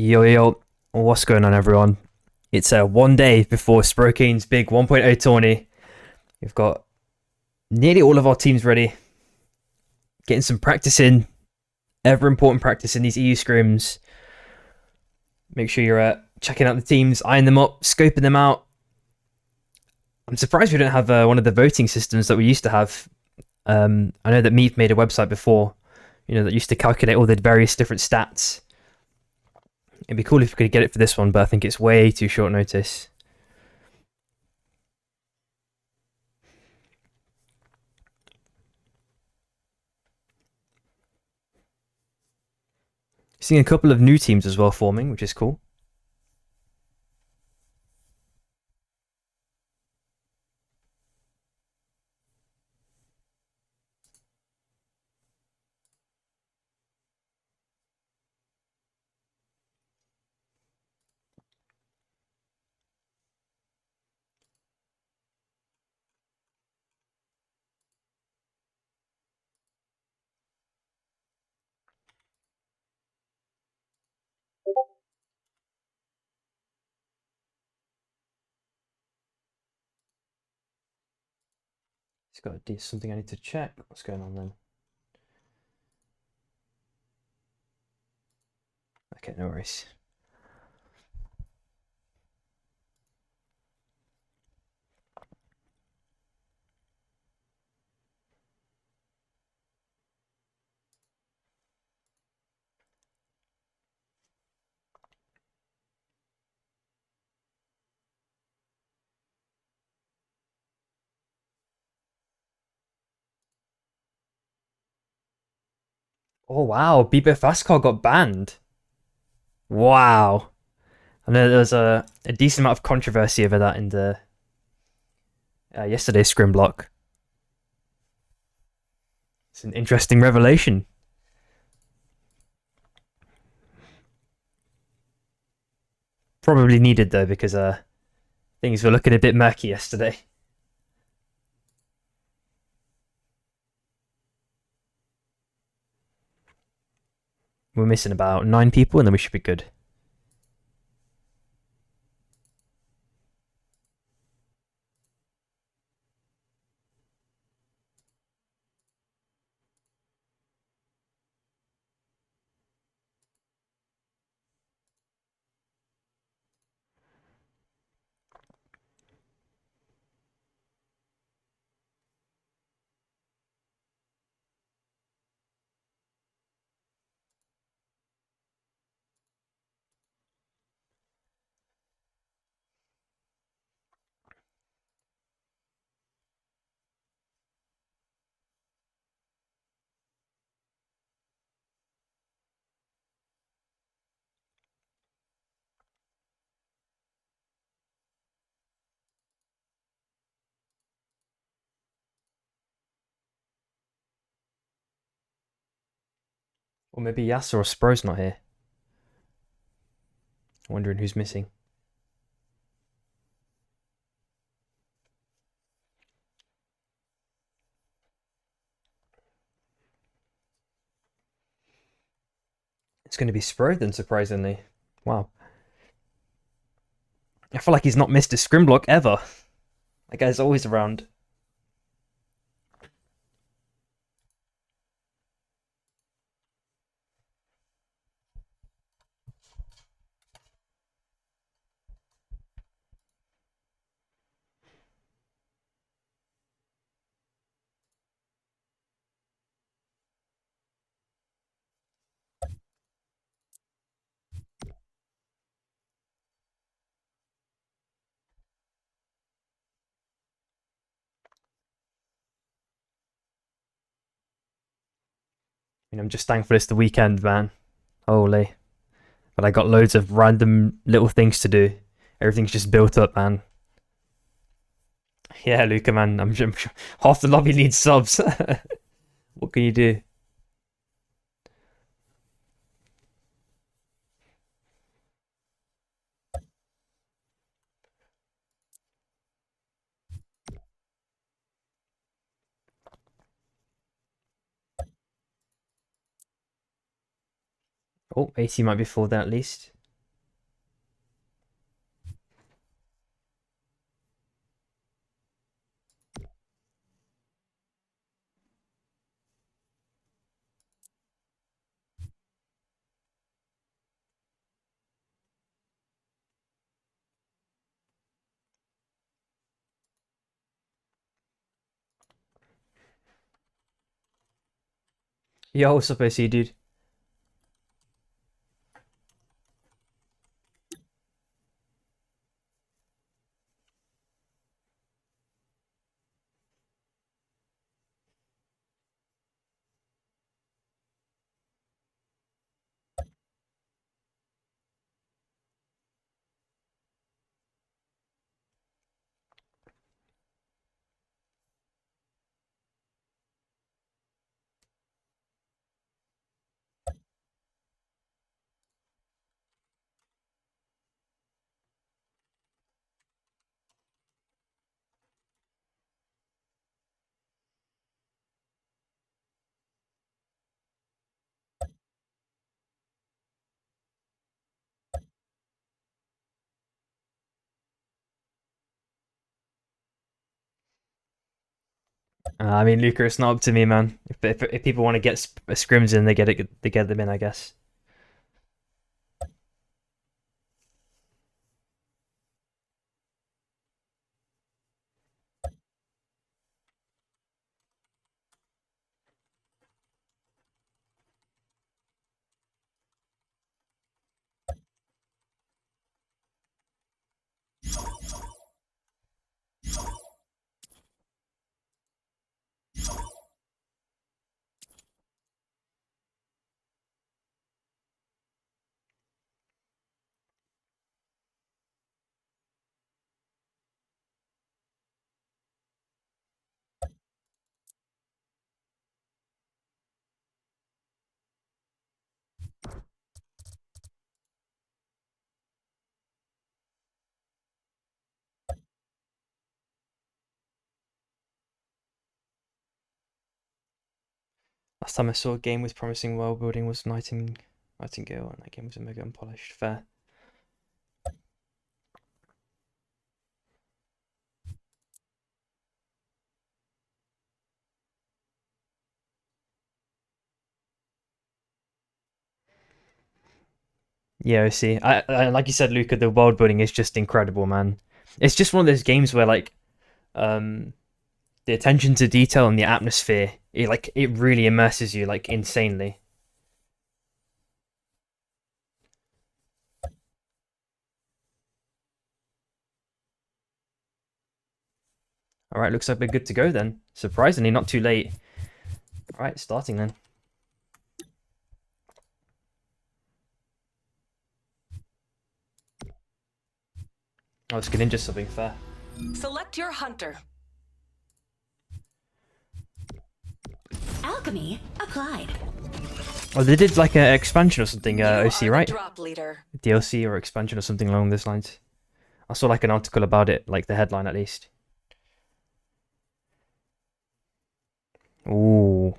Yo, yo, what's going on, everyone? It's one day before Sprocaine's big 1.0 tourney. We've got nearly all of our teams ready, getting some practice in, ever important practice in these EU scrims. Make sure you're checking out the teams, eyeing them up, scoping them out. I'm surprised we don't have one of the voting systems that we used to have. I know that Meave made a website before, that used to calculate all the various different stats. It'd be cool if we could get it for this one, but I think it's way too short notice. Seeing a couple of new teams as well forming, which is cool. It's got something I need to check. What's going on then? Okay, no worries. Oh wow, Bebo Fastcar got banned. Wow. I know there was a decent amount of controversy over that in the yesterday's scrim block. It's an interesting revelation. Probably needed though because things were looking a bit murky yesterday. We're missing about 9 people and then we should be good. Or maybe Yasser or Spro's not here. Wondering who's missing. It's going to be Spro then, surprisingly. Wow. I feel like he's not missed a scrim block ever. That guy's always around. I'm just thankful it's the weekend, man. Holy. But I got loads of random little things to do. Everything's just built up, man. Yeah, Luca, man. I'm sure half the lobby needs subs. What can you do? Oh, AC might be full then at least. Yo, what's up, AC, dude? I mean, Luca, it's not up to me, man. If people want to get scrims in, they get them in, I guess. Last time I saw a game with promising world building was Nightingale, and that game was a mega unpolished. Fair. Yeah, I see. I like you said, Luca, the world building is just incredible, man. It's just one of those games where like um the attention to detail and the atmosphere, it really immerses you like insanely. All right, looks like we're good to go then. Surprisingly, not too late. All right, starting then. Oh, it's get ninja something fair. Select your hunter. Alchemy applied. Oh, they did like an expansion or something, You OC, are right? the drop leader. DLC or expansion or something along those lines. I saw like an article about it, like the headline at least. Ooh.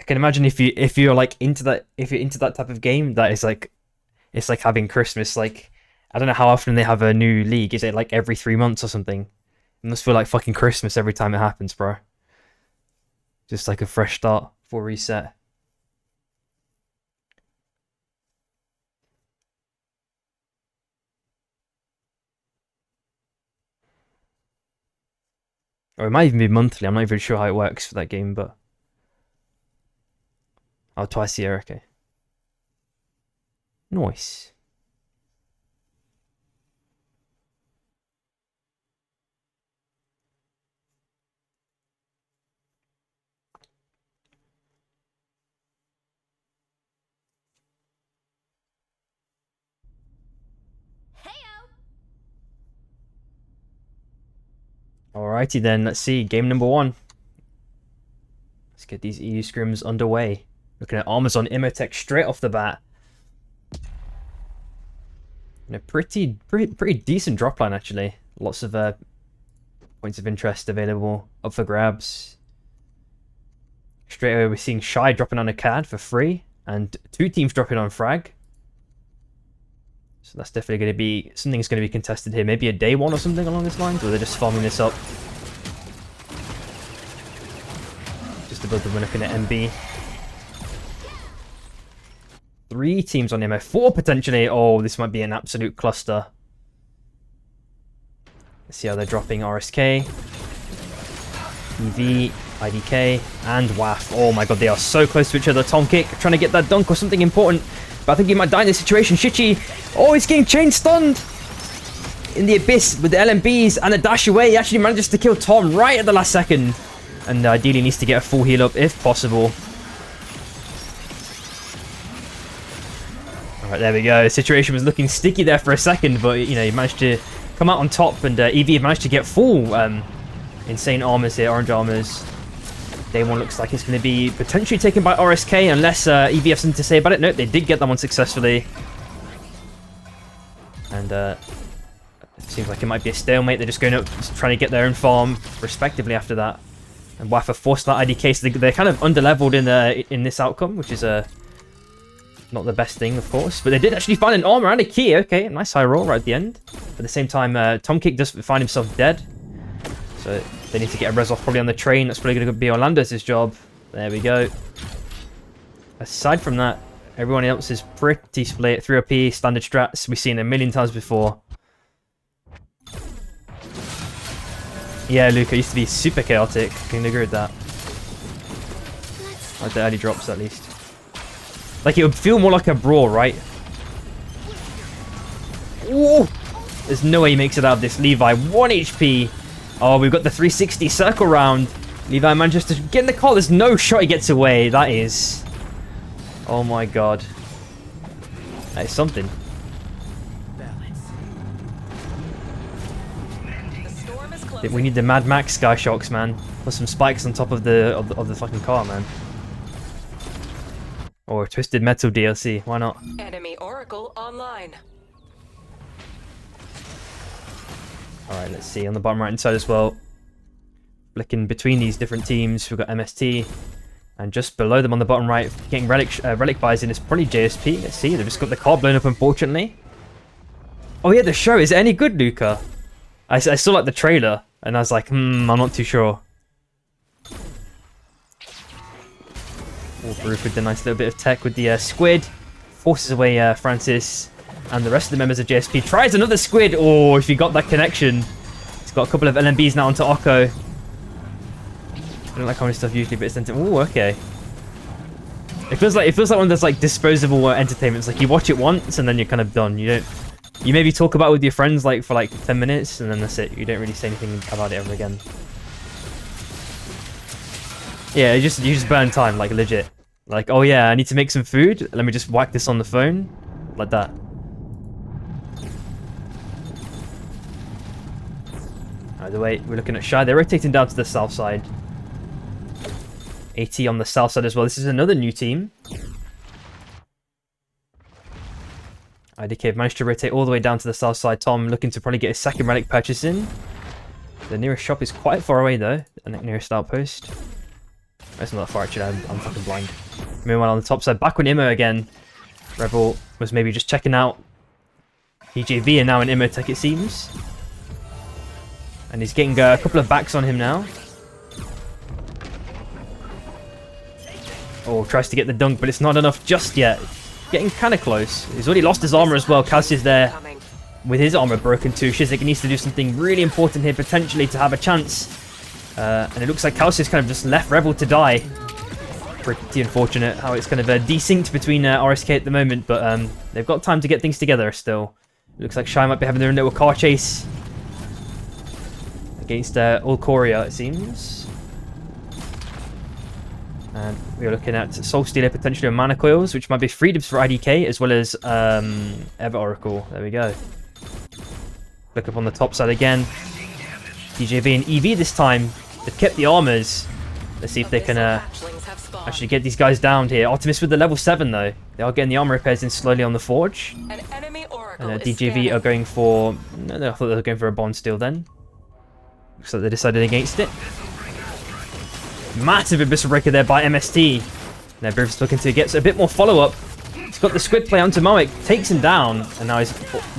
I can imagine if you're like if you're into that type of game, that is like it's like having Christmas. Like I don't know how often they have a new league. Is it like every 3 months or something? It must feel like fucking Christmas every time it happens, bro. Just like a fresh start for reset. Or it might even be monthly. I'm not even sure how it works for that game, but oh, twice a year. Okay, nice. Alrighty then, let's see. Game number 1. Let's get these EU scrims underway. Looking at Amazon Imotech straight off the bat. And a pretty decent drop line actually. Lots of points of interest available up for grabs. Straight away we're seeing Shy dropping on a CAD for free, and 2 teams dropping on Frag. So that's definitely going to be something that's going to be contested here. Maybe a day 1 or something along this lines, or they're just farming this up. Just above them, we're looking at MB. 3 teams on MF, 4 potentially. Oh, this might be an absolute cluster. Let's see how they're dropping RSK, EV, IDK, and WAF. Oh my god, they are so close to each other. Tom Kick trying to get that dunk or something important, but I think he might die in this situation. Shichi, oh, he's getting chain stunned in the abyss with the LMBs and a dash away. He actually manages to kill Tom right at the last second, and ideally needs to get a full heal up if possible. Alright, there we go. The situation was looking sticky there for a second, but you know, he managed to come out on top, and EV managed to get full insane armors here, orange armors. Day one looks like it's going to be potentially taken by RSK unless EV has something to say about it. Nope, they did get that one successfully. And it seems like it might be a stalemate. They're just going up, just trying to get their own farm respectively after that. And Wafa forced that IDK, so they're kind of underleveled in this outcome, which is not the best thing, of course. But they did actually find an armor and a key. Okay, nice high roll right at the end. At the same time, Tom Kick does find himself dead. So they need to get a res off probably on the train. That's probably going to be Orlando's job. There we go. Aside from that, everyone else is pretty split. 3OP, standard strats. We've seen a million times before. Yeah, Luca used to be super chaotic. I can agree with that. Like the early drops, at least. Like, it would feel more like a brawl, right? Ooh! There's no way he makes it out of this. Levi, 1 HP. Oh, we've got the 360 circle round. Levi manages to get in the car. There's no shot he gets away. That is... Oh my god. That is something. We need the Mad Max Sky Shocks, man. Put some spikes on top of the fucking car, man. Or Twisted Metal DLC. Why not? Enemy Oracle online. Alright, let's see. On the bottom right hand side as well. Flicking between these different teams, we've got MST. And just below them on the bottom right, getting relic buys in is probably JSP. Let's see. They've just got the car blown up, unfortunately. Oh yeah, the show. Is it any good, Luca? I saw like the trailer, and I was like, I'm not too sure. Wolf with the nice little bit of tech with the squid. Forces away Francis. And the rest of the members of JSP. Tries another squid. Oh, if he got that connection. He's got a couple of LMBs now onto Okko. I don't like how many stuff usually, but it's sent to... Oh, okay. It feels like one of those like disposable entertainments. Like you watch it once and then you're kind of done. You don't... You maybe talk about it with your friends like for like 10 minutes and then that's it. You don't really say anything about it ever again. Yeah, you just burn time, like legit. Like, oh yeah, I need to make some food. Let me just whack this on the phone. Like that. Either way, we're looking at Shy. They're rotating down to the south side. AT on the south side as well. This is another new team. IDK have managed to rotate all the way down to the south side. Tom looking to probably get his second relic purchase in. The nearest shop is quite far away though. The nearest outpost. That's not that far actually. I'm fucking blind. Meanwhile on the top side, back with Immo again. Rebel was maybe just checking out EJV and now in Immo tech it seems. And he's getting a couple of backs on him now. Oh, tries to get the dunk, but it's not enough just yet. Getting kind of close. He's already lost his armor as well. Kaz is there with his armor broken too. Shizik needs to do something really important here potentially to have a chance. And it looks like Kalsi's kind of just left Rebel to die. Pretty unfortunate how it's kind of desynced between RSK at the moment, but they've got time to get things together still. It looks like Shy might be having their own little car chase against Ulcoria, it seems. And we're looking at Soul Stealer, potentially on Mana Coils, which might be freedoms for IDK, as well as Ever Oracle. There we go. Look up on the top side again. DJV and EV this time. They've kept the armors. Let's see if they can actually get these guys down here. Optimus with the level 7 though. They are getting the armor repairs in slowly on the forge. An enemy Oracle And DJV are going for... No, I thought they were going for a bond steal then. Looks like they decided against it. Massive Abyssal Breaker there by MST. Now Brief's looking to get a bit more follow-up. He's got the squid play onto Moik, takes him down, and now he's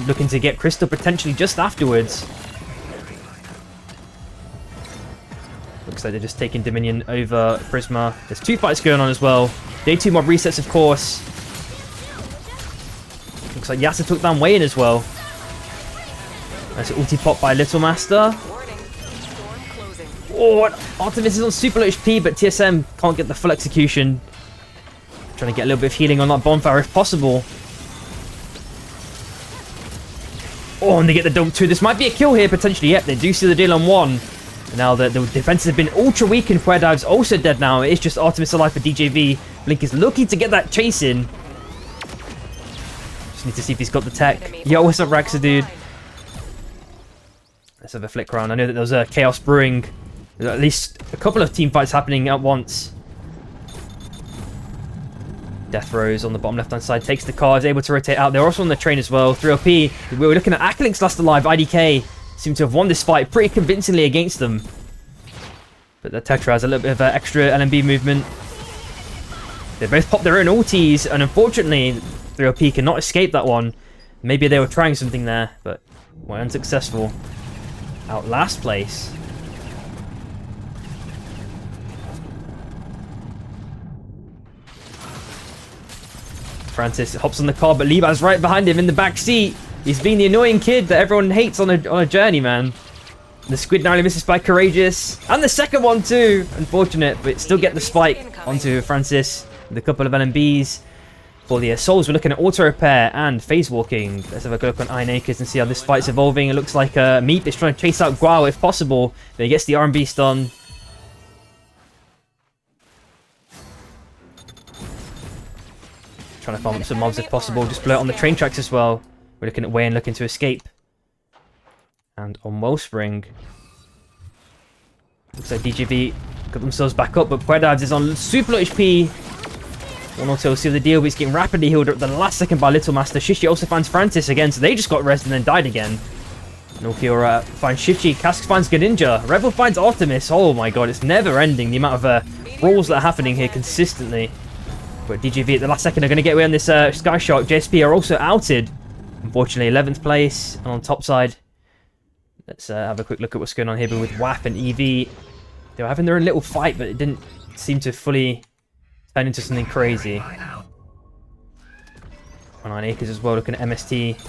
looking to get Crystal potentially just afterwards. Looks like they're just taking Dominion over Prisma. There's 2 fights going on as well. Day 2 mob resets, of course. Looks like Yasa took down Wayne as well. Nice ulti pop by Little Master. Warning. Storm closing. Oh, and Artemis is on super low HP, but TSM can't get the full execution. Trying to get a little bit of healing on that bonfire if possible. Oh, and they get the dump too. This might be a kill here, potentially. Yep, they do see the deal on one. And now the defenses have been ultra weakened. Dive's also dead now. It is just Artemis alive for DJV. Blink is looking to get that chase in. Just need to see if he's got the tech. Yo, what's up, Raxa, dude? Let's have a flick around. I know that there was a chaos brewing. There's at least a couple of team fights happening at once. Death Rose on the bottom left-hand side takes the car, is able to rotate out. They're also on the train as well. 3LP. We were looking at Aklink's last alive. IDK seem to have won this fight pretty convincingly against them. But the Tetra has a little bit of extra LMB movement. They both popped their own ultis, and unfortunately, 3LP cannot escape that one. Maybe they were trying something there, but were unsuccessful. Out last place. Francis hops on the car, but Levi's right behind him in the back seat. He's being the annoying kid that everyone hates on a journey, man. The squid narrowly misses by Courageous. And the second one too. Unfortunate, but still get the spike onto Francis with a couple of LMBs. For the Souls, we're looking at auto repair and phase walking. Let's have a look on Iron Acres and see how this fight's evolving. It looks like Meep is trying to chase out Guao if possible, but he gets the R&B stun. Trying to farm up some mobs if possible. Just blow it on the train tracks as well. We're looking at Wayne looking to escape. And on Wellspring. Looks like DJV got themselves back up, but Puedives is on super low HP. 1 or 2 will seal the deal, but he's getting rapidly healed at the last second by Little Master. Shishi also finds Francis again, so they just got rested and then died again. Nokiura finds Shichi. Cask finds Greninja. Rebel finds Artemis. Oh my god, it's never ending the amount of brawls that are happening here consistently. But DJV at the last second are going to get away on this Sky Shark. JSP are also outed. Unfortunately, 11th place. And on top side, let's have a quick look at what's going on here with WAP and EV. They were having their own little fight, but it didn't seem to fully turn into something crazy. On 9 Acres as well, looking at MST.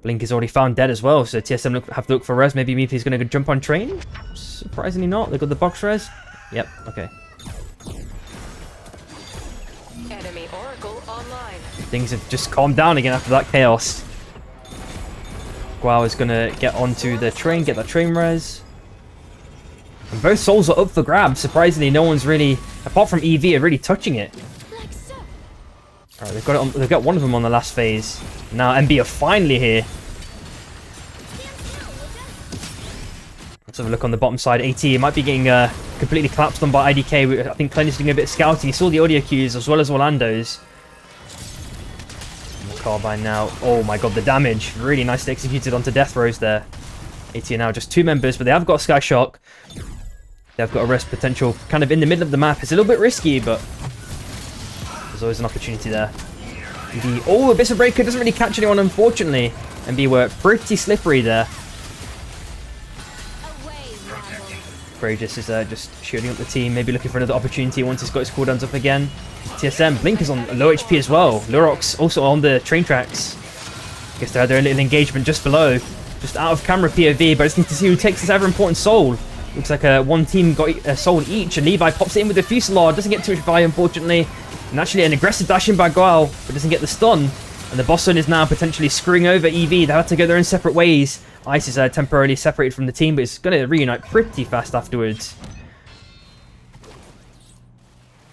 Blink is already found dead as well, so TSM have to look for res. Maybe Meepy's going to jump on train? Surprisingly not. They've got the box res. Yep, okay. Enemy Oracle online. Things have just calmed down again after that chaos. Guao is going to get onto the train, get that train res. And both souls are up for grabs. Surprisingly, no one's really, apart from EV, are really touching it. Alright, they've got it on, they've got one of them on the last phase. Now MB are finally here. Let's have a look on the bottom side. AT might be getting completely collapsed on by IDK. I think Clenny's doing a bit of scouting. He saw the audio cues as well as Orlando's. And the carbine now. Oh my god, the damage. Really nicely executed onto Death Rose there. AT are now just 2 members, but they have got a Sky Shock. They've got a rest potential kind of in the middle of the map. It's a little bit risky, but there's always an opportunity there. Oh, Abyssal Breaker doesn't really catch anyone, unfortunately. MB were pretty slippery there. Courageous is just shooting up the team, maybe looking for another opportunity once he's got his cooldowns up again. TSM, Blink is on low HP as well. Lurox also on the train tracks. Guess they had their own little engagement just below. Just out of camera POV, but I just need to see who takes this ever important soul. Looks like one team got a soul each, and Levi pops it in with the Fusillade. Doesn't get too much value, unfortunately. And actually an aggressive dash in by Guao, but doesn't get the stun. And the boss zone is now potentially screwing over EV. They have to go their own separate ways. Ice is temporarily separated from the team, but it's going to reunite pretty fast afterwards.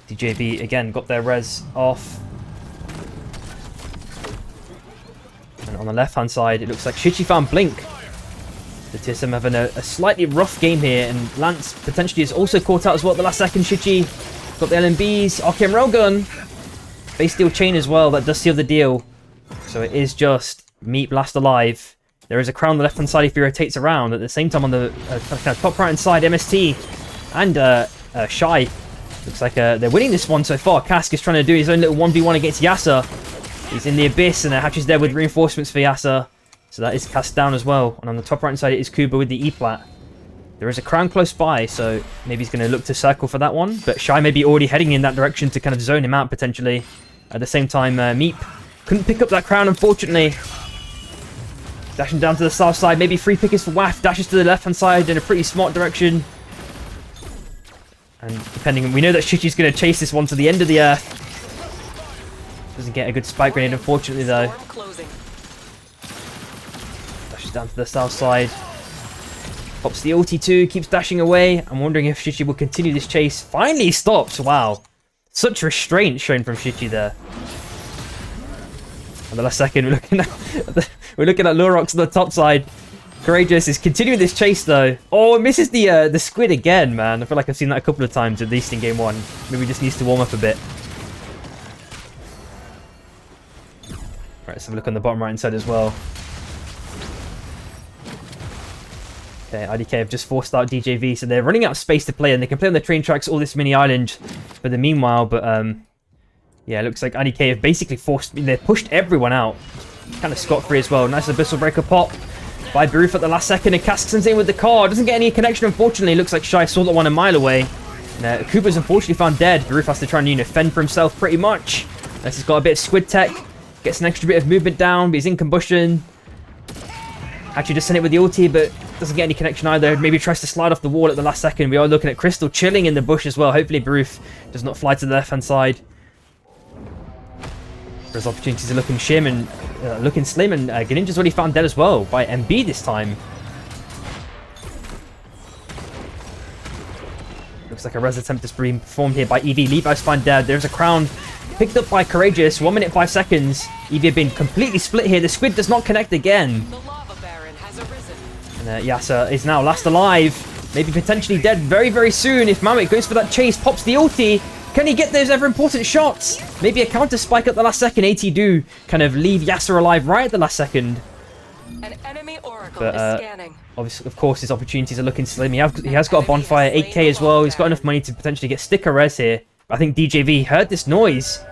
DJV, again, got their res off. And on the left-hand side, it looks like Shichi found Blink. The TSM having a slightly rough game here, and Lance potentially is also caught out as well at the last second. Shichi got the LMBs, Arcane Railgun, base steel chain as well, that does seal the deal. So it is just Meep last alive. There is a crown on the left-hand side if he rotates around. At the same time on the kind of top right-hand side, MST and Shy. Looks like they're winning this one so far. Cask is trying to do his own little 1v1 against Yasa. He's in the Abyss, and Hatch is there with reinforcements for Yasa. So that is cast down as well. And on the top right-hand side, it is Kuba with the E-plat. There is a crown close by, so maybe he's going to look to circle for that one. But Shy may be already heading in that direction to kind of zone him out, potentially. At the same time, Meep couldn't pick up that crown, unfortunately. Dashing down to the south side. Maybe free pickers for Waff. Dashes to the left-hand side in a pretty smart direction. And depending, we know that Shichi's going to chase this one to the end of the earth. Doesn't get a good spike grenade, unfortunately, though. Dashes down to the south side. Pops the ulti too, keeps dashing away. I'm wondering if Shichi will continue this chase. Finally stops. Wow. Such restraint shown from Shichi there. And the last second, we're looking at Lurox on the top side. Courageous is continuing this chase though. Oh, it misses the squid again, man. I feel like I've seen that a couple of times, at least in game 1. Maybe just needs to warm up a bit. Right, let's have a look on the bottom right hand side as well. Okay, IDK have just forced out DJV, so they're running out of space to play, and they can play on the train tracks all this mini island for the meanwhile, but yeah, it looks like IDK have basically they pushed everyone out. Kind of scot-free as well. Nice Abyssal Breaker pop by Baruf at the last second, and Kaskason's in with the car. Doesn't get any connection, unfortunately. Looks like Shy saw that one a mile away. And Cooper's unfortunately found dead. Baruf has to try and fend for himself pretty much. Unless he's got a bit of squid tech. Gets an extra bit of movement down, but he's in combustion. Actually just sent it with the ulti, but doesn't get any connection either. Maybe tries to slide off the wall at the last second. We are looking at Crystal chilling in the bush as well. Hopefully Baruf does not fly to the left-hand side. There's opportunities are looking looking slim, and Greninja's already found dead as well by MB this time. Looks like a res attempt is being performed here by EV. Levi's found dead. There's a crown picked up by Courageous. 1 minute 5 seconds. EV have been completely split here. The squid does not connect again. The lava baron has arisen. And Yasa is now last alive. Maybe potentially dead very, very soon if Mammoth goes for that chase, pops the ulti. Can he get those ever important shots? Maybe a counter spike at the last second. AT do kind of leave Yasser alive right at the last second. An enemy oracle But, is scanning. Obviously, of course, his opportunities are looking slim. He has got a bonfire, 8k as well. He's got enough money to potentially get sticker res here. I think DJV heard this noise.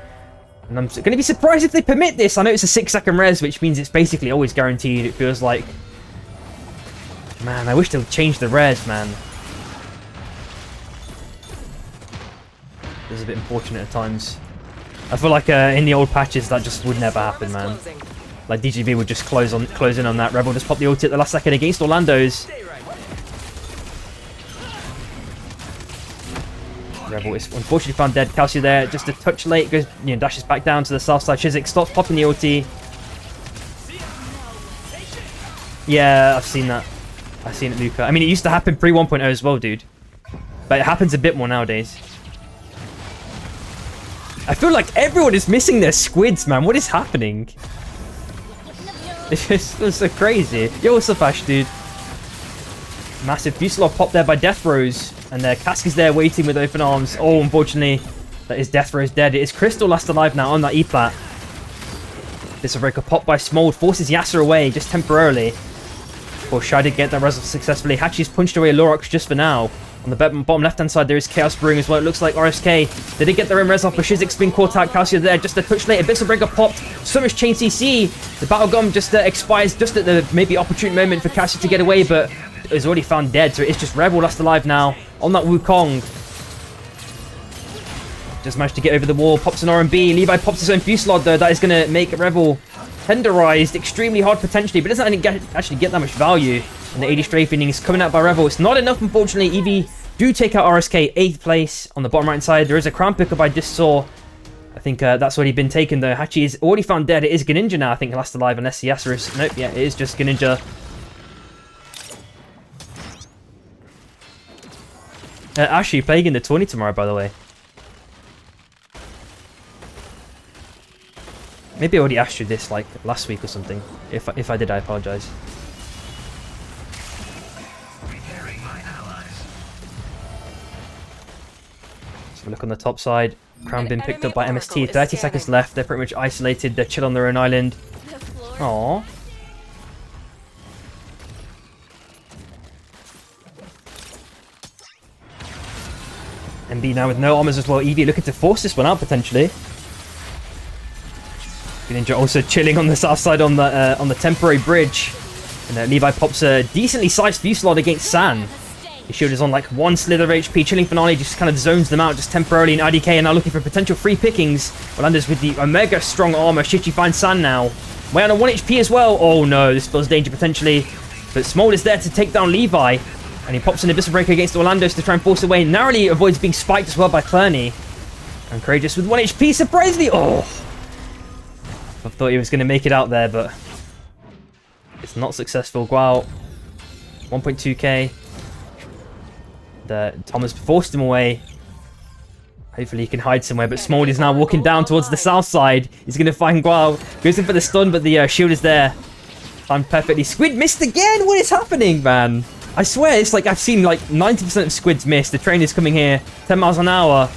And I'm going to be surprised if they permit this. I know it's a 6-second res, which means it's basically always guaranteed. It feels like... Man, I wish they'd change the res, man. It's a bit unfortunate at times. I feel like in the old patches that just would never happen, man. Like DGB would just close in on that. Rebel just popped the ulti at the last second against Orlando's. Rebel is unfortunately found dead. Calcio there, just a touch late, goes dashes back down to the south side. Shizik stops popping the ulti. Yeah, I've seen that. I've seen it, Luca. I mean, it used to happen pre 1.0 as well, dude. But it happens a bit more nowadays. I feel like everyone is missing their squids, man. What is happening? It's so crazy. Yo, what's up, Ash, dude? Massive Fusillade pop there by Death Rose. And Cask is there waiting with open arms. Oh, unfortunately, that is Death Rose dead. It is Crystal last alive now on that E-plat. This will break a pop by Smold. Forces Yasser away just temporarily. Of course, Shy did get that res successfully. Hachi's punched away Lurox just for now. On the bottom left-hand side, there is Chaos brewing as well. It looks like RSK. They did get their own res off, but Shizik's been caught out. Calcio there, just a touch late. Abyssal Breaker popped. So much chain CC. The Battle Gum just expires just at the maybe opportune moment for Calcio to get away, but is already found dead. So it's just Rebel last alive now on that Wukong. Just managed to get over the wall. Pops an R&B. Levi pops his own Fusillade though. That is going to make Rebel tenderized extremely hard potentially, but doesn't actually get that much value. And the 80 strafing is coming out by Rebel. It's not enough, unfortunately. EV do take out RSK 8th place on the bottom right side. There is a crown picker by Dissaw. I think that's already been taken though. Hachi is already found dead. It is Greninja now, I think, last alive, unless Yasser is. Nope, yeah, it is just Greninja. Ashley playing in the Tourney tomorrow, by the way. Maybe I already asked you this like last week or something. If I did, I apologize. So look on the top side. Crown been picked up by MST. 30 seconds left. They're pretty much isolated. They're chill on their own island. Aww. MB now with no armors as well. Eevee looking to force this one out potentially. Greninja also chilling on the south side on the temporary bridge. And Levi pops a decently sized Fusillade against San. His shield is on like 1 slither of HP. Chilling Finale just kind of zones them out just temporarily. And IDK are now looking for potential free pickings. Orlando's with the Omega strong armor. Shichi finds San now. Way on a 1 HP as well. Oh no, this feels danger potentially. But Smolder is there to take down Levi. And he pops an Abyssal Breaker against Orlando's to try and force away. Narrowly avoids being spiked as well by Tourney. And Courageous with 1 HP, surprisingly. Oh! I thought he was going to make it out there, but it's not successful. Guao, 1.2k. Thomas forced him away. Hopefully he can hide somewhere, but Smolder is now walking down towards the south side. He's going to find Guao. Goes in for the stun, but the shield is there. Timed perfectly. Squid missed again! What is happening, man? I swear, it's like I've seen like 90% of squids miss. The train is coming here, 10 miles an hour.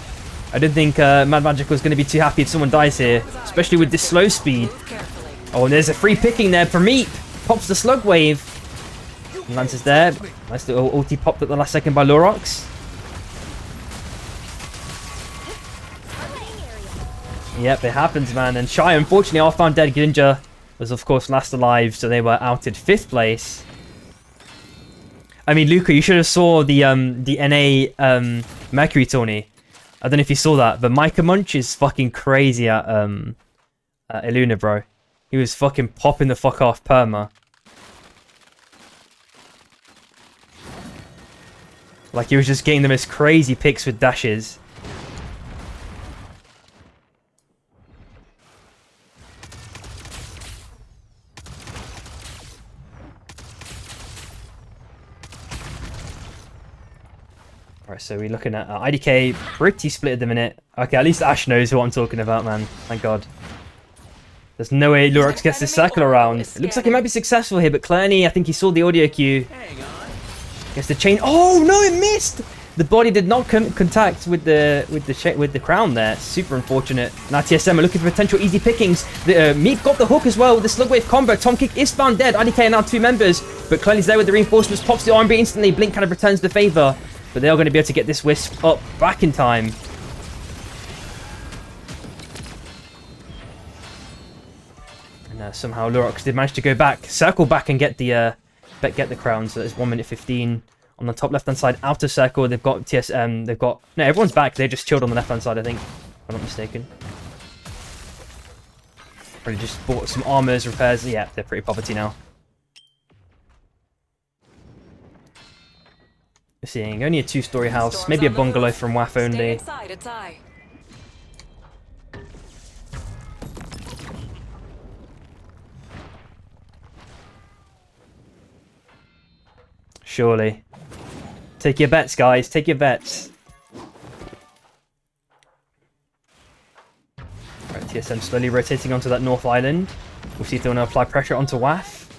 I didn't think Mad Magic was going to be too happy if someone dies here, especially with this slow speed. Oh, and there's a free picking there for Meep. Pops the slug wave. Lance is there. Nice little ulti popped at the last second by Lurox. Yep, it happens, man. And Shy, unfortunately, are found dead. Ginja was, of course, last alive, so they were outed 5th place. I mean, Luca, you should have saw the NA Mercury tourney. I don't know if you saw that, but Micah Munch is fucking crazy at Illuna, bro. He was fucking popping the fuck off perma. Like, he was just getting the most crazy picks with dashes. Alright, so we're looking at IDK, pretty split at the minute. Okay, at least Ash knows what I'm talking about, man. Thank God. There's no way Lurox gets this circle around. It looks like he might be successful here, but Clerney, I think he saw the audio cue. Gets the chain. Oh no, it missed! The body did not contact with the crown there. Super unfortunate. Now TSM are looking for potential easy pickings. Meep got the hook as well with the slug wave combo. Tom Kick is found dead. IDK are now 2 members, but Clerney's there with the reinforcements. Pops the RMB instantly. Blink kind of returns the favor. But they are going to be able to get this Wisp up back in time. And somehow Lurox did manage to go back, circle back and get the crown. So it's 1 minute 15 on the top left-hand side. Outer circle, they've got TSM. They've got no, everyone's back. They just chilled on the left-hand side, I think, if I'm not mistaken. Probably just bought some armors, repairs. Yeah, they're pretty poverty now. We're seeing only a 2-story house, maybe a bungalow from WAF only. Surely. Take your bets, guys. Take your bets. Right, TSM slowly rotating onto that North Island. We'll see if they want to apply pressure onto WAF.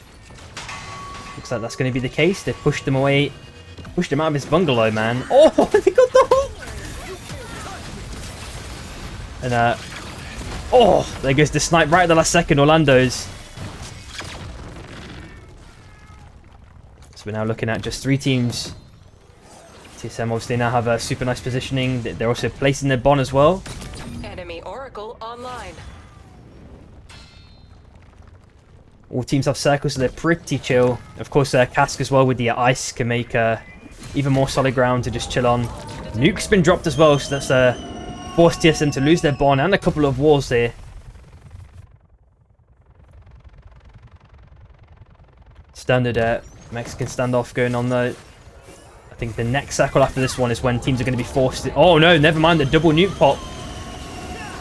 Looks like that's going to be the case. They've pushed them away. Pushed him out of his bungalow, man. Oh, they got the hook! And, oh, there goes the snipe right at the last second, Orlando's. So we're now looking at just 3 teams. TSM obviously now have a super nice positioning. They're also placing their Bond as well. Enemy Oracle online. All teams have circles, so they're pretty chill. Of course, Cask as well with the ice can make even more solid ground to just chill on. Nuke's been dropped as well, so that's forced TSM to lose their Bond and a couple of walls here. Standard Mexican standoff going on though. I think the next circle after this one is when teams are going to be forced to... Oh no, never mind, the double nuke pop.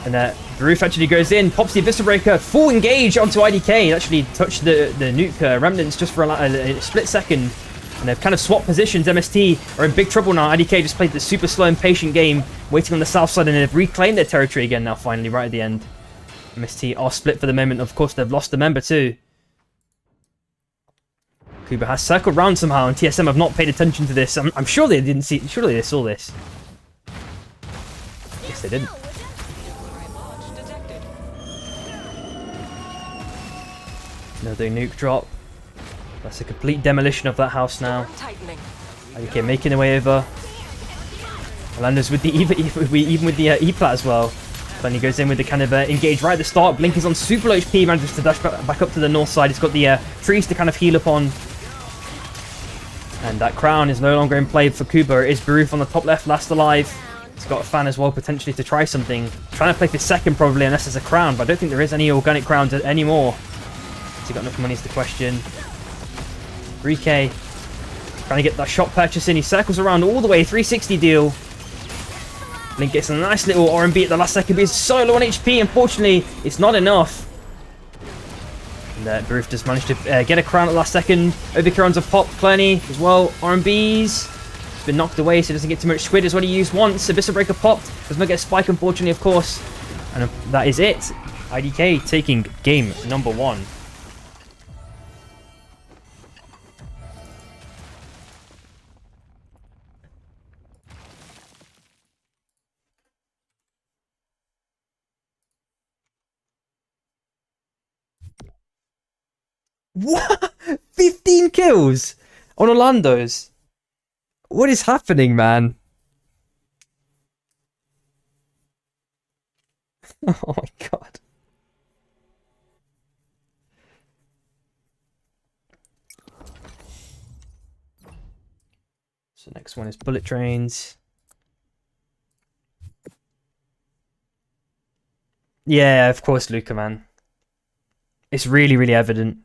And Baroof actually goes in, pops the Abyssal Breaker, full engage onto IDK. It actually touched the nuke remnants just for a split second. And they've kind of swapped positions. MST are in big trouble now. IDK just played the super slow and patient game, waiting on the south side, and they've reclaimed their territory again now, finally, right at the end. MST are split for the moment. Of course, they've lost a member too. Kuba has circled round somehow, and TSM have not paid attention to this. I'm sure they didn't see... Surely they saw this. Yes, they didn't. Another nuke drop. That's a complete demolition of that house now. Okay, making their way over. Orlando's with the even with the E-plat as well. Then he goes in with the kind of engage right at the start. Blink is on super low HP, manages to dash back up to the north side. He's got the trees to kind of heal up on. And that crown is no longer in play for Kuba. It is Baroof on the top left, last alive. He's got a fan as well, potentially to try something. Trying to play for second probably, unless there's a crown, but I don't think there is any organic crowns anymore. he got enough money is the question. 3k. Trying to get that shop purchase in. He circles around all the way. 360 deal. Link gets a nice little R&B at the last second, but he's so low on HP. Unfortunately, it's not enough. And Baruf just managed to get a crown at the last second. Overkiron's a pop. Tourney as well. R&B's. It's been knocked away, so he doesn't get too much squid as what he used once. Abyssal Breaker popped. Does not get a spike, unfortunately, of course. And that is it. IDK taking game number 1. What? 15 kills on Orlando's. What is happening, man? Oh my god. So next one is bullet trains. Yeah, of course, Luca, man. It's really, really evident.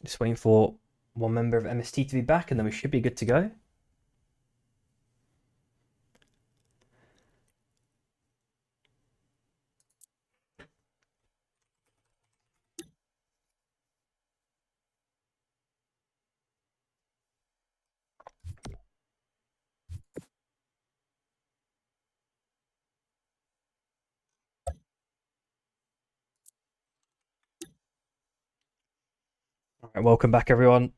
Just waiting for one member of MST to be back, and then we should be good to go. All right, welcome back, everyone.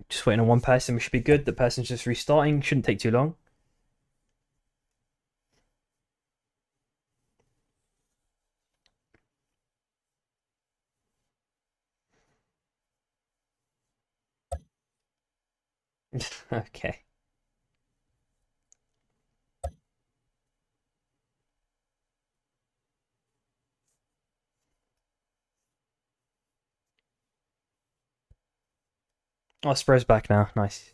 Just waiting on one person. We should be good. The person's just restarting. Shouldn't take too long. Okay. Oh, Spur's back now. Nice.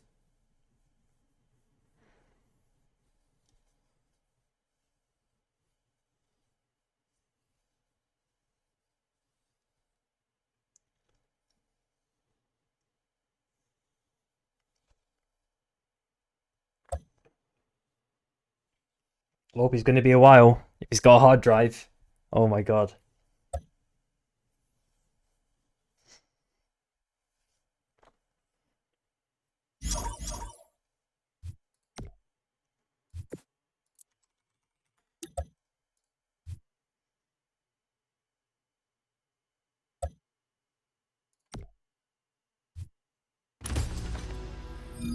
Hope he's going to be a while. If he's got a hard drive. Oh my god.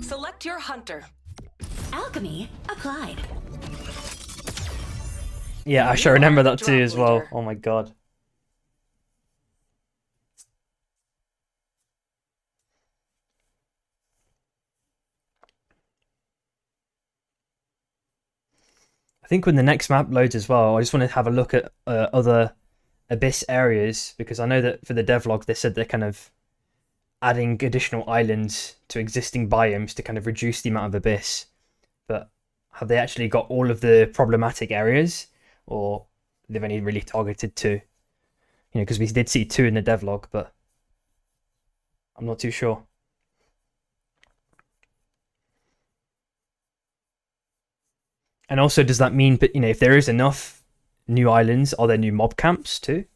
Select your hunter. Alchemy applied. Yeah, I should remember that too as well. Oh my god. I think when the next map loads as well, I just want to have a look at other Abyss areas, because I know that for the devlog they said they're kind of adding additional islands to existing biomes to kind of reduce the amount of Abyss. But have they actually got all of the problematic areas, or they've only really targeted 2? You know, because we did see 2 in the devlog, but I'm not too sure. And also, does that mean, but you know, if there is enough new islands, are there new mob camps too?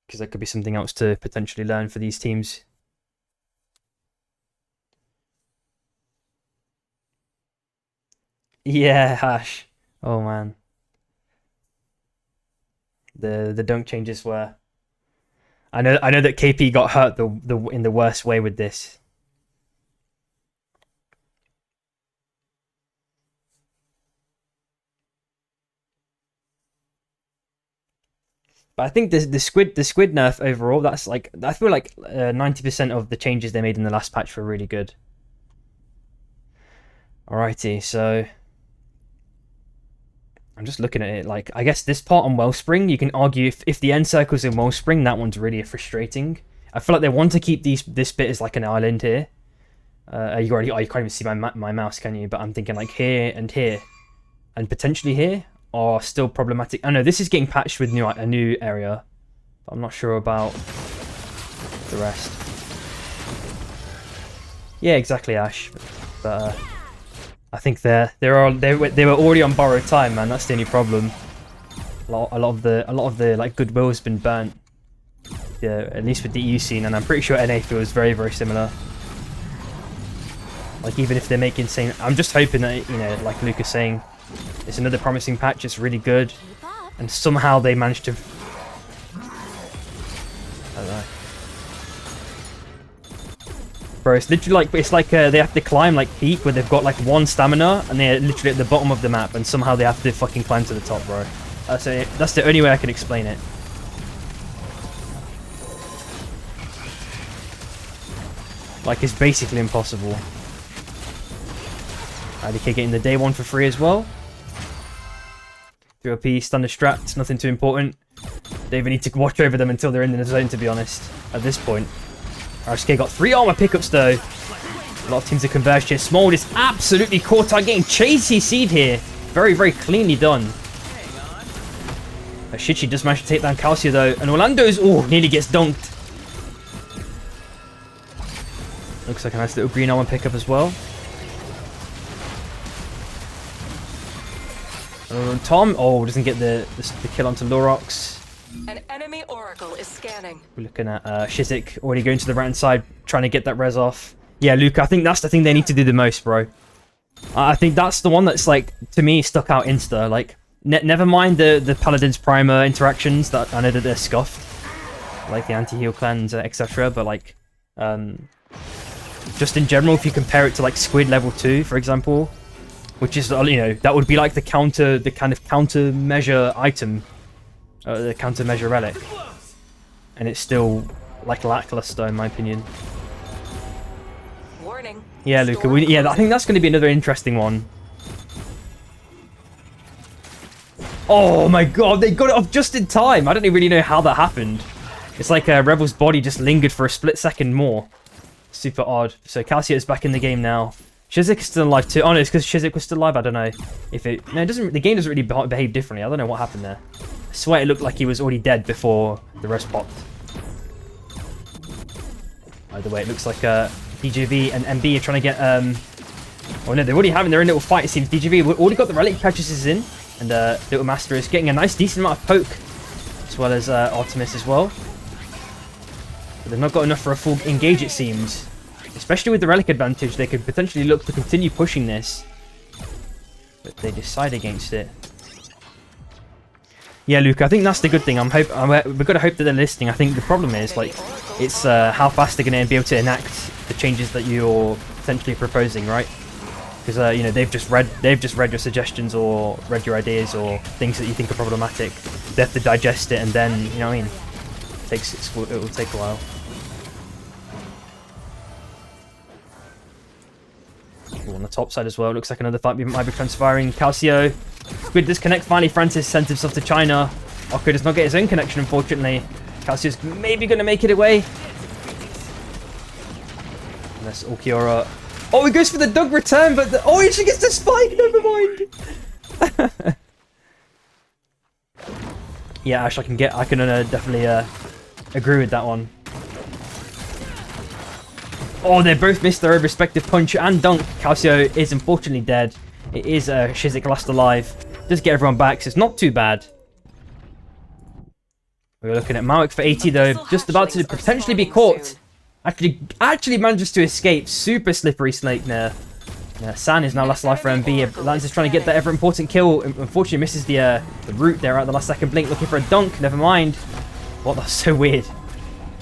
Because that could be something else to potentially learn for these teams. Yeah, Hash. Oh man. The dunk changes were. I know that KP got hurt the in the worst way with this. But I think the squid nerf overall, that's like, I feel like 90% of the changes they made in the last patch were really good. Alrighty, so I'm just looking at it. Like, I guess this part on Wellspring, you can argue if the end circle's in Wellspring, that one's really frustrating. I feel like they want to keep this bit as like an island here. You can't even see my mouse, can you? But I'm thinking like here and potentially here are still problematic. I know this is getting patched with a new area, but I'm not sure about the rest. Yeah, exactly, Ash. But I think they were already on borrowed time, man. That's the only problem. A lot of the like goodwill has been burnt. Yeah, at least with the EU scene, and I'm pretty sure NA feels very, very similar. Like, even if they make insane, I'm just hoping that, you know, like Luke is saying, it's another promising patch. It's really good, and somehow they managed to. I don't know. Bro, it's literally like they have to climb like peak where they've got like 1 stamina and they're literally at the bottom of the map, and somehow they have to fucking climb to the top, bro. That's the only way I can explain it. Like, it's basically impossible. IDK getting the day 1 for free as well. 3OP, standard strats, nothing too important. They even need to watch over them until they're in the zone, to be honest, at this point. RSK got 3 armor pickups though. A lot of teams are converged here. Smold is absolutely caught out, getting chasey seed here. Very, very cleanly done. Shichi does manage to take down Calcio though, and Orlando's nearly gets dunked. Looks like a nice little green armor pickup as well. Tom, doesn't get the kill onto Lorox. An enemy oracle is scanning. We're looking at Shizik already going to the right hand side, trying to get that res off. Yeah, Luke, I think that's the thing they need to do the most, bro. I think that's the one that's, like, to me, stuck out insta. Like, never mind the Paladin's Primer interactions that I know that they're scuffed, like the anti-heal cleanse, etc. But like, just in general, if you compare it to like Squid level 2, for example, which is, you know, that would be like the kind of countermeasure item, the countermeasure relic, and it's still like lackluster in my opinion. Warning. Yeah, Luca. I think that's going to be another interesting one. Oh my god, they got it off just in time. I don't really know how that happened. It's like Rebel's body just lingered for a split second more. Super odd. So Calcio is back in the game now. Shizik is still alive too. Oh no, it's because Shizik was still alive. I don't know if it. No, it doesn't. The game doesn't really behave differently. I don't know what happened there. I swear it looked like he was already dead before the rest popped. Either way, it looks like DJV and MB are trying to get. Oh no, they're already having their own little fight. It seems DJV already got the relic purchases in, and Little Master is getting a nice, decent amount of poke, as well as Artemis as well. But they've not got enough for a full engage, it seems. Especially with the relic advantage, they could potentially look to continue pushing this, but they decide against it. Yeah, Luke, I think that's the good thing. we've got to hope that they're listening. I think the problem is, like, it's how fast they're going to be able to enact the changes that you're potentially proposing, right? Because you know, they've just read your suggestions or read your ideas or things that you think are problematic. They have to digest it, and then, you know what I mean, it will take a while. On the top side as well, looks like another fight might be transpiring. Calcio, Squid disconnect finally. Francis sent himself to China. Oko does not get his own connection, unfortunately. Calcio's maybe going to make it away. Unless Ulquiorra. Oh, he goes for the dug return, but oh, he actually gets the spike. Never mind. Yeah, Ash, I can definitely agree with that one. Oh, they both missed their respective punch and dunk. Calcio is unfortunately dead. It is Shizik last alive. Does get everyone back, so it's not too bad. We're looking at Mawik for 80 though, just about to potentially be caught. Actually manages to escape. Super slippery snake there. San is now last alive for MB. Lance is trying to get that ever important kill. Unfortunately misses the root there at the last second blink, looking for a dunk. Never mind. What? That's so weird.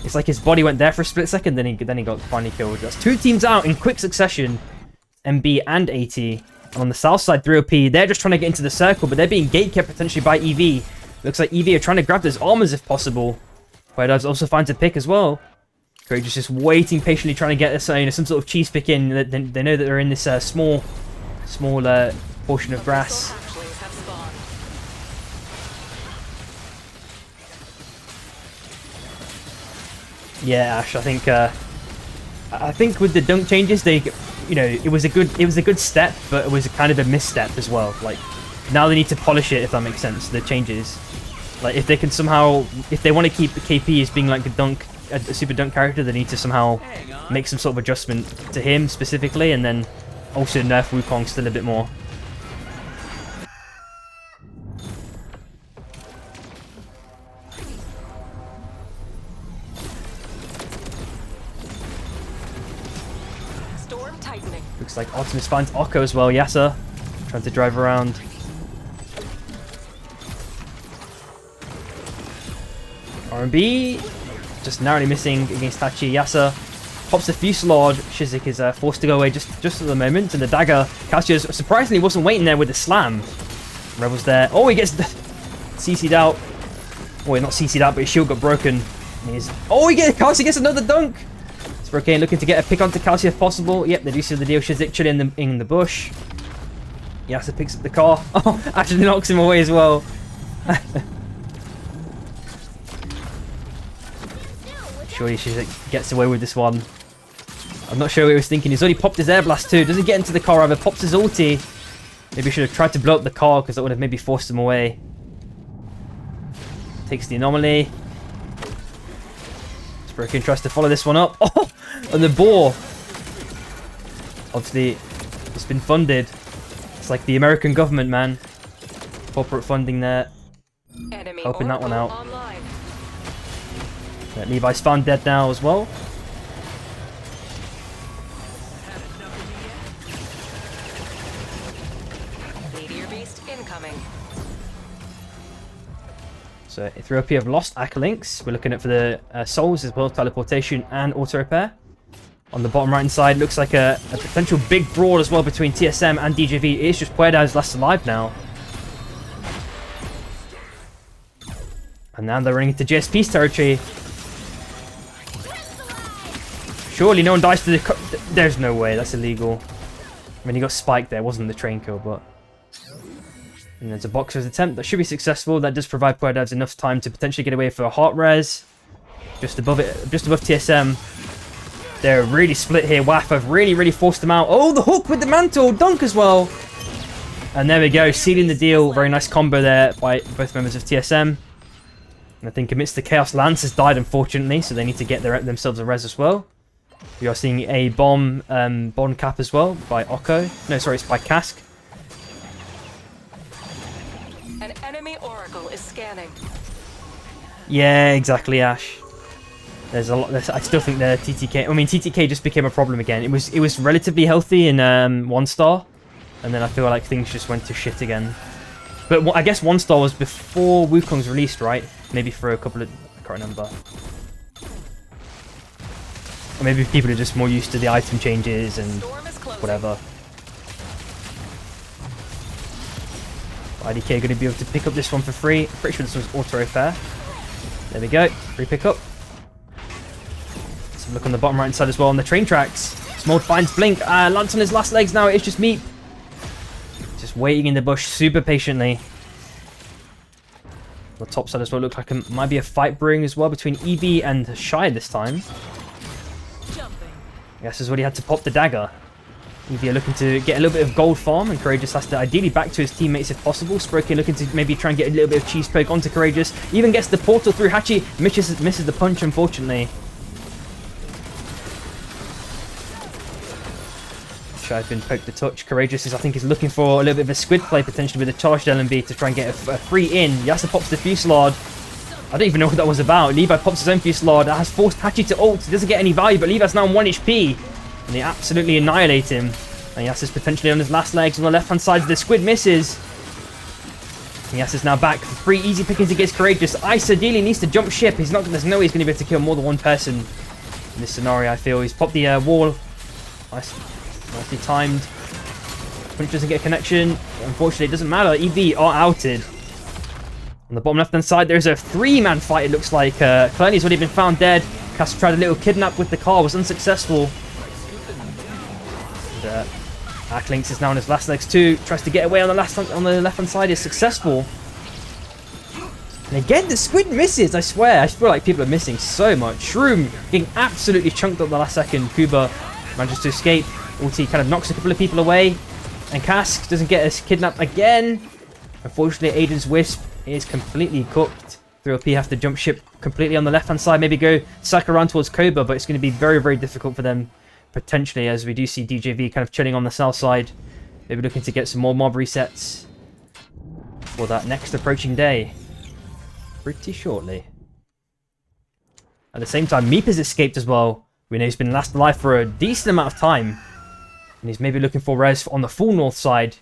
It's like his body went there for a split second, then he got finally killed. That's 2 teams out in quick succession. MB and AT. And on the south side, 3OP, they're just trying to get into the circle, but they're being gatekept potentially by EV. Looks like Evie are trying to grab those armors if possible. Powerdives also finds a pick as well. Courageous just waiting patiently, trying to get this, some sort of cheese pick in. They know that they're in this small portion of grass. Yeah, Ash. I think with the dunk changes, it was a good step, but it was kind of a misstep as well. Like now they need to polish it, if that makes sense. The changes, like if they can somehow, if they want to keep the KP as being like a super dunk character, they need to somehow make some sort of adjustment to him specifically, and then also nerf Wukong still a bit more. Storm tightening. Looks like Optimus finds Okko as well. Yasa trying to drive around. R&B just narrowly missing against Tachi. Yasa pops the Fusillade. Shizik is forced to go away just at the moment, and the dagger. Calcius surprisingly wasn't waiting there with the slam. Rebel's there. Oh, he gets CC'd out. Oh, he's not CC'd out, but his shield got broken. Calcius gets another dunk. Sprocaine looking to get a pick onto Calcius if possible. Yep, they do seal the deal. Shizik chilling in the bush. Yasa picks up the car. Oh, actually knocks him away as well. Surely Shizik gets away with this one. I'm not sure what he was thinking. He's already popped his air blast too. Doesn't get into the car, rather pops his ulti. Maybe should have tried to blow up the car, because that would have maybe forced him away. Takes the anomaly. Sprocaine tries to follow this one up. Oh, and the boar. Obviously, it's been funded. It's like the American government, man. Corporate funding there. Enemy Helping that one out. online. Levi's found dead now as well. Meteor beast incoming. So Ethiopia have lost Akalinks. We're looking at for the souls as well, teleportation and auto repair. On the bottom right hand side, looks like a potential big brawl as well between TSM and DJV. It's just Powerdive's last alive now. And now they're running into JSP's territory. Surely no one dies to the... There's no way, that's illegal. I mean, he got spiked there, it wasn't the train kill, but... And there's a boxer's attempt that should be successful. That does provide Powerdives enough time to potentially get away for a heart res. Just above TSM. They're really split here. WAF have really forced them out. Oh, the hook with the mantle. Dunk as well. And there we go, sealing the deal. Very nice combo there by both members of TSM. And I think amidst the chaos, Lance has died, unfortunately, so they need to get themselves a res as well. We are seeing a bomb cap as well by Okko. No, sorry, it's by Cask. An enemy oracle is scanning. Yeah, exactly, Ash. There's a lot. I still think the TTK. I mean, TTK just became a problem again. It was relatively healthy in 1 star, and then I feel like things just went to shit again. But I guess 1 star was before Wukong's released, right? Maybe for a couple of... I can't remember. Or maybe people are just more used to the item changes and whatever. IDK going to be able to pick up this one for free. I'm pretty sure this was auto repair. There we go. Free pickup. Let's have a look on the bottom right side as well on the train tracks. Smold finds Blink. Lance on his last legs now. It's just Meep. Just waiting in the bush super patiently. The top side as well looks like it might be a fight brewing as well between Eevee and Shy this time. I guess is what he had to pop the dagger. Eevee are looking to get a little bit of gold farm, and Courageous has to ideally back to his teammates if possible. Sprocaine looking to maybe try and get a little bit of cheese poke onto Courageous. Even gets the portal through. Hachi misses the punch, unfortunately. Shy's been poked the touch. Courageous I think is looking for a little bit of a squid play potentially with a charged LMB to try and get a free in. Yasa pops the Fusillade. I don't even know what that was about. Levi pops his own Fusillade. That has forced Hachi to ult. He doesn't get any value, but Levi's now on 1 HP. And they absolutely annihilate him. And Yasa's potentially on his last legs on the left-hand side. The squid misses. And Yasa's now back for free easy pickings against Courageous. Ice ideally needs to jump ship. There's no way he's going to be able to kill more than 1 person in this scenario, I feel. He's popped the wall. Nicely timed. Punch doesn't get a connection. Unfortunately, it doesn't matter. EV are outed. On the bottom left-hand side, there's a 3-man fight, it looks like. Clooney's already been found dead. Cass tried a little kidnap with the car, was unsuccessful. And Acklinks is now on his last legs too. Tries to get away on the left-hand side, is successful. And again, the squid misses, I swear. I feel like people are missing so much. Shroom getting absolutely chunked up the last second. Kuba manages to escape. Ulti kind of knocks a couple of people away. And Cask doesn't get us kidnapped again. Unfortunately, Aiden's Wisp is completely cooked. 3LP have to jump ship completely on the left-hand side. Maybe go cycle around towards Koba, but it's going to be very, very difficult for them, potentially, as we do see DJV kind of chilling on the south side. Maybe looking to get some more mob resets for that next approaching day. Pretty shortly. At the same time, Meep has escaped as well. We know he's been last alive for a decent amount of time. And he's maybe looking for res on the full north side.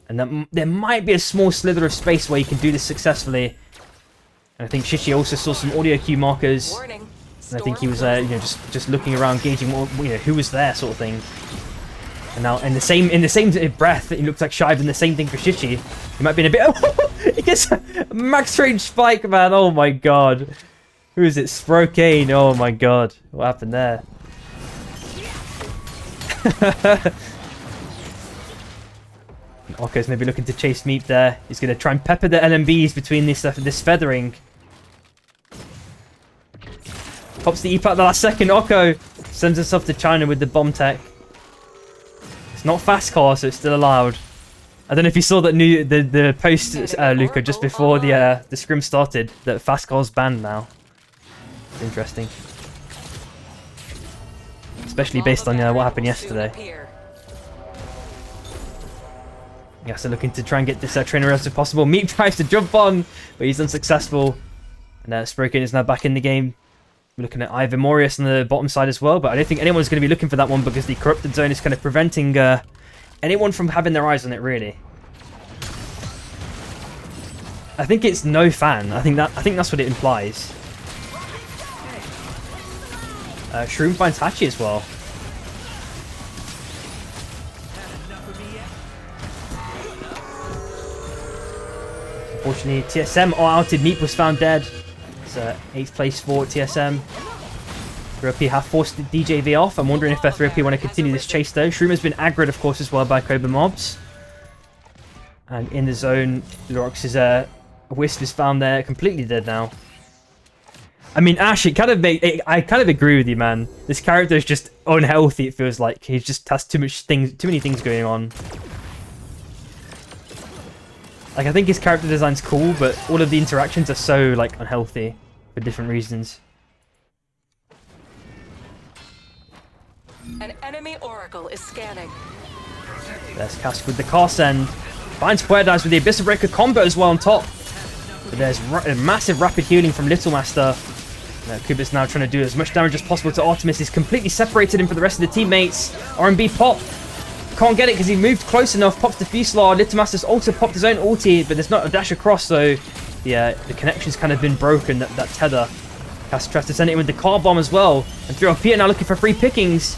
And there might be a small slither of space where he can do this successfully. And I think Shishi also saw some audio cue markers. Warning. And I think he was just looking around, gauging what, who was there, sort of thing. And now in the same breath, it looks like Shive, and the same thing for Shishi. He might be in a bit. He gets a max range spike, man. Oh my god. Who is it? Sprocaine. Oh my god. What happened there? Okko's maybe looking to chase Meep there. He's going to try and pepper the LMBs between this feathering. Pops the E-Plat at the last second. Okko sends himself to China with the bomb tech. It's not fast car, so it's still allowed. I don't know if you saw that the post, Luca, just before the scrim started, that fast car's banned now. It's interesting. Especially based on what happened yesterday. Yeah, so looking to try and get this trainer as possible. Meep tries to jump on, but he's unsuccessful. And Sprocaine is now back in the game. We're looking at Ivan Morius on the bottom side as well, but I don't think anyone's going to be looking for that one because the corrupted zone is kind of preventing anyone from having their eyes on it, really. I think it's no fan. I think that's what it implies. Shroom finds Hachi as well. Unfortunately, TSM outed. Meep was found dead. It's 8th place for TSM. 3LP have forced the DJV off. I'm wondering if 3LP want to continue this chase though. Shroom has been aggroed, of course, as well by Koba mobs. And in the zone, Lorox's Wisp is found there, completely dead now. I mean, Ash, I kind of agree with you, man. This character is just unhealthy. It feels like he just has too many things going on. Like, I think his character design's cool, but all of the interactions are so, like, unhealthy for different reasons. An enemy oracle is scanning. There's Cask with the car send. Finds Puertas with the Abyssal Breaker combo as well on top. But there's a massive rapid healing from Little Master. Kuba's now trying to do as much damage as possible to Artemis. He's completely separated him from the rest of the teammates. R&B pop. Can't get it because he moved close enough. Pops the Fuselaar. Little Master's also popped his own ulti, but there's not a dash across, so the connection's kind of been broken, that tether. Cass tries to send it in with the car bomb as well. And 3LP are now looking for free pickings.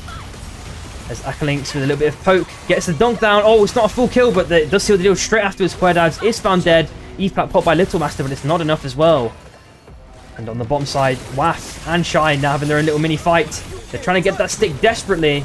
As Akalinks with a little bit of poke gets the dunk down. Oh, it's not a full kill, but it does seal the deal straight afterwards. Puertas is found dead. E-Plat popped by Little Master, but it's not enough as well. And on the bottom side, Waff and Shy now having their own little mini fight. They're trying to get that stick desperately.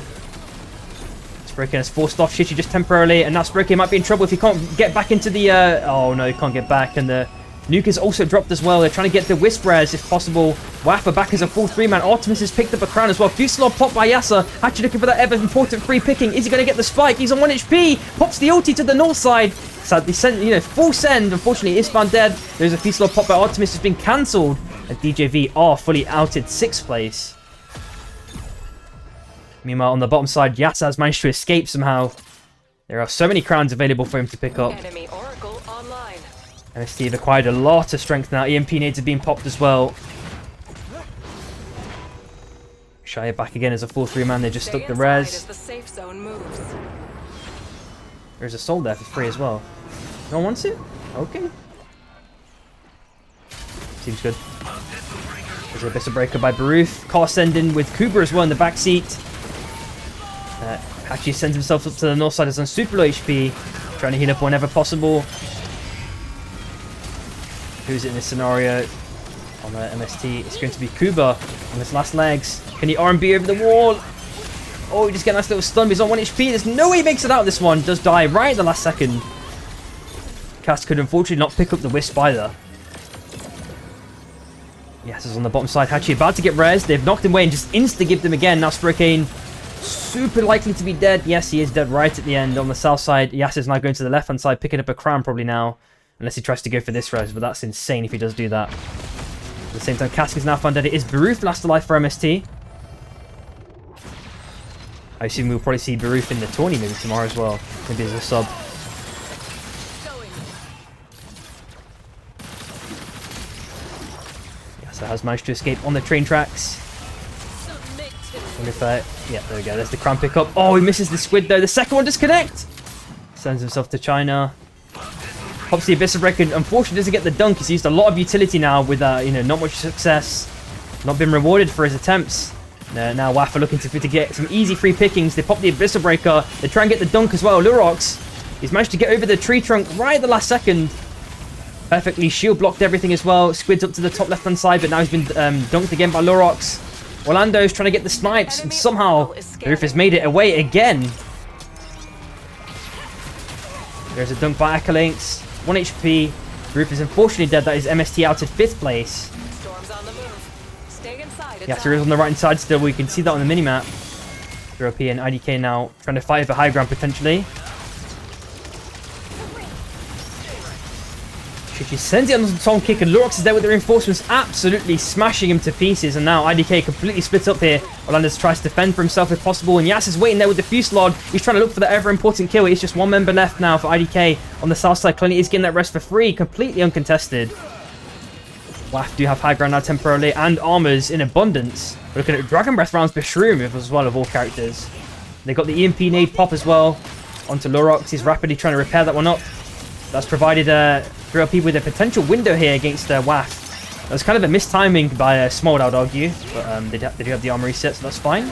Sprocaine has forced off Shishi just temporarily, and now Sprocaine might be in trouble if he can't get back into the... Oh no, he can't get back, and the nuke is also dropped as well. They're trying to get the Wisp res if possible. Waff are back as a full 3-man. Artemis has picked up a crown as well. Fuselaar popped by Yasa. Actually looking for that ever important free picking. Is he going to get the spike? He's on 1 HP. Pops the ulti to the north side. Sadly, full send. Unfortunately, Ispan dead. There's a Fuselaar pop by Artemis has been cancelled. And DJV are fully outed 6th place. Meanwhile, on the bottom side, Yasa has managed to escape somehow. There are so many crowns available for him to pick up. Enemy oracle online. And Steve acquired a lot of strength now. EMP needs to be popped as well. Shia back again as a full 3-man. They just stuck the res. The safe zone moves. There's a soul there for free as well. No one wants it? Okay. Seems good. There's a Abyssal Breaker by Baruth. Car sending with Kuba as well in the back seat. Hachi sends himself up to the north side as on super low HP. Trying to heal up whenever possible. Who's in this scenario? On the MST, it's going to be Kuba on his last legs. Can he R&B over the wall? Oh, he just get a nice little stun. He's on 1 HP. There's no way he makes it out this one. Does die right at the last second. Cass could unfortunately not pick up the Wisp either. Yes, it's on the bottom side. Hachi about to get res. They've knocked him away and just insta-gibbed him again. Now Sprocaine super likely to be dead. Yes, he is dead right at the end on the south side. Yas is now going to the left-hand side, picking up a crown probably now. Unless he tries to go for this res, but that's insane if he does do that. At the same time, Cask is now found dead. It is Baruf last alive for MST. I assume we'll probably see Baruf in the tourney maybe tomorrow as well. Maybe as a sub. So has managed to escape on the train tracks. Wonder if yeah, there we go. There's the crown pickup. Oh, he misses the squid though. The second one disconnect. Sends himself to China. Pops the Abyssal Breaker. Unfortunately, doesn't get the dunk. He's used a lot of utility now with you know, not much success. Not been rewarded for his attempts. Now WAF are looking to get some easy free pickings. They pop the Abyssal Breaker. They try and get the dunk as well. Lurox, he's managed to get over the tree trunk right at the last second. Perfectly shield blocked everything as well. Squid's up to the top left-hand side, but now he's been dunked again by Lurox. Orlando's trying to get the snipes, and somehow Roof has made it away again. There's a dunk by Acolytes. 1 HP. Roof is unfortunately dead. That is MST out at 5th place. Storm's on the move. Stay inside. Yeah, so he is on the right-hand side still. We can see that on the minimap. European IDK now trying to fight for high ground potentially. She sends it on the Tom kick, and Lurox is there with the reinforcements, absolutely smashing him to pieces. And now IDK completely splits up here. Orlando tries to defend for himself if possible, and Yas is waiting there with the Fusillade. He's trying to look for the ever-important kill. It's just one member left now for IDK on the south side. Clooney is getting that rest for free, completely uncontested. WAF do have high ground now temporarily, and armors in abundance. We're looking at Dragon Breath rounds for Shroom as well, of all characters. They got the EMP nade pop as well onto Lurox. He's rapidly trying to repair that one up. That's provided 3LP with a potential window here against WAF. That was kind of a mistiming by Smold, I would argue, but they do have the armor reset, so that's fine.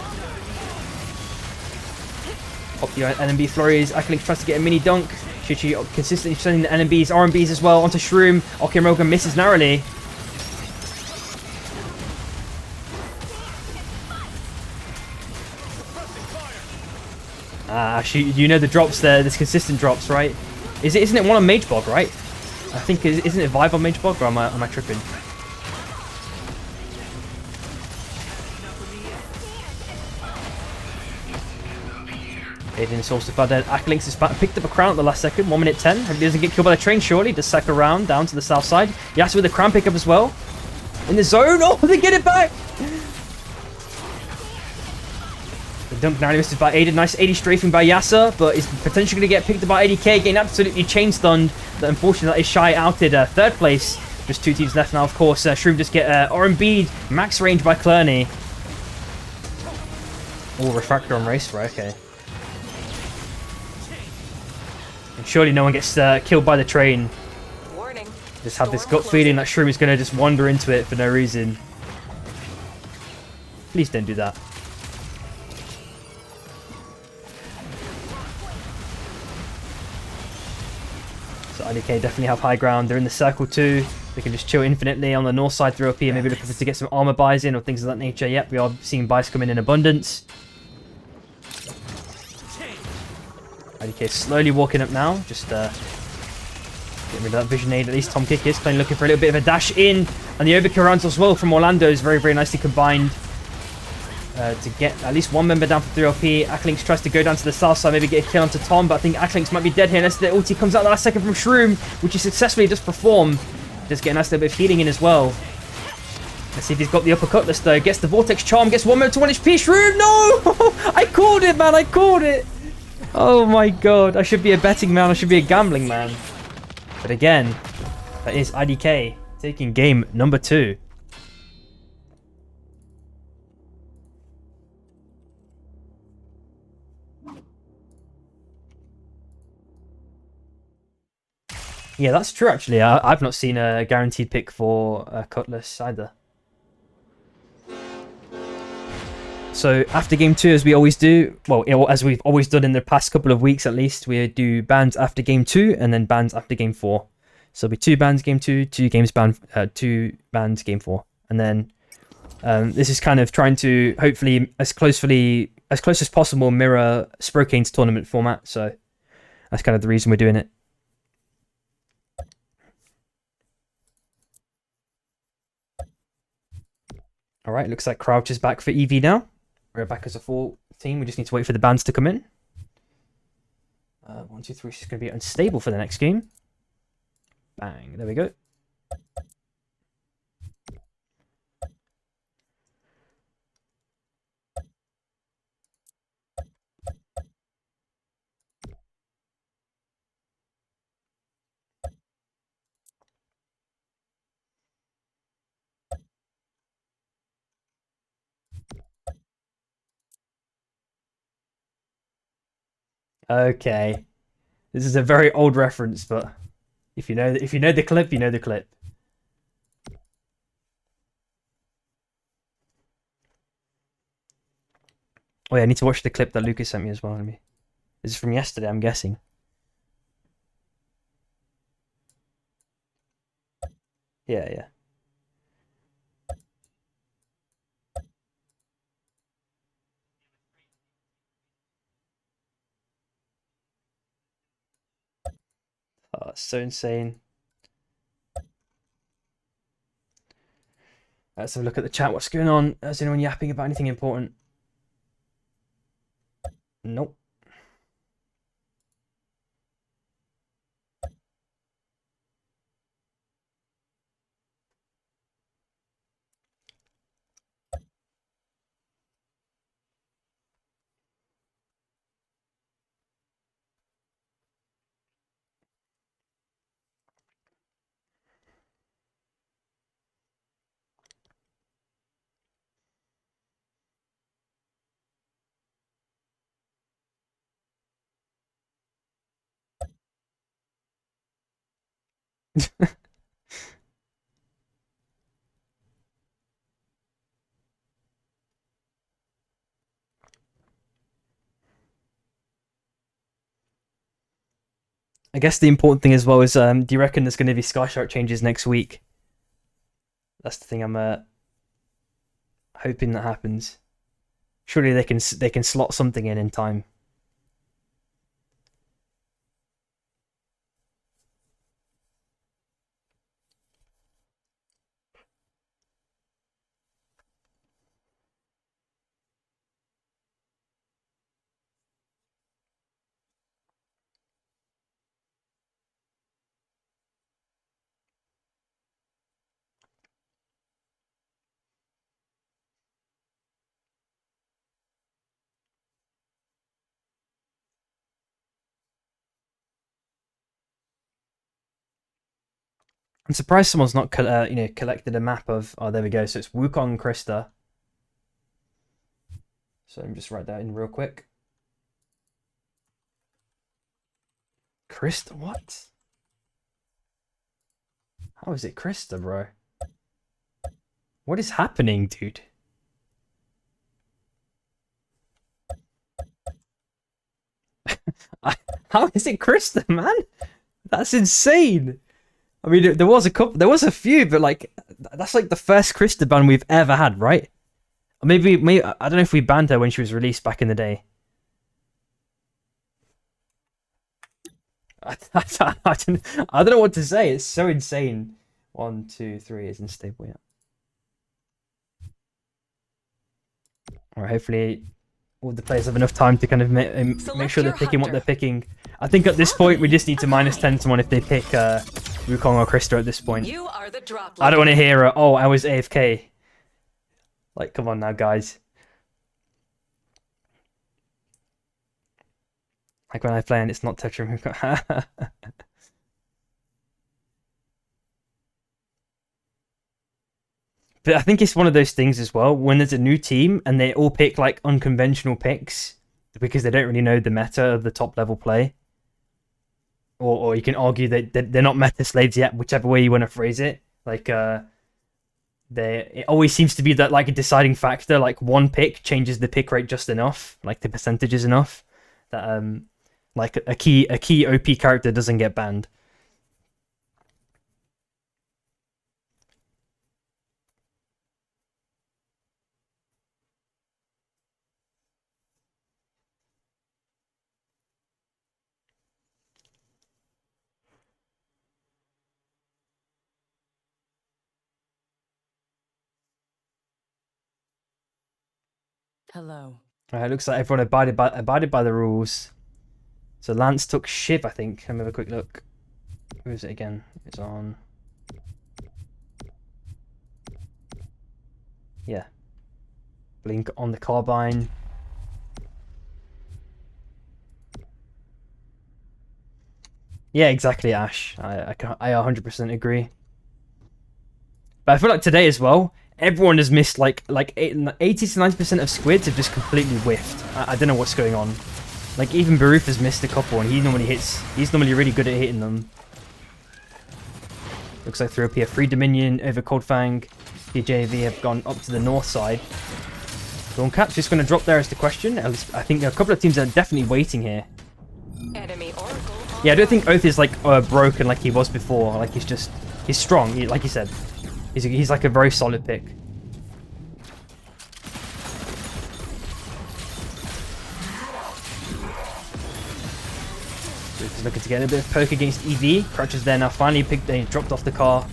Pop the NMB flurries. Acolyte tries to get a mini dunk. Chichi consistently sending the NMBs, RMBs as well onto Shroom. Okiroga misses narrowly. You know the drops there. There's consistent drops, right? Isn't it one on Mage Bog, right? I think, isn't it Vive on Mage Bog, or am I tripping? Aiden Source of dead. Acolytes has picked up a crown at the last second. 1 minute 10. Hope he doesn't get killed by the train, surely. Does sack around down to the south side. Yas with the crown pickup as well. In the zone. Oh, they get it back! The dunk narrowly misses by Aiden. Nice 80 strafing by Yasa, but is potentially going to get picked up by ADK. Getting absolutely chain stunned. But unfortunately, that is Shy outed 3rd place. Just 2 teams left now, of course. Shroom just get RMB'd. Max range by Clooney. Oh, Refractor on race, right? Okay. And surely no one gets killed by the train. Warning. Just have this gut feeling that Shroom is going to just wander into it for no reason. Please don't do that. So IDK definitely have high ground. They're in the circle too. They can just chill infinitely on the north side through OP and maybe looking to get some armor buys in or things of that nature. Yep, we are seeing buys come in abundance. IDK slowly walking up now. Just getting rid of that vision aid. At least Tom Kick is playing, looking for a little bit of a dash in. And the overkill rounds as well from Orlando is very, very nicely combined. To get at least one member down for 3LP. Acolytes tries to go down to the south side, maybe get a kill onto Tom, but I think Acolytes might be dead here unless the ulti comes out the last second from Shroom, which he successfully does perform. Just get a nice little bit of healing in as well. Let's see if he's got the upper cutlass though. Gets the Vortex Charm, gets 1 member to 1 HP. Shroom, no! I called it, man, I called it! Oh my god, I should be a betting man, I should be a gambling man. But again, that is IDK taking game number 2. Yeah, that's true actually. I've not seen a guaranteed pick for Cutlass either. So after game 2, as we always do, well, as we've always done in the past couple of weeks at least, we do bans after game 2 and then bans after game 4. So it'll be 2 bans game 2, 2 games ban, 2 bans game 4, and then this is kind of trying to hopefully as close as possible mirror Sprocaine's tournament format. So that's kind of the reason we're doing it. All right, looks like Crouch is back for EV now. We're back as a full team. We just need to wait for the bans to come in. 1, 2, 3. She's going to be unstable for the next game. Bang. There we go. Okay. This is a very old reference, but if you know the clip, you know the clip. Oh yeah, I need to watch the clip that Lucas sent me as well. This is from yesterday, I'm guessing. Yeah, yeah. Oh, it's so insane. Let's have a look at the chat. What's going on? Is anyone yapping about anything important? Nope. I guess the important thing as well is, do you reckon there's going to be Sky Shark changes next week? That's the thing I'm hoping that happens. Surely they can slot something in time. I'm surprised someone's not collected a map of. Oh, there we go. So it's Wukong Krista. So let me just write that in real quick. Krista, what? How is it Krista, bro? What is happening, dude? How is it Krista, man? That's insane. I mean, there was a few, but like that's like the first Krista ban we've ever had, right? Maybe I don't know if we banned her when she was released back in the day. I don't know what to say. It's so insane. 1, 2, 3 is unstable. Yeah. All right. Hopefully, all the players have enough time to kind of make sure they're picking what they're picking. I think at this point we just need to -10 someone if they pick Wukong or Krista at this point. You are the drop. I don't want to hear oh, I was AFK. Like, come on now, guys. Like when I play and it's not touching. But I think it's one of those things as well, when there's a new team and they all pick like unconventional picks because they don't really know the meta of the top level play. Or you can argue that they're not meta slaves yet, whichever way you want to phrase it. Like it always seems to be that like a deciding factor, like one pick changes the pick rate just enough, like the percentages enough that like a key OP character doesn't get banned. Hello. Alright, looks like everyone abided by the rules. So Lance took Shiv, I think. Let me have a quick look. Who is it again? It's on... Yeah. Blink on the carbine. Yeah, exactly, Ash. I 100% agree. But I feel like today as well, everyone has missed like 80 to 90% of squids have just completely whiffed. I don't know what's going on. Like even Baruf has missed a couple, and he normally hits. He's normally really good at hitting them. Looks like through up here, Free Dominion over Coldfang. PJV have gone up to the north side. Dawn Cap's just going to drop there is the question. At least I think a couple of teams are definitely waiting here. Enemy Oracle. Yeah, I don't think Oath is like broken like he was before. Like he's strong. Like you said, he's like a very solid pick. He's looking to get a bit of poke against EV. Crouches there now. Finally picked. He dropped off the car.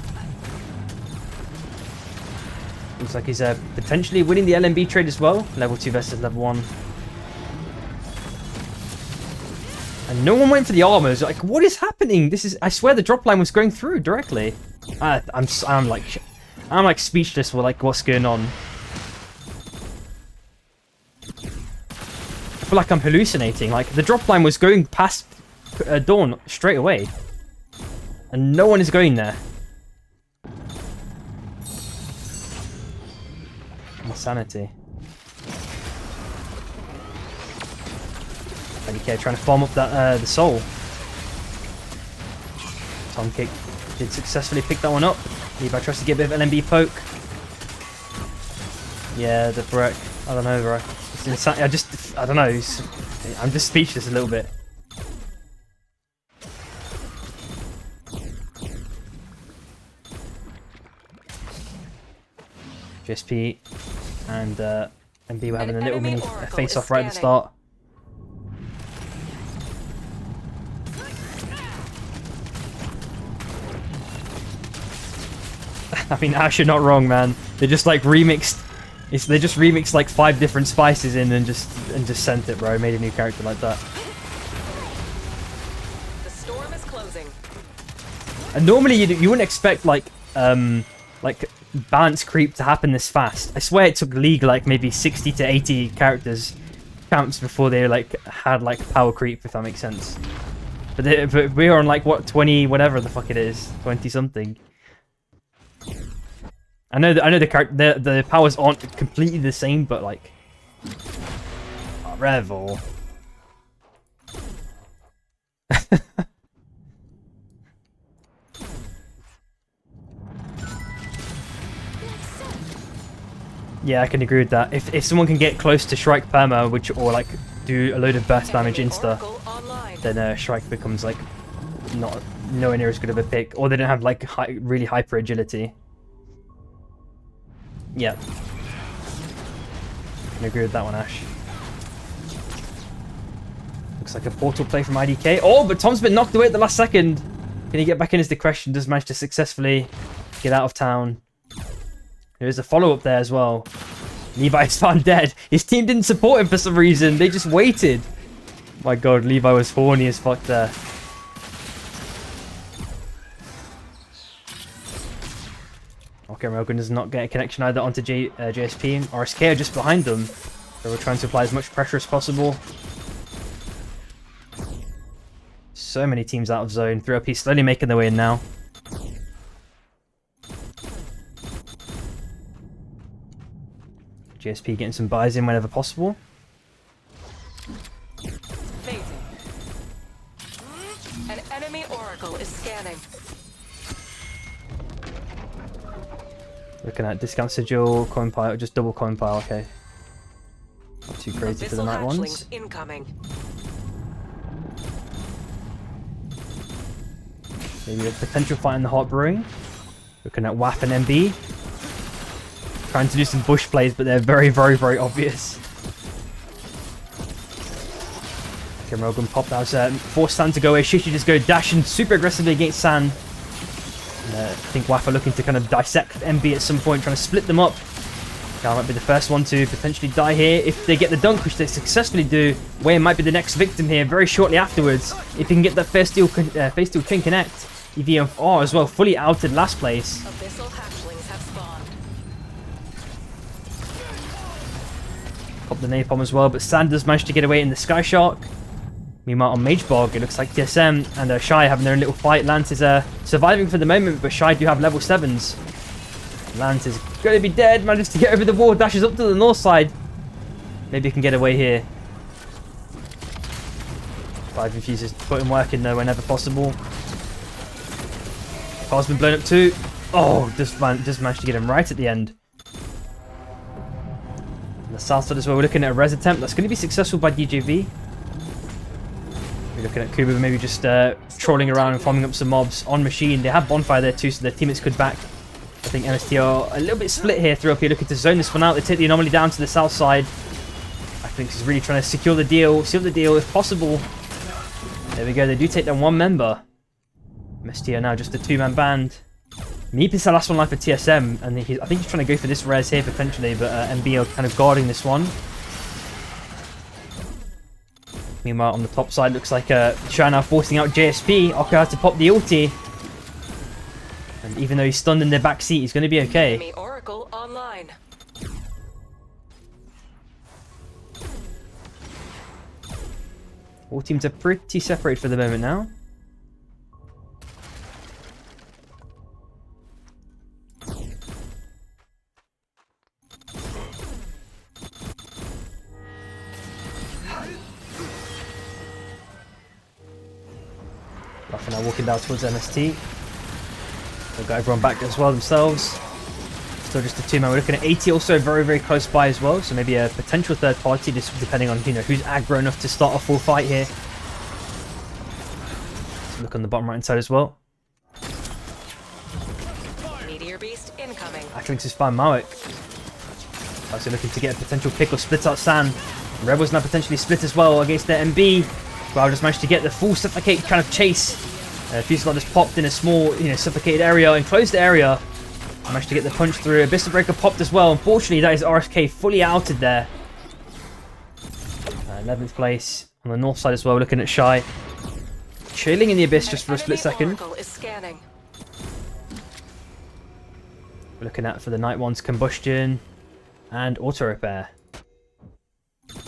Looks like he's potentially winning the LMB trade as well. Level 2 versus level 1. And no one went for the armors. Like, what is happening? This is. I swear the drop line was going through directly. I'm like speechless for like what's going on. I feel like I'm hallucinating. Like the drop line was going past Dawn straight away, and no one is going there. Insanity. IDK trying to farm up that the soul. Tom Kick did successfully pick that one up. Levi tries to get a bit of LMB poke. Yeah, the Breck. I don't know, bro. It's insane. I don't know. I'm just speechless a little bit. GSP and MB were having a little mini face-off right at the start. I mean, Ash, you're not wrong, man. They just like remixed. They just remixed like 5 different spices in and just sent it, bro. Made a new character like that. The storm is closing. And normally you wouldn't expect like balance creep to happen this fast. I swear it took League like maybe 60 to 80 characters counts before they like had like power creep, if that makes sense. But we are on like what 20 whatever the fuck it is, 20 something. I know the powers aren't completely the same, but like Revel. Yeah, I can agree with that. If someone can get close to Shrike Perma, or like do a load of burst damage insta, then Shrike becomes like nowhere near as good of a pick, or they don't have like really hyper agility. Yeah, I can agree with that one, Ash. Looks like a portal play from IDK. Oh, but Tom's been knocked away at the last second. Can he get back in is the question. Does manage to successfully get out of town. There is a follow-up there as well. Levi's found dead. His team didn't support him for some reason. They just waited. My god, Levi was horny as fuck there. Okay, Rogan does not get a connection either onto JSP. RSK are just behind them. So we're trying to apply as much pressure as possible. So many teams out of zone. 3LP slowly making their way in now. GSP getting some buys in whenever possible. An enemy oracle is scanning. Looking at discount sigil, coin pile, just double coin pile, okay. Not too crazy for the night ones. Incoming. Maybe a potential fight in the Heart Brewing. Looking at WAF and MB. Trying to do some bush plays, but they're very, very, very obvious. Okay, Rogan popped out. Force San to go away. Shishi just go dashing super aggressively against San. I think WAF are looking to kind of dissect MB at some point, trying to split them up. Gal might be the first one to potentially die here. If they get the dunk, which they successfully do, Wayne might be the next victim here very shortly afterwards. If he can get that face steel chain connect. EVFR as well, fully outed last place. Abyssal hatchlings have spawned. Pop the napalm as well, but Sanders managed to get away in the Sky Shark. Meanwhile, on Magebog, it looks like TSM and Shy having their own little fight. Lance is surviving for the moment, but Shy do have level 7s. Lance is going to be dead, manages to get over the wall, dashes up to the north side. Maybe he can get away here. 5 infuses, put him working though whenever possible. Car's been blown up too. Oh, just managed to get him right at the end. On the south side as well, we're looking at a res attempt. That's going to be successful by DJV. We're looking at Kuba maybe just trolling around and farming up some mobs on machine. They have bonfire there too, so their teammates could back. I think MST are a little bit split here through up here, looking to zone this one out. They take the anomaly down to the south side. I think he's really trying to secure the deal, seal the deal if possible. There we go, they do take down one member. MST are now just a 2-man band. Meep is the last one life for TSM, and I think he's trying to go for this res here potentially, but MB are kind of guarding this one. Meanwhile, on the top side, looks like Shy now forcing out JSP. Oko had to pop the ulti. And even though he's stunned in the back seat, he's going to be okay. Enemy Oracle online. All teams are pretty separated for the moment now. Rafa now walking down towards MST. They've got everyone back as well themselves. Still just a 2-man. We're looking at 80 also very, very close by as well. So maybe a potential third party, just depending on who's aggro enough to start a full fight here. Let's look on the bottom right hand side as well. Meteor Beast incoming. Acklinks has found Mawik. Also looking to get a potential pick or split out San. Rebels now potentially split as well against their MB. Well, just managed to get the full suffocate kind of chase. Fusillade just popped in a small, suffocated area, enclosed area. Managed to get the punch through. Abyssal Breaker popped as well. Unfortunately, that is RSK fully outed there. 11th place on the north side as well. We're looking at Shy. Chilling in the Abyss just for a split second. Oracle is scanning. We're looking at for the Night One's Combustion and Auto Repair.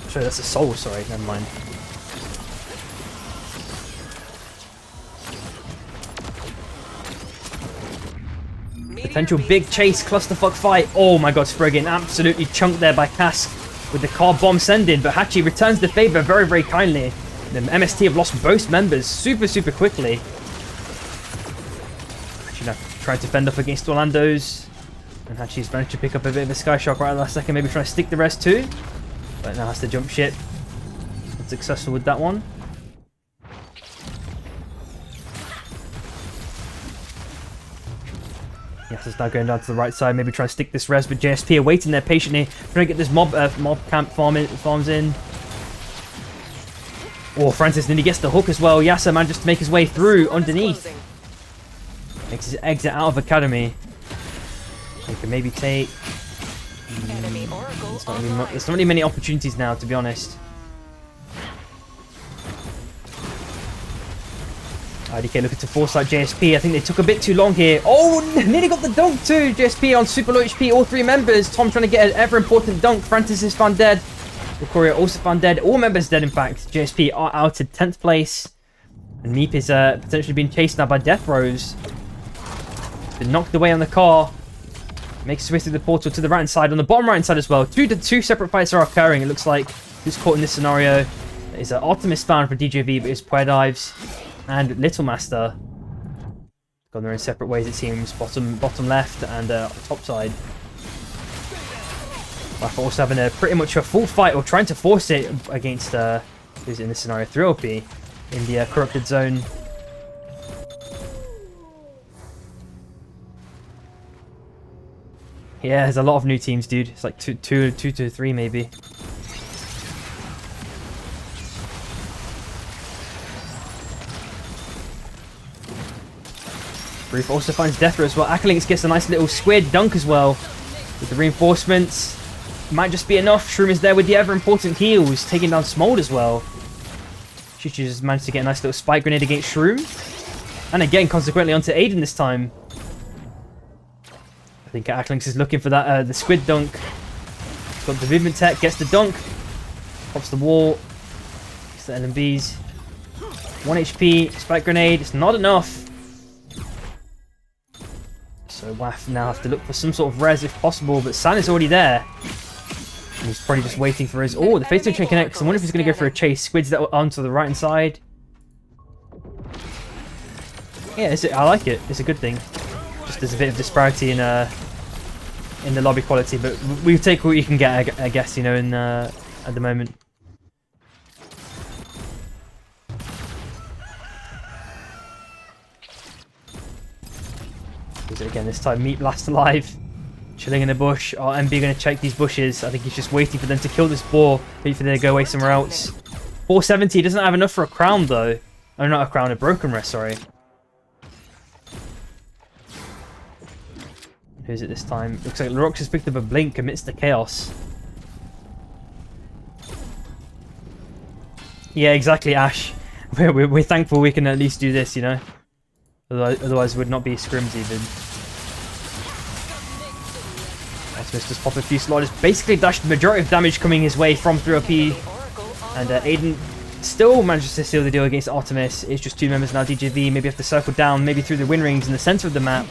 Sorry, that's a Soul, sorry, never mind. Potential big chase, clusterfuck fight. Oh my god, Sprocaine absolutely chunked there by Cask with the car bomb sending, but Hachi returns the favor very, very kindly. The MST have lost both members super, super quickly. Hachi now trying to fend off against Orlando's. And Hachi's managed to pick up a bit of a Sky Shark right at the last second, maybe trying to stick the rest too. But now has to jump ship. Unsuccessful with that one. Yes, it's now going down to the right side, maybe trying to stick this res with JSP are waiting there patiently, trying to get this mob camp farms in. Oh, Francis nearly gets the hook as well. Yasser manages to make his way through underneath. Makes his exit out of Academy. He can maybe take... Enemy Oracle There's not really many opportunities now, to be honest. IDK looking to force out JSP. I think they took a bit too long here. Oh, nearly got the dunk too. JSP on super low HP. All 3 members. Tom trying to get an ever important dunk. Francis is found dead. Lucaria also found dead. All members dead, in fact. JSP are out at 10th place. And Meep is potentially being chased now by Death Rose. Been knocked away on the car. Makes his way through the portal to the right hand side. On the bottom right hand side as well. Two separate fights are occurring. It looks like who's caught in this scenario is Optimus found for DJV, but it's Puer Dives and Little Master. Gone their own separate ways, it seems. Bottom left and top side. Rafa also having pretty much a full fight, or trying to force it against who's in this scenario, 3OP in the corrupted zone. Yeah, there's a lot of new teams, dude. It's like two to three maybe. Brief also finds Deathra as well. Akalinks gets a nice little squid dunk as well with the reinforcements. might just be enough. Shroom is there with the ever-important heals, taking down Smold as well. Chichi just managed to get a nice little spike grenade against Shroom. And again, consequently, onto Aiden this time. I think Acklinks is looking for that the squid dunk. Got the movement tech, gets the dunk. Pops the wall. Gets the LMBs. 1 HP, spike grenade. It's not enough. So Waff now have to look for some sort of res if possible, but San is already there. And he's probably just waiting for his... Oh, the phase 2 chain connects. I wonder if he's going to go for a chase. Squid's that onto the right hand side. Yeah, I like it. It's a good thing. Just there's a bit of disparity in the lobby quality, but we take what you can get, I guess, you know, in at the moment. Is it again this time? Meat Blast alive, chilling in the bush. Oh, MB going to check these bushes. I think he's just waiting for them to kill this boar, wait for them to go away somewhere else. 470 doesn't have enough for a crown though. Oh, not a crown, a broken rest. Sorry. Who's it this time? Looks like Lurox has picked up a blink amidst the chaos. Yeah, exactly, Ash. We're thankful we can at least do this, you know? Otherwise it would not be Scrims even. Optimus just pop a few sliders. Basically dashed the majority of damage coming his way from 3OP. And Aiden still manages to seal the deal against Artemis. It's just 2 members now, DJV. Maybe have to circle down, maybe through the win rings in the center of the map.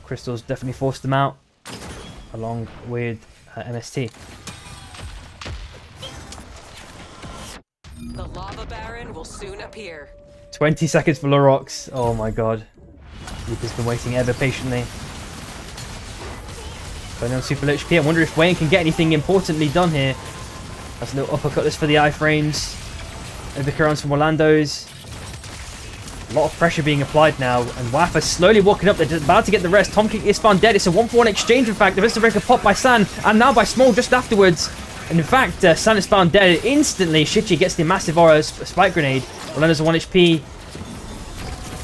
Crystal's definitely forced them out, along with MST. The lava baron will soon appear. 20 seconds for Lurox. Oh my god. Luke has been waiting ever patiently. Going on super low HP. I wonder if Wayne can get anything importantly done here. That's a little uppercut this for the iframes. Overcurrents from Orlando's. A lot of pressure being applied now, and Waff is slowly walking up. They're about to get the rest. Tom King is found dead. It's a 1-for-1 exchange, in fact. The Vista Breaker popped by San, and now by Small just afterwards. And in fact, San is found dead. Instantly, Shichi gets the massive aura spike grenade. Orlando's a 1 HP.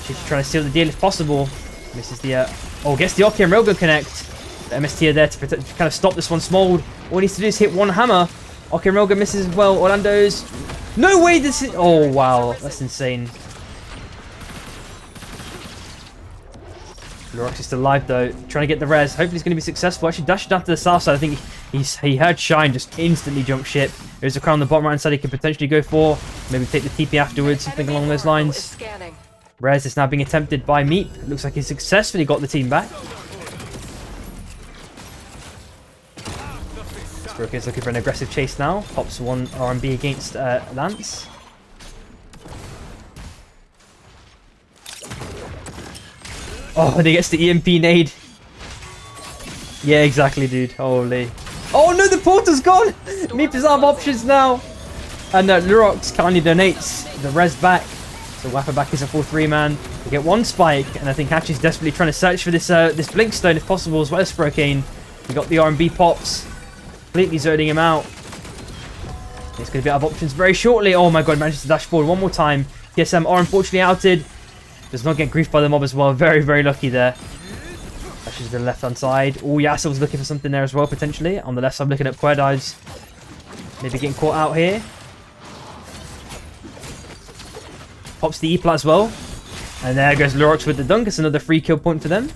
Shichi trying to steal the deal if possible. Misses the... oh, gets the Oki and Railgun connect. The MST are there to kind of stop this one. Small. All he needs to do is hit one hammer. Oki and Railgun misses as well. Orlando's... no way this is... oh, wow. That's insane. Lurox is still alive though, trying to get the res. Hopefully he's going to be successful. Actually dashed down to the south side. I think he heard Shine just instantly jump ship. There's a crown on the bottom right side he could potentially go for. Maybe take the TP afterwards, something along those lines. Res is now being attempted by Meep. It looks like he successfully got the team back. Sprocaine is looking for an aggressive chase now. Pops 1 RMB against Lance. Oh, and he gets the EMP nade. Yeah, exactly, dude. Holy. Oh no, the portal's gone! Meep is out of options now. And Lurox kindly donates the res back. So Wapper back is a full 3-man. We get 1 spike, and I think Hatch is desperately trying to search for this this Blinkstone if possible, as well as Sprocaine. We got the RMB pops. Completely zoning him out. It's going to be out of options very shortly. Oh my god, manages to dash forward one more time. TSM are unfortunately outed. Does not get griefed by the mob as well. Very, very lucky there. Dashes to the left-hand side. Oh, Yasa was looking for something there as well, potentially. On the left side, looking at Querdives. Maybe getting caught out here. Pops the E-plat as well. And there goes Lurox with the dunk. It's another free kill point for them.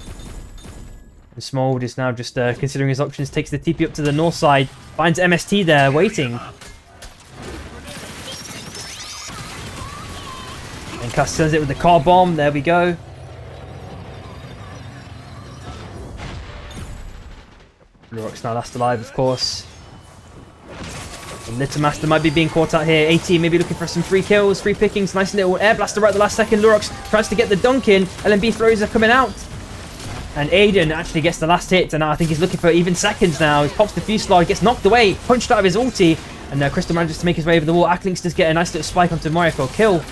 And Smold is now just considering his options. Takes the TP up to the north side. Finds MST there, waiting. And Cass sends it with the car bomb. There we go. Lurox now last alive, of course. And Little Master might be being caught out here. AT maybe looking for some free kills, free pickings. Nice little air blaster right at the last second. Lurox tries to get the dunk in. LMB throws are coming out. And Aiden actually gets the last hit. And now I think he's looking for even seconds now. He pops the Fuselaw, gets knocked away, punched out of his ulti. And Crystal manages to make his way over the wall. Acklinks does get a nice little spike onto Mario for a kill.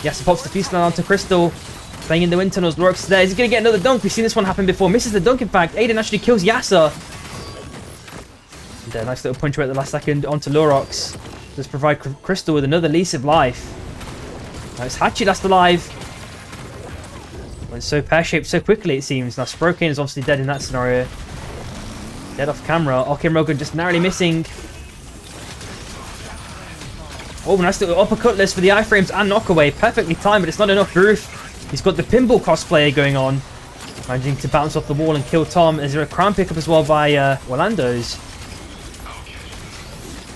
Yes, he pops the Fuselaw onto Crystal. Playing in the wind tunnels. Lurox is there. Is he going to get another dunk? We've seen this one happen before. Misses the dunk, in fact. Aiden actually kills Yasa. And a nice little punch right at the last second onto Lurox. Does provide Crystal with another lease of life. Now it's Hachi last alive. Went so pear-shaped so quickly, it seems. Now Sprocaine is obviously dead in that scenario. Dead off camera. Rogan just narrowly missing. Oh, nice little uppercut list for the iframes and knockaway. Perfectly timed, but it's not enough. Ruth, he's got the pinball cosplayer going on. Managing to bounce off the wall and kill Tom. Is there a crown pickup as well by Orlando's?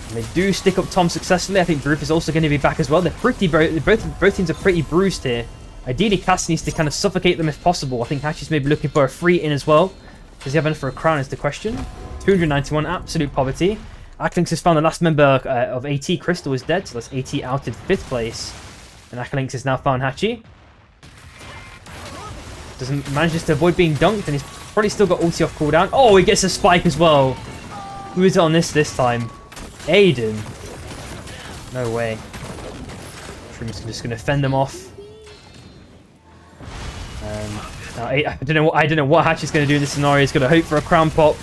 And they do stick up Tom successfully. I think Ruth is also going to be back as well. They're pretty both teams are pretty bruised here. Ideally, Cass needs to kind of suffocate them if possible. I think Hachi's maybe looking for a free in as well. Does he have enough for a crown is the question. 291, absolute poverty. Akalinx has found the last member of AT. Crystal is dead, so that's AT out in 5th place. And Akalinx has now found Hachi. Doesn't manages to avoid being dunked, and he's probably still got ulti off cooldown. Oh, he gets a spike as well. Who is it on this time? Aiden. No way. Scrims just going to fend them off. I don't know what Hachi's going to do in this scenario. He's going to hope for a crown pop.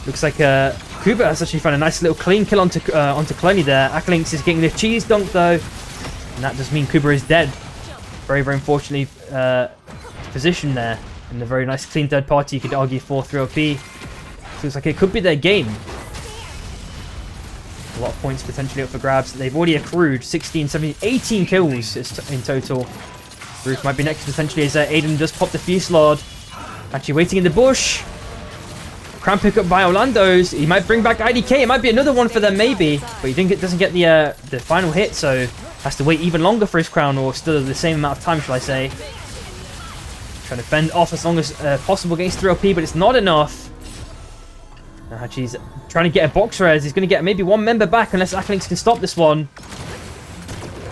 Looks like Kuba has actually found a nice little clean kill onto Cloney there. Akalinx is getting the cheese dunk though, and that does mean Kuba is dead. Very, very unfortunately positioned there, and a very nice clean third party. You could argue 4-3 OP. Looks like it could be their game. A lot of points potentially up for grabs. They've already accrued 16, 17, 18 kills in total. Ruth might be next potentially as Aiden just popped the fusillade. Actually waiting in the bush. Crown pickup by Orlando's. He might bring back IDK. It might be another one for them maybe. But he doesn't get the final hit, so has to wait even longer for his crown, or still the same amount of time, shall I say. Trying to fend off as long as possible against 3LP, but it's not enough. Now Hachi's trying to get a box res. He's going to get maybe one member back unless Akalinx can stop this one.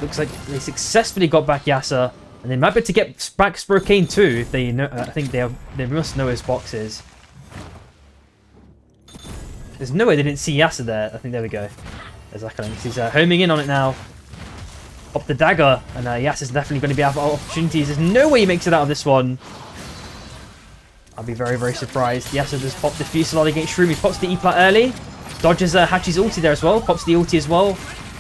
Looks like they successfully got back Yasser. And they might be able to get back Sprocaine too if they know. I think they must know his boxes. There's no way they didn't see Yasser there. I think there we go. There's Akalinx. He's homing in on it now. Up the dagger, and Yasser's definitely going to be out of opportunities. There's no way he makes it out of this one. I'll be very, very surprised. Yasser just popped the fusillade against Shroom. He pops the E-plat early. Dodges Hachi's ulti there as well. Pops the ulti as well.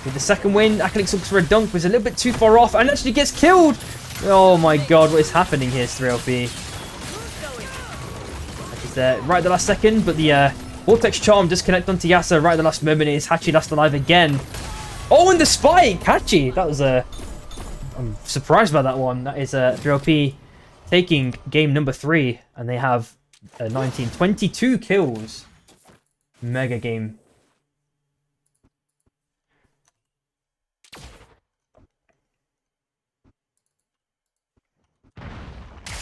With the second win, Akalinx looks for a dunk. Was a little bit too far off and actually gets killed. Oh my god, what is happening here, 3LP? Hachi's there right at the last second, but the Vortex Charm disconnect onto Yasser right at the last moment. It is Hachi last alive again. Oh, and the spike! Hachi! That was I'm surprised by that one. That is 3LP taking game number 3, and they have 22 kills. Mega game.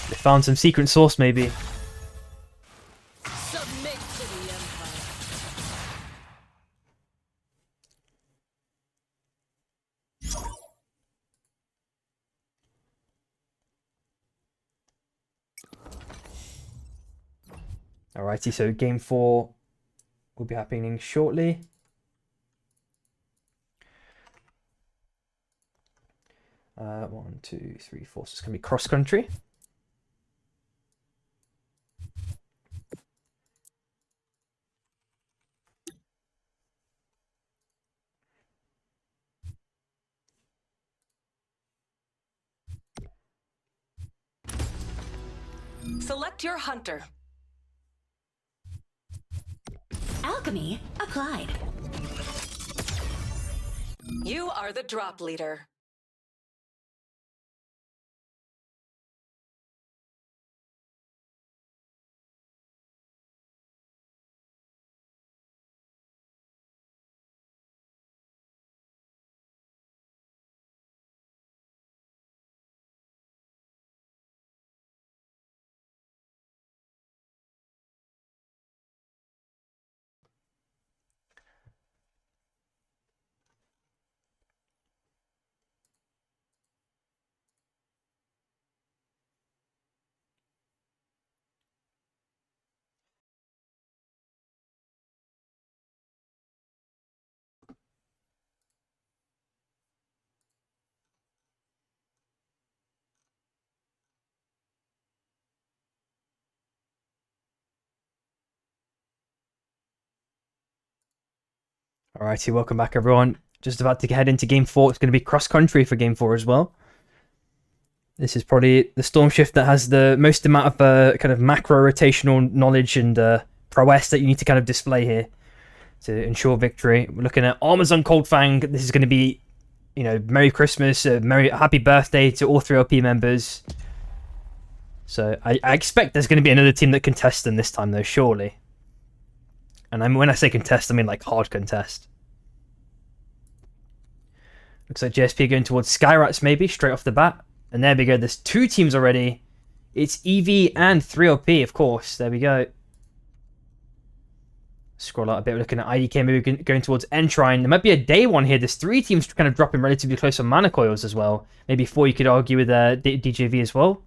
They found some secret sauce, maybe. Submit to the Empire. Alrighty, so game 4 will be happening shortly. One, two, three, four. So it's going to be cross country. Select your hunter. Alchemy applied. You are the drop leader. Alrighty, welcome back everyone. Just about to head into game 4. It's going to be cross country for game 4 as well. This is probably the Storm Shift that has the most amount of kind of macro rotational knowledge and prowess that you need to kind of display here to ensure victory. We're looking at Armors on Cold Fang. This is going to be, you know, Merry Christmas, Happy Birthday to all 3 OP members. So I expect there's going to be another team that contests them this time, though, surely. And when I say contest, I mean like hard contest. Looks like JSP going towards Skyrats maybe, straight off the bat. And there we go, there's 2 teams already. It's EV and 3OP, of course. There we go. Scroll out a bit, we're looking at IDK maybe going towards Enshrine. There might be a day one here. There's 3 teams kind of dropping relatively close on mana coils as well. Maybe 4 you could argue with DJV as well.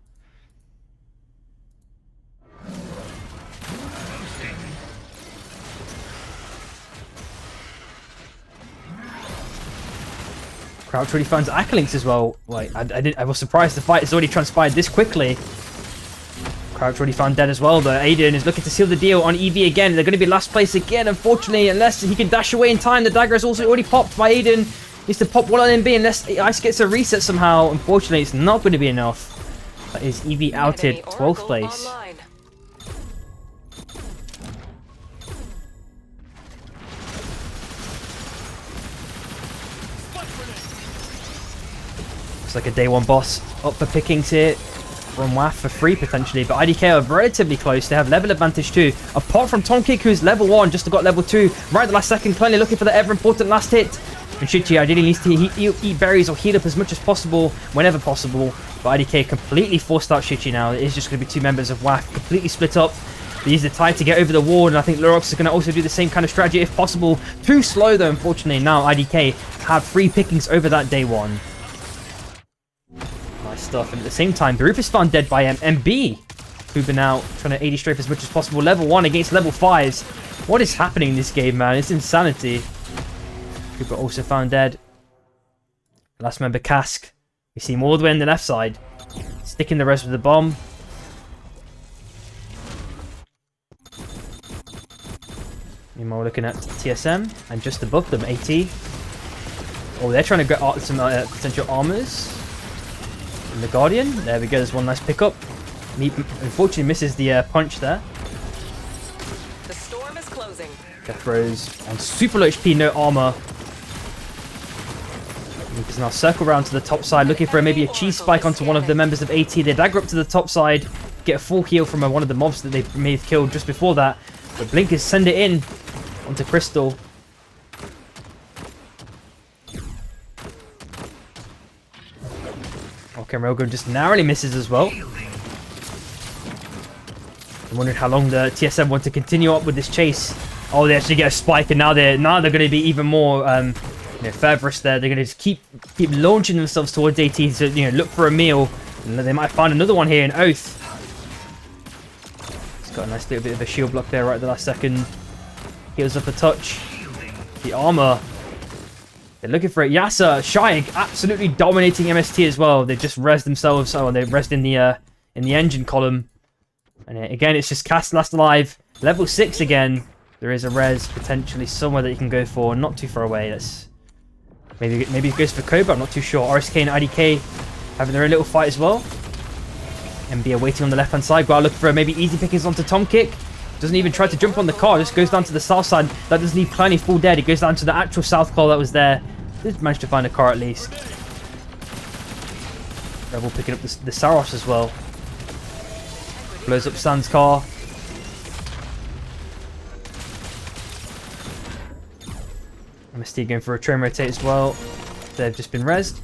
Crouch already finds Akalinks as well. Like, I was surprised the fight has already transpired this quickly. Crouch already found dead as well, though. Aiden is looking to seal the deal on EV again. They're going to be last place again, unfortunately, unless he can dash away in time. The dagger is also already popped by Aiden. Needs to pop one on MB unless Ice gets a reset somehow. Unfortunately, it's not going to be enough. That is EV outed, 12th place. Online. Looks like a day one boss up for pickings here from WAF for free potentially, but IDK are relatively close. They have level advantage too, apart from Tomkick, who's level 1, just got level 2 right at the last second, clearly looking for the ever important last hit. And Shichi ideally needs to eat berries or heal up as much as possible whenever possible, but IDK completely forced out Shichi now. It is just going to be 2 members of WAF completely split up. They use the tide to get over the wall, and I think Lurox is going to also do the same kind of strategy if possible. Too slow though, unfortunately. Now IDK have free pickings over that day one. Nice stuff, and at the same time, Baruf is found dead by MB. Kuba now trying to 80 strafe as much as possible. Level 1 against level 5s. What is happening in this game, man? It's insanity. Kuba also found dead. Last member, Cask. We see him all the way on the left side. Sticking the rest with the bomb. Meanwhile, we're looking at TSM, and just above them, AT. Oh, they're trying to get some potential armors. And the Guardian, there we go, there's one nice pickup. He unfortunately misses the punch there. The storm is closing. Death Rose on super low HP, no armor. He can now circle around to the top side, looking for maybe a cheese spike onto one of the members of AT. They dagger up to the top side, get a full heal from one of the mobs that they may have killed just before that. But Blinkers send it in onto Crystal. Okay, Railgun just narrowly misses as well. I'm wondering how long the TSM want to continue up with this chase. Oh, they actually get a spike, and now they're going to be even more fervorous there. They're going to just keep launching themselves towards AT to look for a meal. And they might find another one here in Oath. It's got a nice little bit of a shield block there right at the last second. Heals up a touch. The armor. They're looking for it. Yasa, Shying, absolutely dominating MST as well. They just res themselves. Oh, they resed in the engine column. And again, it's just Cast last alive. Level 6 again. There is a res potentially somewhere that you can go for. Not too far away. That's maybe it goes for Cobra. I'm not too sure. RSK and IDK having their own little fight as well. MB are waiting on the left-hand side. Gotta look for maybe easy pickings onto Tomkick. Doesn't even try to jump on the car. Just goes down to the south side. That does leave Kleiny full dead. It goes down to the actual south car that was there. Did manage to find a car at least. Rebel picking up the Saros as well. Blows up Sand's car. MST going for a train rotate as well. They've just been rezzed.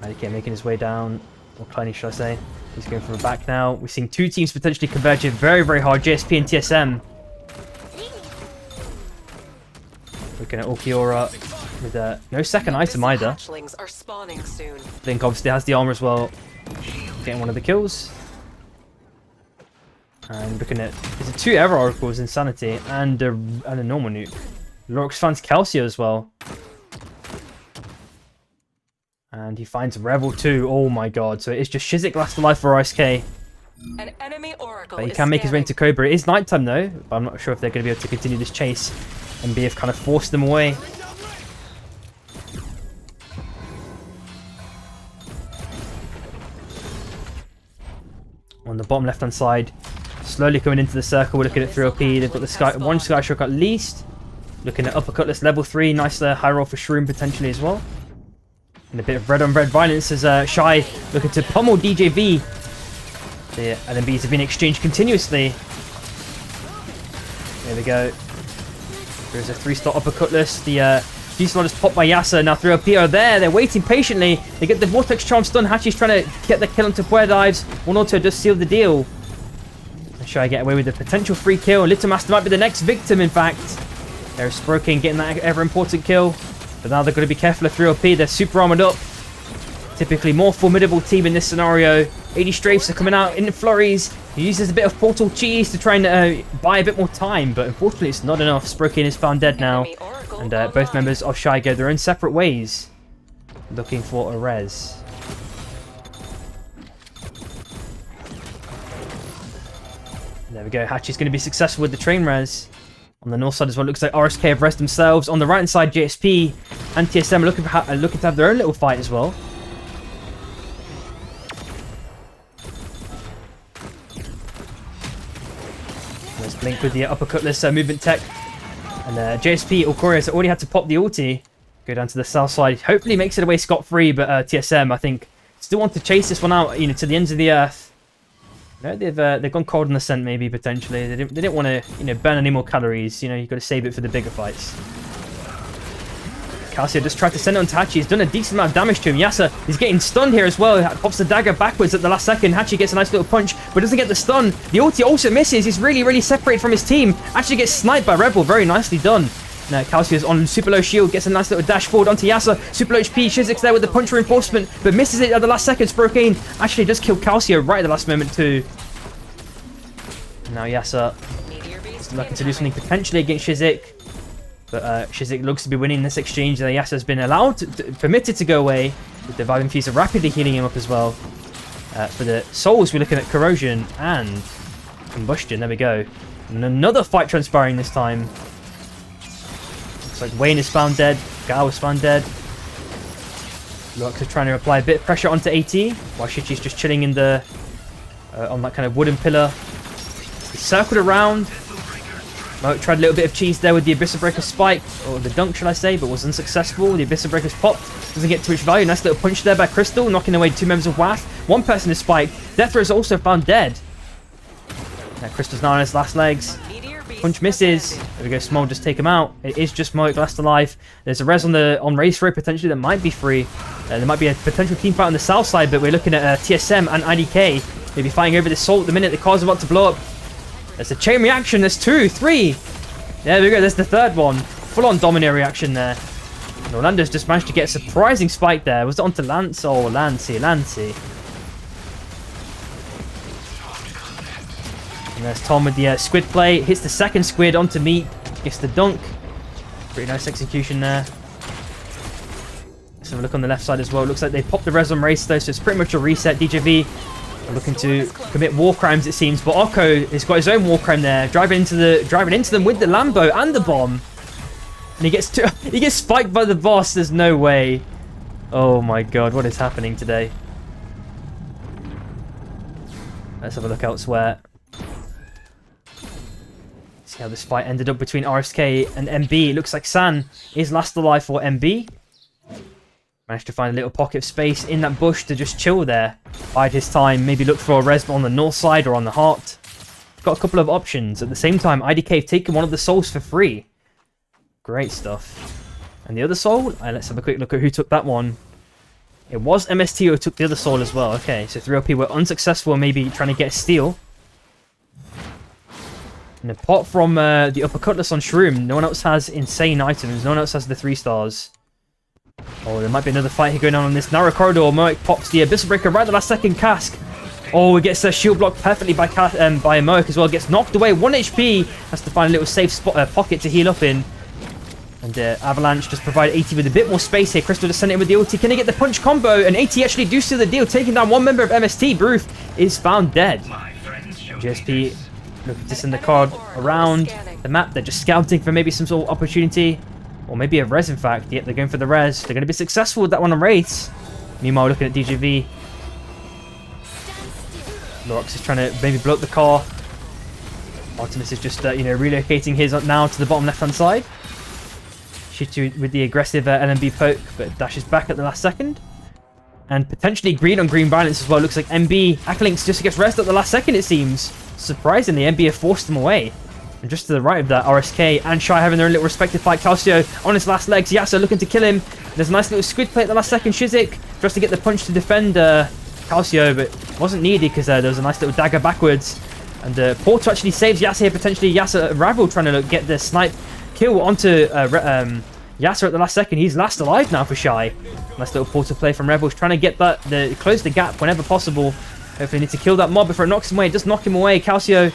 IDK making his way down. Or Kleiny, should I say. He's going from the back now. We're seeing 2 teams potentially converging very, very hard. JSP and TSM. Looking at Okiora with no second item either. Hatchlings are spawning soon. Blink obviously has the armor as well. Getting one of the kills. And looking at... Is it 2 Ever Oracles, Insanity, and a normal nuke. Lorx finds Calcio as well. And he finds Revel too. Oh my god. So it's just Shizik last alive for RSK. An enemy oracle But he is can make his way scanning. into Cobra. It is nighttime though. But I'm not sure if they're going to be able to continue this chase. And BF kind of forced them away. bottom left-hand side. Slowly coming into the circle. We're looking at 3OP. They've got the one Sky Shock at least. Looking at Upper Cutlass level 3. Nice high roll for Shroom potentially as well. And a bit of red on red violence as Shy looking to pummel DJV. The LMBs have been exchanged continuously. There we go. There's a 3-star Upper Cutlass. The G-Slot is popped by Yasa. Now 3OP are there. They're waiting patiently. They get the Vortex Charm stun. Hachi's trying to get the kill onto Puer dives. One auto does seal the deal. Shy get away with a potential free kill. Little Master might be the next victim, in fact. There's Sprocaine getting that ever-important kill. But now they've got to be careful of 3OP. They're super armored up. Typically more formidable team in this scenario. 80 strafes are coming out in flurries. He uses a bit of portal cheese to try and buy a bit more time. But unfortunately, it's not enough. Sprocaine is found dead now. And both members of Shy go their own separate ways. Looking for a res. There we go. Hachi's going to be successful with the train res. On the north side as well, looks like RSK have resed themselves. On the right hand side, JSP and TSM are looking to have their own little fight as well. There's Blink with the Upper Cutlass movement tech. And JSP, Okori has already had to pop the ulti. Go down to the south side. Hopefully makes it away scot-free, but TSM, I think, still want to chase this one out, to the ends of the earth. No, they've gone cold on the scent, maybe potentially. They didn't want to burn any more calories. You've got to save it for the bigger fights. Calcio just tried to send it on to Hachi. He's done a decent amount of damage to him. Yasa is getting stunned here as well. Pops the dagger backwards at the last second. Hachi gets a nice little punch, but doesn't get the stun. The ulti also misses. He's really separated from his team. Actually gets sniped by Rebel. Very nicely done. Now Calcio is on super low shield, gets a nice little dash forward onto Yasa. Super low HP. Shizik's there with the punch reinforcement, but misses it at the last second. Sprocaine actually does kill Calcio right at the last moment too. Now Yasa is looking to do something potentially against Shizik. But Shizik looks to be winning this exchange. Yasa's been permitted to go away. With the Viving Fuse rapidly healing him up as well. For the souls, we're looking at Corrosion and Combustion. There we go. And another fight transpiring this time. Looks like Wayne is found dead. Gao is found dead. Lux is trying to apply a bit of pressure onto AT. While Shichi's just chilling in the on that kind of wooden pillar. He circled around. Moat tried a little bit of cheese there with the Abyssal Breaker spike, or the dunk should I say, but was unsuccessful. The Abyssal Breaker's popped, doesn't get too much value. Nice little punch there by Crystal, knocking away 2 members of WAF. One person is spiked. Deathra is also found dead. Now Crystal's now on his last legs. Punch misses. There we go, Small just take him out. It is just Moat last alive. There's a res on Race Row potentially that might be free. There might be a potential team fight on the south side, but we're looking at TSM and IDK. Maybe fighting over this Salt at the minute. The car's about to blow up. There's a chain reaction. There's 2, 3. There we go. There's the third one. Full-on Domineer reaction there. And Orlando's just managed to get a surprising spike there. Was it onto Lance? Oh, Lancey. And there's Tom with the squid play. Hits the second squid onto Meat. Gets the dunk. Pretty nice execution there. Let's have a look on the left side as well. Looks like they popped the res on Race though, so it's pretty much a reset. DJV looking to commit war crimes, it seems, but Okko has got his own war crime there, driving into them with the Lambo and the bomb, and he gets spiked by the boss. There's no way. Oh my god, what is happening today? Let's have a look elsewhere. See how this fight ended up between RSK and MB. It looks like San is last alive for MB. Managed to find a little pocket of space in that bush to just chill there. Bide his time, maybe look for a res on the north side or on the heart. Got a couple of options. At the same time, IDK have taken one of the souls for free. Great stuff. And the other soul? Let's have a quick look at who took that one. It was MST who took the other soul as well. Okay, so 3OP were unsuccessful in maybe trying to get a steal. And apart from the Upper Cutlass on Shroom, no one else has insane items. No one else has the 3 stars. Oh, there might be another fight here going on this narrow corridor. Moek pops the Abyssal Breaker right at the last second. Cask. Oh, he gets a shield blocked perfectly by Moek as well. Gets knocked away. 1 HP. Has to find a little safe spot, pocket to heal up in. And Avalanche just provide AT with a bit more space here. Crystal just sent it with the ulti. Can he get the punch combo? And AT actually do seal the deal, taking down 1 member of MST. Bruce is found dead. GSP looking to send the card around the map. They're just scouting for maybe some sort of opportunity. Or maybe a res, in fact. Yep, they're going for the res. They're going to be successful with that one on Wraiths. Meanwhile, looking at DJV. Lorax is trying to maybe blow up the car. Artemis is just, relocating his now to the bottom left-hand side. Shitu with the aggressive LMB poke, but dashes back at the last second. And potentially green on green violence as well. Looks like MB, Akalinks just gets rest at the last second, it seems. Surprisingly, MB have forced him away. And just to the right of that, RSK and Shy having their own little respective fight. Calcio on his last legs. Yasuo looking to kill him. There's a nice little squid play at the last second. Shizik tries to get the punch to defend Calcio, but wasn't needed because there was a nice little dagger backwards. And Porto actually saves Yasuo here, potentially. Yasuo Ravel trying to get the snipe kill onto Yasuo at the last second. He's last alive now for Shy. Nice little Porto play from Rebels, trying to get close the gap whenever possible. Hopefully need to kill that mob before it knocks him away. It does knock him away. Calcio,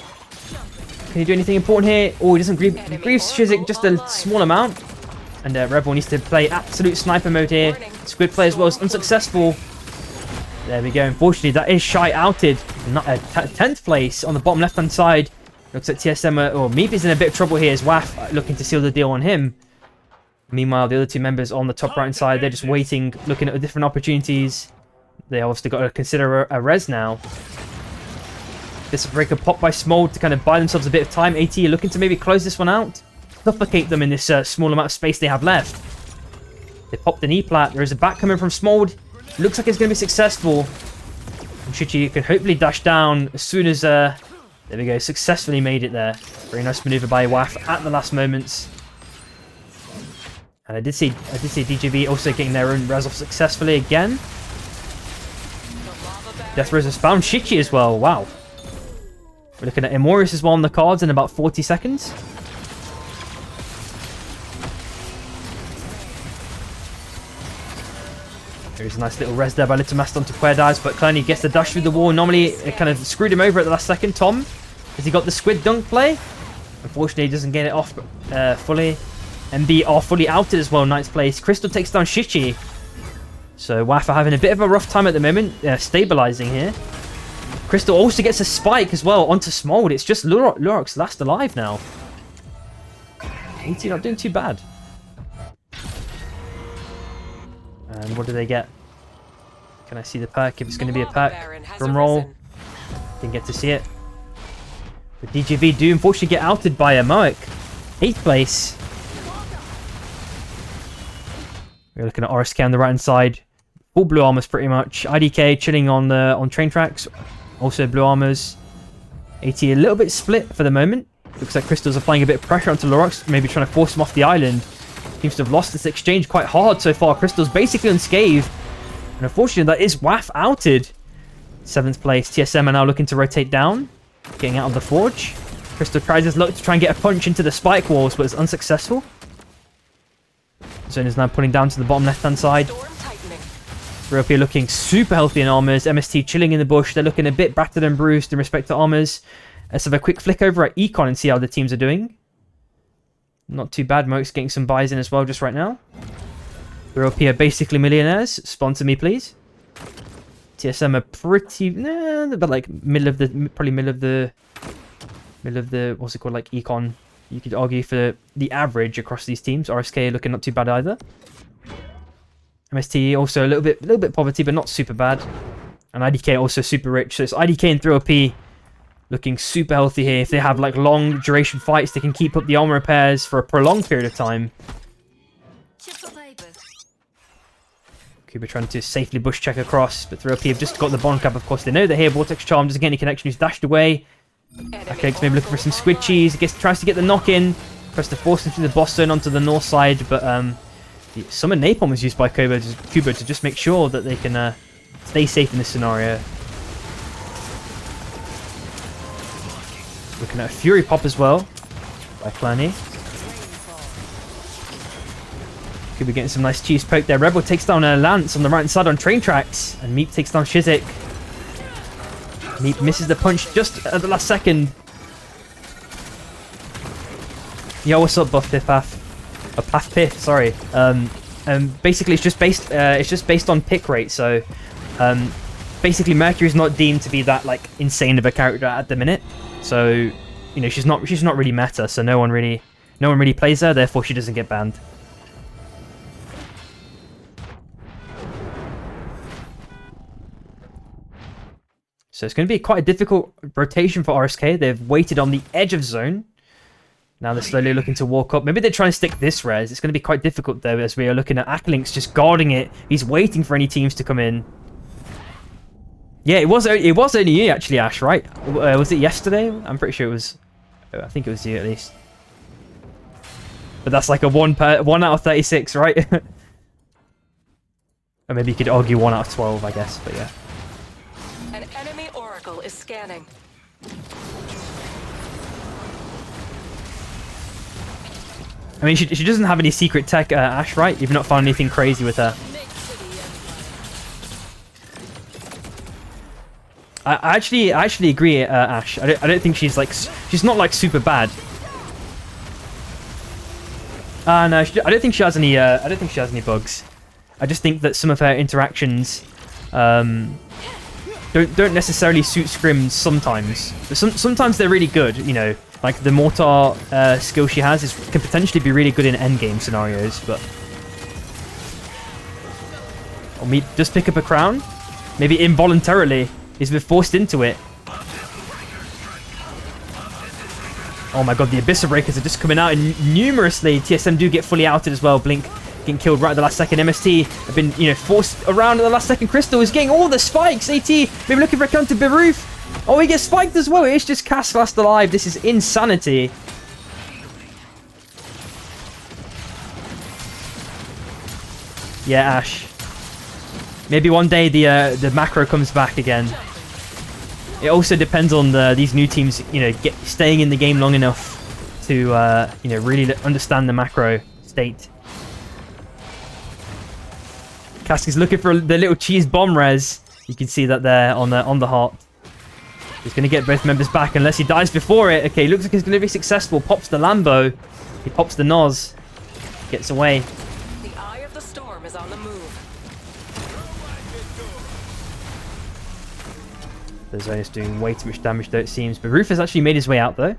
can he do anything important here? Oh, he doesn't grieve Shizik just a small amount. And Rebel needs to play absolute sniper mode here. Squid play as well is unsuccessful. There we go. Unfortunately, that is Shy outed. Not 10th place on the bottom left-hand side. Looks like TSM or Meep is in a bit of trouble here as WAF looking to seal the deal on him. Meanwhile, the other two members on the top right-hand side, they're just waiting, looking at the different opportunities. They obviously got to consider a res now. This breaker pop by Smold to kind of buy themselves a bit of time. AT are looking to maybe close this one out. Suffocate them in this small amount of space they have left. They popped an E-plat. There is a back coming from Smold. Looks like it's going to be successful. And Shichi can hopefully dash down as soon as... there we go. Successfully made it there. Very nice maneuver by WAF at the last moments. And I did see DJV also getting their own res off successfully again. Death Res has found Shichi as well. Wow. We're looking at Immorius as well on the cards in about 40 seconds. There's a nice little res there by Little Mastodon to Querdives, but Cloney gets the dash through the wall. Normally, it kind of screwed him over at the last second. Tom, has he got the squid dunk play? Unfortunately, he doesn't get it off fully. MB are fully outed as well, ninth place. Crystal takes down Shichi. So WAF are having a bit of a rough time at the moment, stabilizing here. Crystal also gets a spike as well onto Smold. It's just Lurok's last alive now. AT not doing too bad. And what do they get? Can I see the perk? If it's going to be a perk. Drum roll. Didn't get to see it. But DJV do unfortunately get outed by a Moek. 8th place. We're looking at RSK on the right hand side. All blue armors pretty much. IDK chilling on train tracks. Also blue armors. AT a little bit split for the moment. Looks like Crystal's applying a bit of pressure onto Lorox, maybe trying to force him off the island. Seems to have lost this exchange quite hard so far. Crystal's basically unscathed. And unfortunately, that is WAF outed. 7th place. TSM are now looking to rotate down. Getting out of the forge. Crystal tries his luck to try and get a punch into the spike walls, but it's unsuccessful. Zone is now pulling down to the bottom left-hand side. Ropia looking super healthy in armors. MST chilling in the bush. They're looking a bit battered and bruised in respect to armors. Let's have a quick flick over at Econ and see how the teams are doing. Not too bad. Moke's getting some buys in as well just right now. Ropia basically millionaires. Sponsor me, please. TSM are pretty... but like probably middle of the... What's it called? Like Econ. You could argue for the average across these teams. RSK looking not too bad either. MST also a little bit poverty, but not super bad. And IDK also super rich. So it's IDK and 3OP looking super healthy here. If they have like long duration fights, they can keep up the armor repairs for a prolonged period of time. Kuba trying to safely bush check across, but 3OP have just got the bond cap. Of course, they know they're here. Vortex Charm doesn't get any connection. He's dashed away. Okay, maybe looking for some squid cheese. Tries to get the knock in. Tries to force him through the boss zone onto the north side, but summon Napalm is used by Kuba to just make sure that they can stay safe in this scenario. Looking at a Fury Pop as well by Clanny. Kuba getting some nice cheese poke there. Rebel takes down a Lance on the right hand side on train tracks, and Meep takes down Shizik. Meep misses the punch just at the last second. Yo, what's up, Buff Piff? Path Piff, sorry. Basically, it's just based on pick rate. So, basically, Mercury's not deemed to be that like insane of a character at the minute. So, you know, she's not really meta. So no one really plays her. Therefore, she doesn't get banned. So it's going to be quite a difficult rotation for RSK. They've waited on the edge of zone. Now they're slowly looking to walk up. Maybe they're trying to stick this res. It's going to be quite difficult though, as we are looking at Acklink's just guarding it. He's waiting for any teams to come in. Yeah, it was only you actually, Ash, right? Was it yesterday? I'm pretty sure it was. I think it was you at least. But that's like a 1 out of 36, right? Or maybe you could argue 1 out of 12, I guess. But yeah. An enemy oracle is scanning. I mean, she doesn't have any secret tech, Ash, right? You've not found anything crazy with her. I actually agree, Ash. I don't think she's like she's not like super bad. No, I don't think she has any. I don't think she has any bugs. I just think that some of her interactions don't necessarily suit Scrims sometimes. But sometimes they're really good. You know, like the mortar skill she has can potentially be really good in endgame scenarios. But or me just pick up a crown, maybe involuntarily. He's been forced into it. Oh my god, the Abyssal Breakers are just coming out and numerously. TSM do get fully outed as well. Blink getting killed right at the last second. MST have been, you know, forced around at the last second. Crystal is getting all the spikes. AT maybe looking for a counter. Beruf. Oh, he gets spiked as well. It's just Cass last alive. This is insanity. Yeah, Ash. Maybe one day the macro comes back again. It also depends on these new teams, you know, staying in the game long enough to, you know, really understand the macro state. Cask is looking for the little cheese bomb res. You can see that there on the heart. He's going to get both members back unless he dies before it. Okay, looks like he's going to be successful. Pops the Lambo. He pops the Noz. Gets away. The eye of the storm is on the move. The zone is doing way too much damage though, it seems. But Roof has actually made his way out though.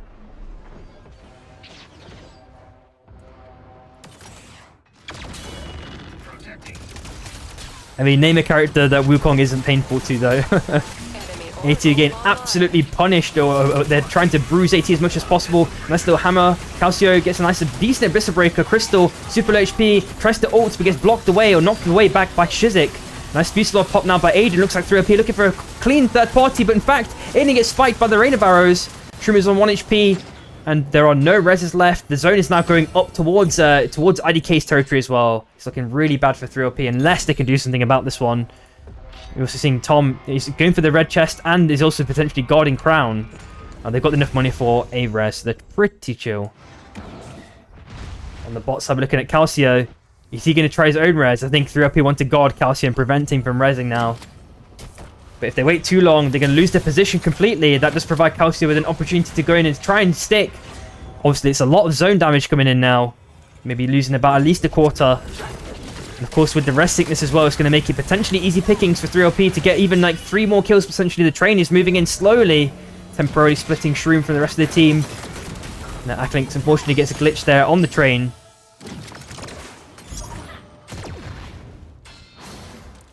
I mean, name a character that Wukong isn't painful to though. AT again absolutely punished, or they're trying to bruise AT as much as possible. Nice little hammer. Calcio gets a nice, decent Abyssal Breaker. Crystal, super low HP, tries to ult, but gets blocked away or knocked away back by Shizik. Nice Fuselaw pop now by Aiden. Looks like 3OP looking for a clean third party, but in fact, Aiden gets spiked by the Rainer Barrows. Shroom is on 1 HP, and there are no reses left. The zone is now going up towards IDK's territory as well. It's looking really bad for 3OP unless they can do something about this one. We're also seeing Tom, he's going for the red chest and is also potentially guarding Crown. They've got enough money for a res, so they're pretty chill. On the bot side, we're looking at Calcio. Is he going to try his own res? I think 3OP want to guard Calcio and prevent him from resing now. But if they wait too long, they're going to lose their position completely. That does provide Calcio with an opportunity to go in and try and stick. Obviously, it's a lot of zone damage coming in now. Maybe losing about at least a quarter. And of course, with the rest sickness as well, it's going to make it potentially easy pickings for 3OP to get even like 3 more kills. Potentially, the train is moving in slowly, temporarily splitting Shroom from the rest of the team. Now, Acklinks unfortunately gets a glitch there on the train.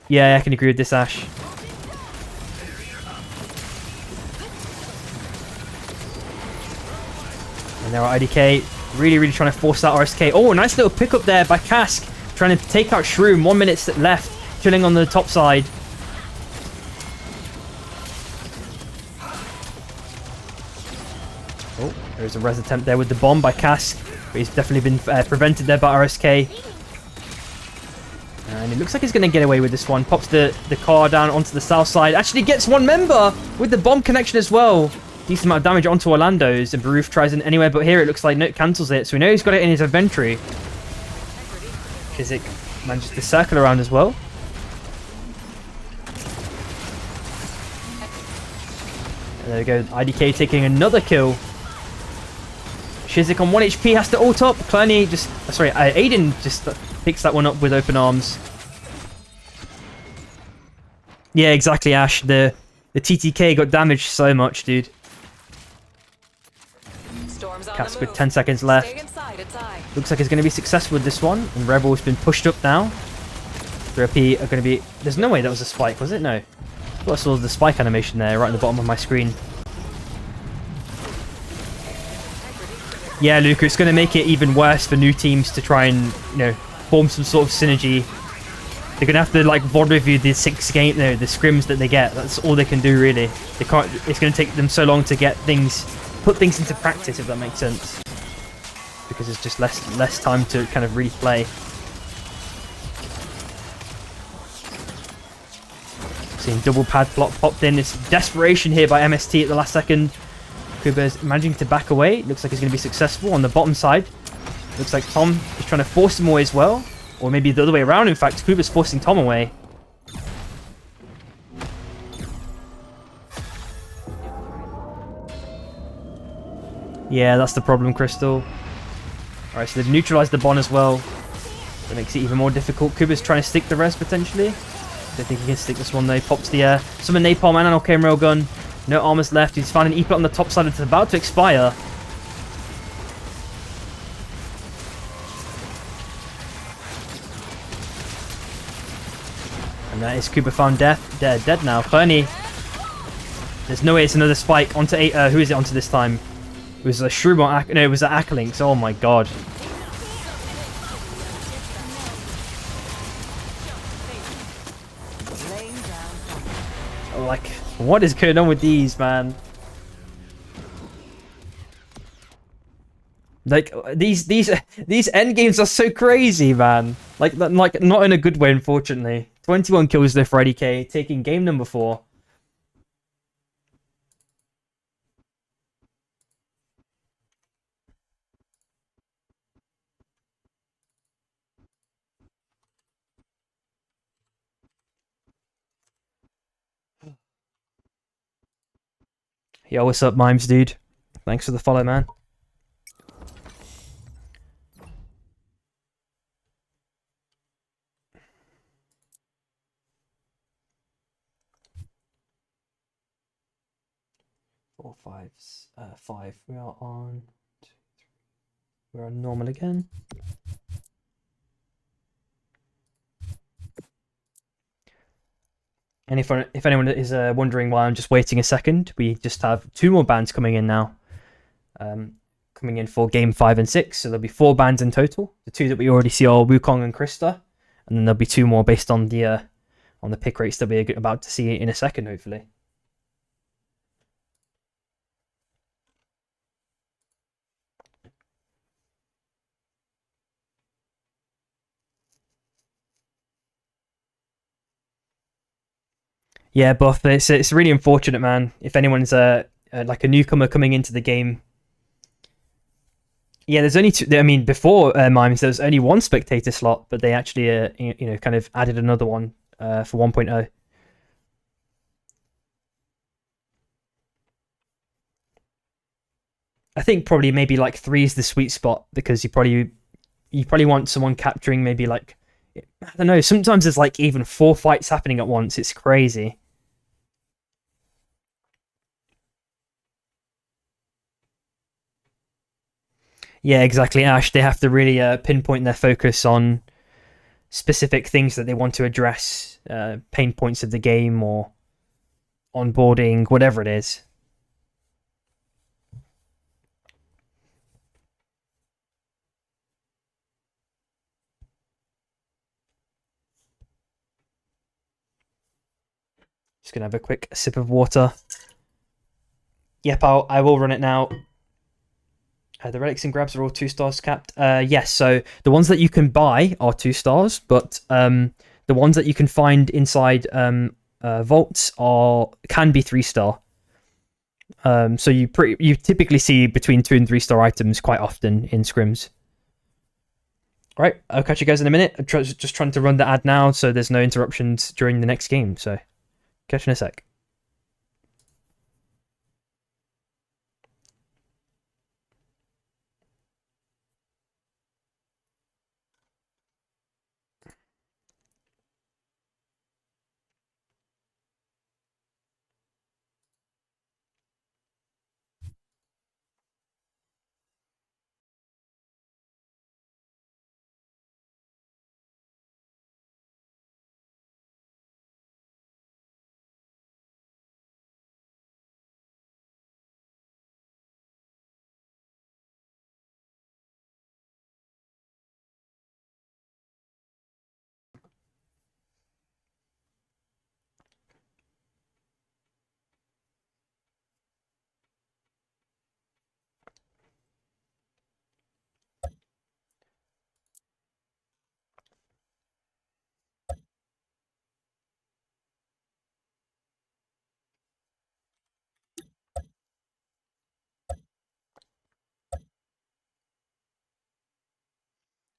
Yeah, I can agree with this, Ash. And there are IDK really trying to force out RSK. Oh, nice little pickup there by Cask. Trying to take out Shroom. 1 minute left. Chilling on the top side. Oh, there's a res attempt there with the bomb by Cask. But he's definitely been prevented there by RSK. And it looks like he's going to get away with this one. Pops the car down onto the south side. Actually gets 1 member with the bomb connection as well. Decent amount of damage onto Orlando's. And Baruf tries it anywhere but here. It looks like Note cancels it. So we know he's got it in his inventory. Shizik manages to circle around as well. And there we go. IDK taking another kill. Shizik on 1 HP has to ult up. Clowney just... sorry, Aiden just picks that one up with open arms. Yeah, exactly, Ash. The TTK got damaged so much, dude. Cask with 10 seconds left. Looks like he's going to be successful with this one. And Rebel's been pushed up now. 3OP are going to be... There's no way that was a spike, was it? No. Got sort of the spike animation there, right at the bottom of my screen. Yeah, Luca, it's going to make it even worse for new teams to try and, you know, form some sort of synergy. They're going to have to, like, VOD review the the scrims that they get. That's all they can do, really. They can't. It's going to take them so long to get things, put things into practice, if that makes sense. Because it's just less time to kind of really play. Seeing double pad plot popped in. It's desperation here by MST at the last second. Kuba's managing to back away. Looks like he's going to be successful on the bottom side. Looks like Tom is trying to force him away as well. Or maybe the other way around, in fact. Kuba's forcing Tom away. Yeah, that's the problem, Crystal. Alright, so they've neutralized the Bon as well. That makes it even more difficult. Kuba's trying to stick the res, potentially. Don't think he can stick this one, though. He pops the summon Napalm and an Arcane Railgun. No armors left. He's found an E-Plot on the top side. It's about to expire. And that is Kuba found dead now. Tourney. There's no way it's another spike onto who is it onto this time? It was a Shroom or no, it was an Akalinks. Oh my god. Like, what is going on with these, man? Like, these end games are so crazy, man. Like not in a good way, unfortunately. 21 kills there for IDK, taking game number 4. Yo, what's up, Mimes, dude? Thanks for the follow, man. Four, five. We are on. We're on normal again. And if anyone is wondering why I'm just waiting a second, we just have 2 more bands coming in now. Coming in for game 5 and 6, so there'll be 4 bands in total. The 2 that we already see are Wukong and Krista, and then there'll be 2 more based on the pick rates that we're about to see in a second, hopefully. Yeah, Buff, it's really unfortunate, man. If anyone's like a newcomer coming into the game. Yeah, there's only 2. I mean, before Mimes, there was only 1 spectator slot, but they actually, kind of added another one for 1.0. I think probably maybe like 3 is the sweet spot, because you probably want someone capturing maybe like, I don't know. Sometimes there's like even 4 fights happening at once. It's crazy. Yeah, exactly, Ash. They have to really pinpoint their focus on specific things that they want to address, pain points of the game or onboarding, whatever it is. Just gonna have a quick sip of water. Yep, I will run it now. The relics and grabs are all 2 stars capped. Yes, so the ones that you can buy are 2 stars, but the ones that you can find inside vaults can be 3-star. So you typically see between 2 and 3-star items quite often in scrims. All right, I'll catch you guys in a minute. I'm just trying to run the ad now, so there's no interruptions during the next game. So catch you in a sec.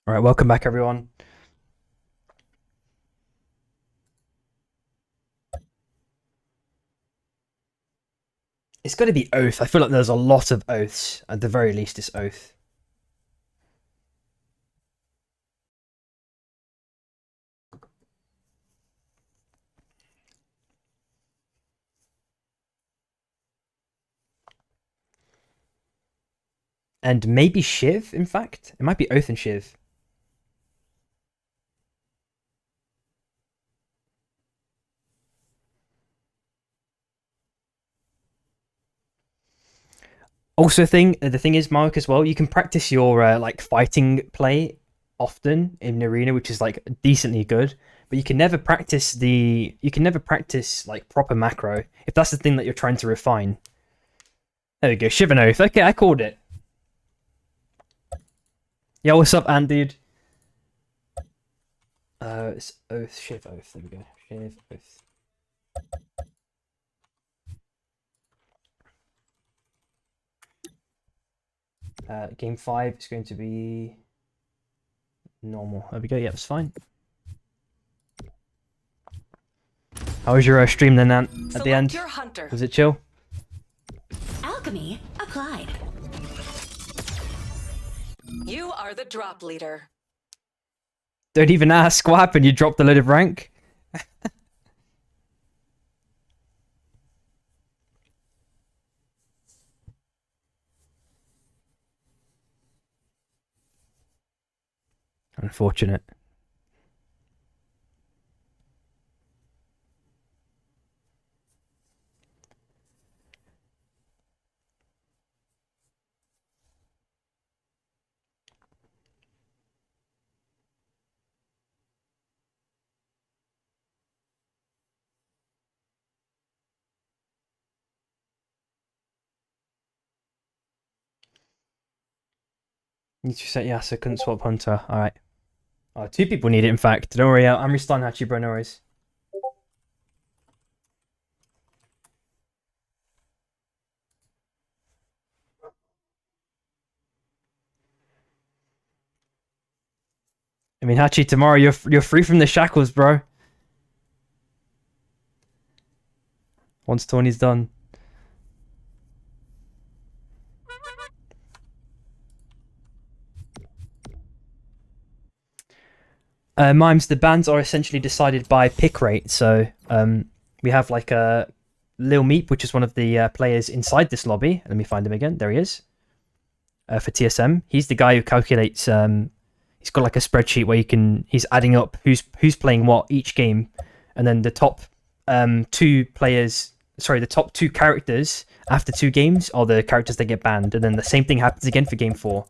All right, welcome back, everyone. It's got to be Oath. I feel like there's a lot of Oaths. At the very least, it's Oath. And maybe Shiv, in fact. It might be Oath and Shiv. Also, the thing is, Mark, as well, you can practice your like fighting play often in an arena, which is like decently good. But you can never practice like proper macro if that's the thing that you're trying to refine. There we go, Shiv and Oath. Okay, I called it. Yo, what's up, Ant, dude? It's Oath, Shiv, Oath. There we go, Shiv, Oath. Game 5 is going to be normal. There we go. Yeah, it's fine. How was your stream then, Ant? At the end, Your hunter. was it chill? Alchemy applied. You are the drop leader. Don't even ask what happened. You dropped a load of rank. Unfortunate. Need to set Yasuo, couldn't swap Hunter. Alright. Oh, 2 people need it, in fact. Don't worry, I'm restarting Hachi, bro, no worries. I mean, Hachi, tomorrow you're free from the shackles, bro. Once Tourney's done. Mimes, the bans are essentially decided by pick rate. So we have like a Lil Meep, which is one of the players inside this lobby. Let me find him again. There he is. For TSM, he's the guy who calculates. He's got like a spreadsheet where he's adding up who's playing what each game, and then the top 2 players. Sorry, the top 2 characters after 2 games are the characters that get banned, and then the same thing happens again for game 4.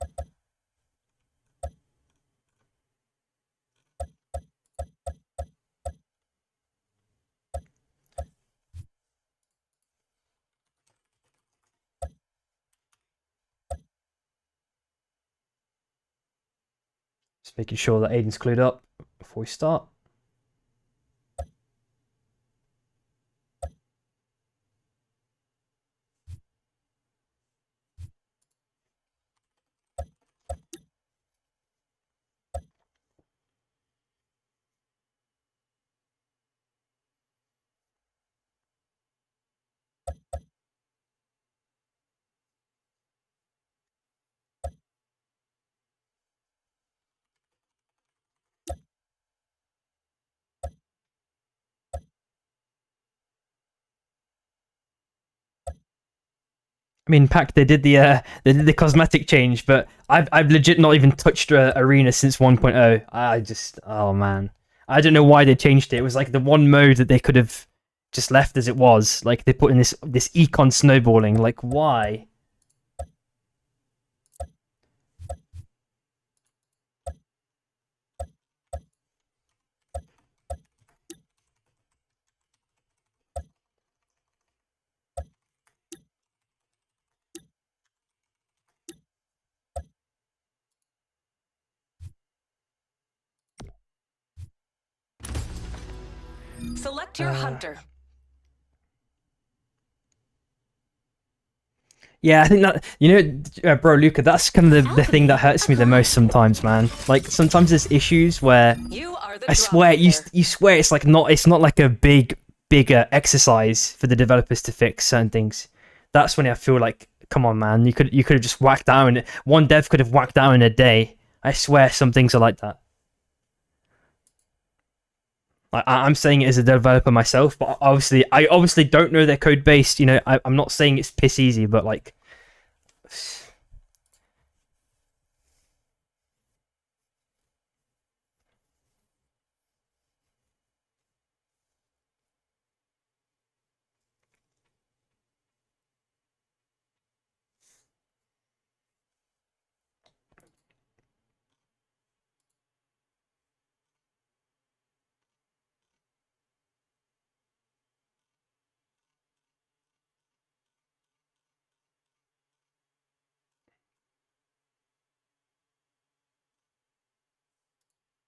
Just making sure that Aiden's clued up before we start. I mean, Pack, they did the cosmetic change, but I've legit not even touched Arena since 1.0. I just, oh man, I don't know why they changed it. It was like the one mode that they could have just left as it was. Like they put in this econ snowballing. Like why? Select your hunter. Yeah, I think that, bro, Luca, that's kind of the thing that hurts me the most sometimes, man. Like, sometimes there's issues where You are the I drop swear, leader. you swear it's not like a bigger exercise for the developers to fix certain things. That's when I feel like, come on, man, you could have just whacked down. One dev could have whacked down in a day. I swear, some things are like that. I'm saying it as a developer myself, but I obviously don't know their code base. I'm not saying it's piss easy, but like,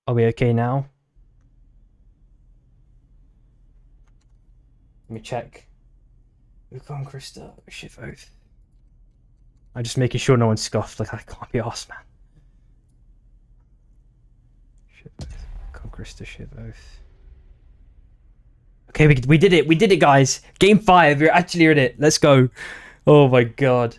are we okay now? Let me check. We've gone Krista. Shit oath. I'm just making sure no one scuffed. Like, I can't be arsed, man. Shit oath. Krista, shit oath. Okay, we did it. We did it, guys. Game 5. You're actually in it. Let's go. Oh my god.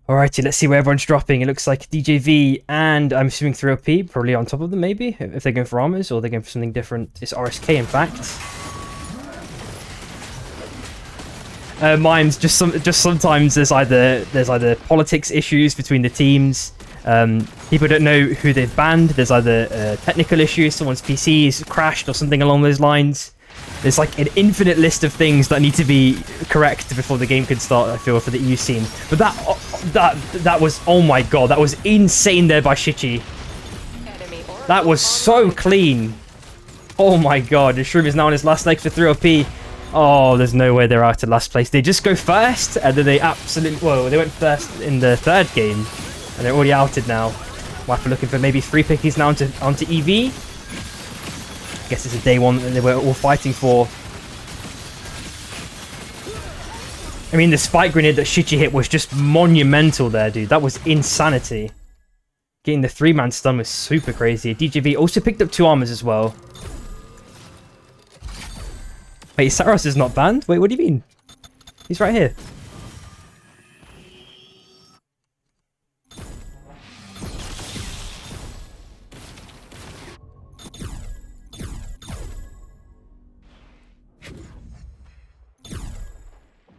Alrighty, let's see where everyone's dropping. It looks like DJV and I'm assuming 3OP probably on top of them, maybe, if they're going for armors or they're going for something different. It's RSK, in fact. Mine's just sometimes there's either politics issues between the teams. People don't know who they've banned. There's either technical issues, someone's PC's crashed or something along those lines. There's like an infinite list of things that need to be correct before the game can start, I feel, for the EU scene. But that was, oh my god, that was insane there by Shichi. That was so clean. Oh my god, the Shroom is now on his last leg for 3OP. Oh, there's no way they're out of last place. They just go first, and then they absolutely... Whoa, they went first in the third game, and they're already outed now. Waffer looking for maybe 3 pickies now onto EV. I guess it's a day one that they were all fighting for. I mean, the spike grenade that Shichi hit was just monumental there, dude. That was insanity. Getting the 3-man stun was super crazy. DJV also picked up 2 armors as well. Wait, Saros is not banned? Wait, what do you mean? He's right here.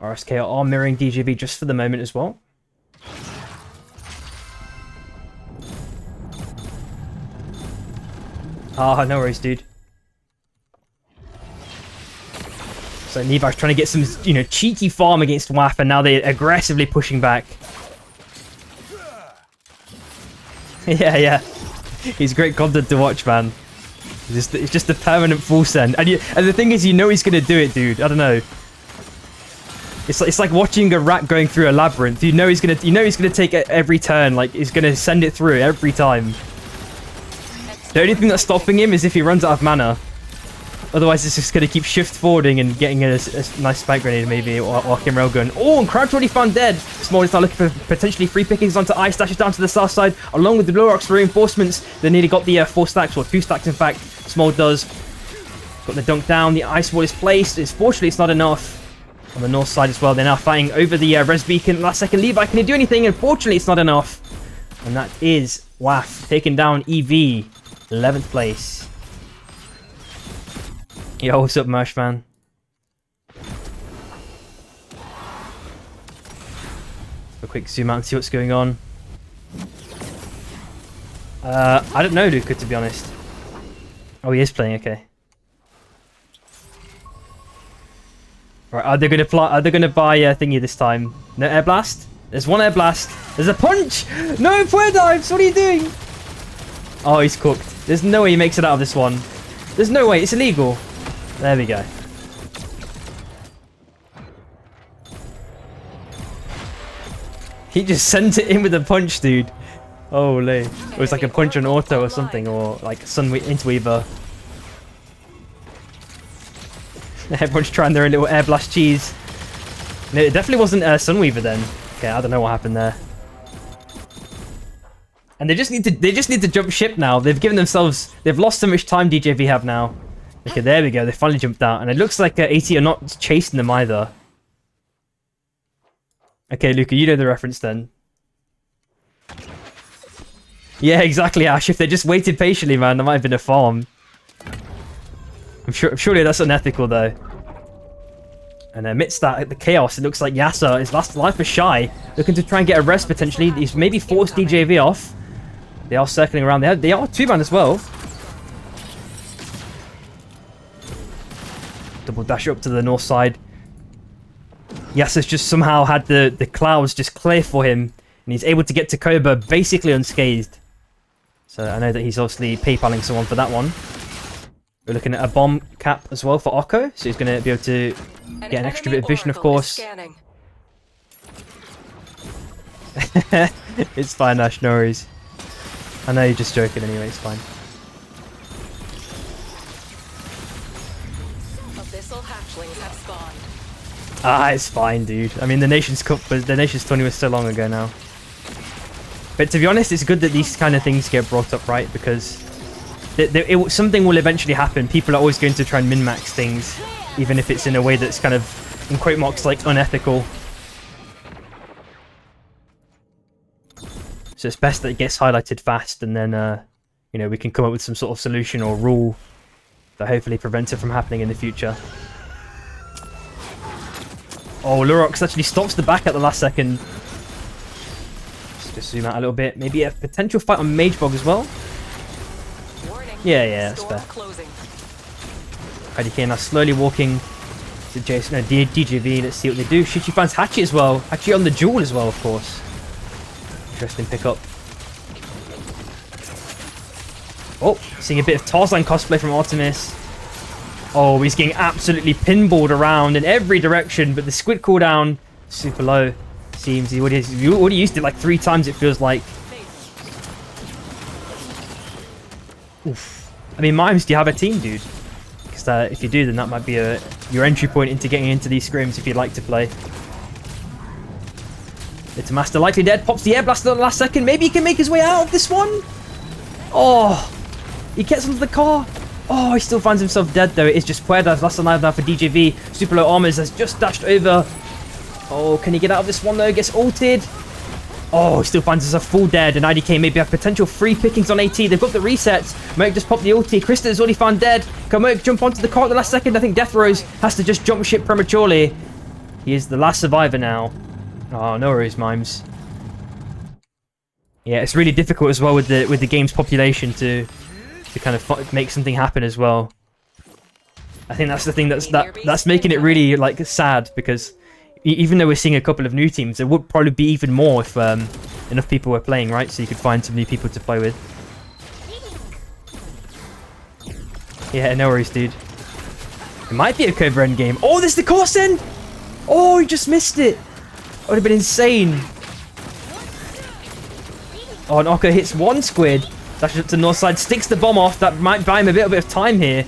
RSK are mirroring DJV just for the moment as well. Ah, no worries, dude. So Levi's trying to get some, cheeky farm against WAF, and now they're aggressively pushing back. yeah. He's great content to watch, man. It's just a permanent full send. And the thing is, he's going to do it, dude. I don't know. It's like watching a rat going through a labyrinth. He's gonna take it every turn. Like, he's gonna send it through every time. The only thing that's stopping him is if he runs out of mana. Otherwise, it's just gonna keep shift forwarding and getting a nice spike grenade maybe, or arcane railgun. Oh, and Crouch already found dead. Small is now looking for potentially 3 pickings onto Ice, dashes down to the south side, along with the Blue Rocks for reinforcements. They nearly got the 4 stacks, or 2 stacks in fact. Small does. Got the dunk down. The ice wall is placed. Fortunately, it's not enough. On the north side as well, they're now fighting over the res beacon. Last second, Levi, can he do anything? Unfortunately, it's not enough. And that is WAF taking down EV, 11th place. Yo, what's up, Mersh, man? A quick zoom out and see what's going on. I don't know, Luca, to be honest. Oh, he is playing, okay. Right, are they gonna buy thingy this time? No air blast? There's one air blast. There's a punch! No flare dives! What are you doing? Oh, he's cooked. There's no way he makes it out of this one. There's no way. It's illegal. There we go. He just sent it in with a punch, dude. Holy. It was like a punch on auto or something, or like Sun Interweaver. Everyone's trying their own little air blast cheese. No, it definitely wasn't Sunweaver then. Okay, I don't know what happened there. And they just need to jump ship now. They've lost so much time, DJV have now. Okay, there we go. They finally jumped out. And it looks like AT are not chasing them either. Okay, Luca, you know the reference then. Yeah, exactly, Ash. If they just waited patiently, man, there might have been a farm. Surely that's unethical, though. And amidst that, the chaos, it looks like Yasser, his last life is shy. Looking to try and get a rest, potentially. He's maybe forced DJV off. They are circling around. They are two-man as well. Double dash up to the north side. Yasser's just somehow had the clouds just clear for him. And he's able to get to Cobra basically unscathed. So I know that he's obviously PayPaling someone for that one. We're looking at a bomb cap as well for Okko. So he's going to be able to get an extra bit of vision, of course. It's fine, Ash, no worries. I know you're just joking anyway, it's fine. Abyssal hatchlings have spawned. Ah, it's fine, dude. I mean, the Nations Cup, the Nations Tourney was so long ago now. But to be honest, it's good that these kind of things get brought up, right? Because something will eventually happen. People are always going to try and min-max things, even if it's in a way that's kind of, in quote marks, like unethical. So it's best that it gets highlighted fast, and then, you know, we can come up with some sort of solution or rule that hopefully prevents it from happening in the future. Oh, Lurox actually stops the back at the last second. Let's just zoom out a little bit. Maybe a potential fight on Magebog as well. Yeah, that's fair. IDK now slowly walking to Jason, DJV. Let's see what they do. Shichi finds Hachi as well. Hachi on the jewel as well, of course. Interesting pickup. Oh, seeing a bit of Tarzan cosplay from Artemis. Oh, he's getting absolutely pinballed around in every direction, but the squid cooldown super low. Seems he already used it like 3 times, it feels like. Oof. I mean, Mimes, do you have a team, dude? Because if you do, then that might be your entry point into getting into these scrims if you'd like to play. It's a Master likely dead. Pops the air blast at the last second. Maybe he can make his way out of this one. Oh, he gets onto the car. Oh, he still finds himself dead though. It is just Puertas last alive now for DJV. Super low armors has just dashed over. Oh, can he get out of this one though? Gets ulted. Oh, he still finds himself full dead. And IDK maybe have potential free pickings on AT. They've got the resets. Merc just popped the ulti. Krista is already found dead. Can Merc jump onto the car at the last second? I think Death Rose has to just jump ship prematurely. He is the last survivor now. Oh, no worries, Mimes. Yeah, it's really difficult as well with the game's population to kind of make something happen as well. I think that's the thing that's making it really like sad, because even though we're seeing a couple of new teams, there would probably be even more if enough people were playing, right? So you could find some new people to play with. Yeah, no worries, dude. It might be a Cobra end game. Oh, there's the course end! Oh, he just missed it! That would have been insane. Oh, and Okko hits one squid. Dashes up to the north side, sticks the bomb off. That might buy him a little bit of time here.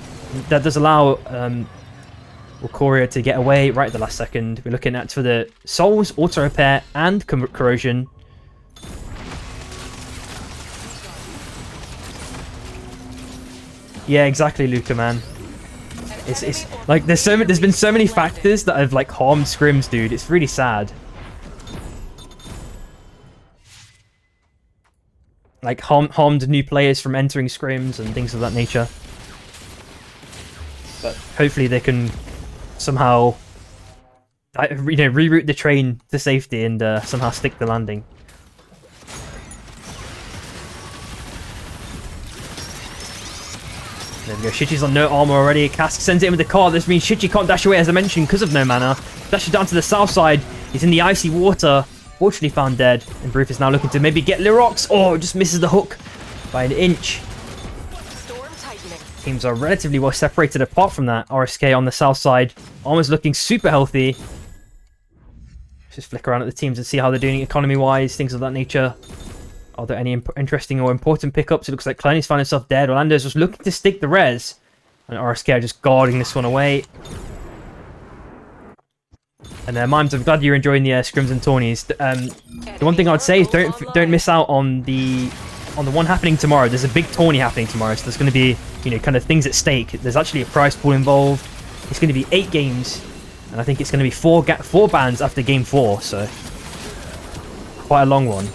That does allow Walcoria to get away right at the last second. We're looking at for the Souls, Auto Repair, and Corrosion. Yeah, exactly, Luca, man. It's like there's been so many factors that have like harmed scrims, dude. It's really sad. Like harmed new players from entering scrims and things of that nature. But hopefully they can somehow, reroute the train to safety and somehow stick the landing. There we go. Shichi's on no armor already. Cask sends it in with the car. This means Shichi can't dash away, as I mentioned, because of no mana. Dashes down to the south side. He's in the icy water. Fortunately found dead. And Broof is now looking to maybe get Lirox. Oh, just misses the hook by an inch. Teams are relatively well separated apart from that. RSK on the south side. Armor's looking super healthy. Just flick around at the teams and see how they're doing economy-wise, things of that nature. Are there any interesting or important pickups? It looks like Clowney's found himself dead. Orlando's just looking to stick the res. And RSK are just guarding this one away. And Mimes, I'm glad you're enjoying the Scrims and Tourneys. The one thing I would say is don't miss out on the one happening tomorrow. There's a big tourney happening tomorrow, so there's going to be, you know, kind of things at stake. There's actually a prize pool involved. It's going to be 8 games, and I think it's going to be 4 bans after game 4, so quite a long one.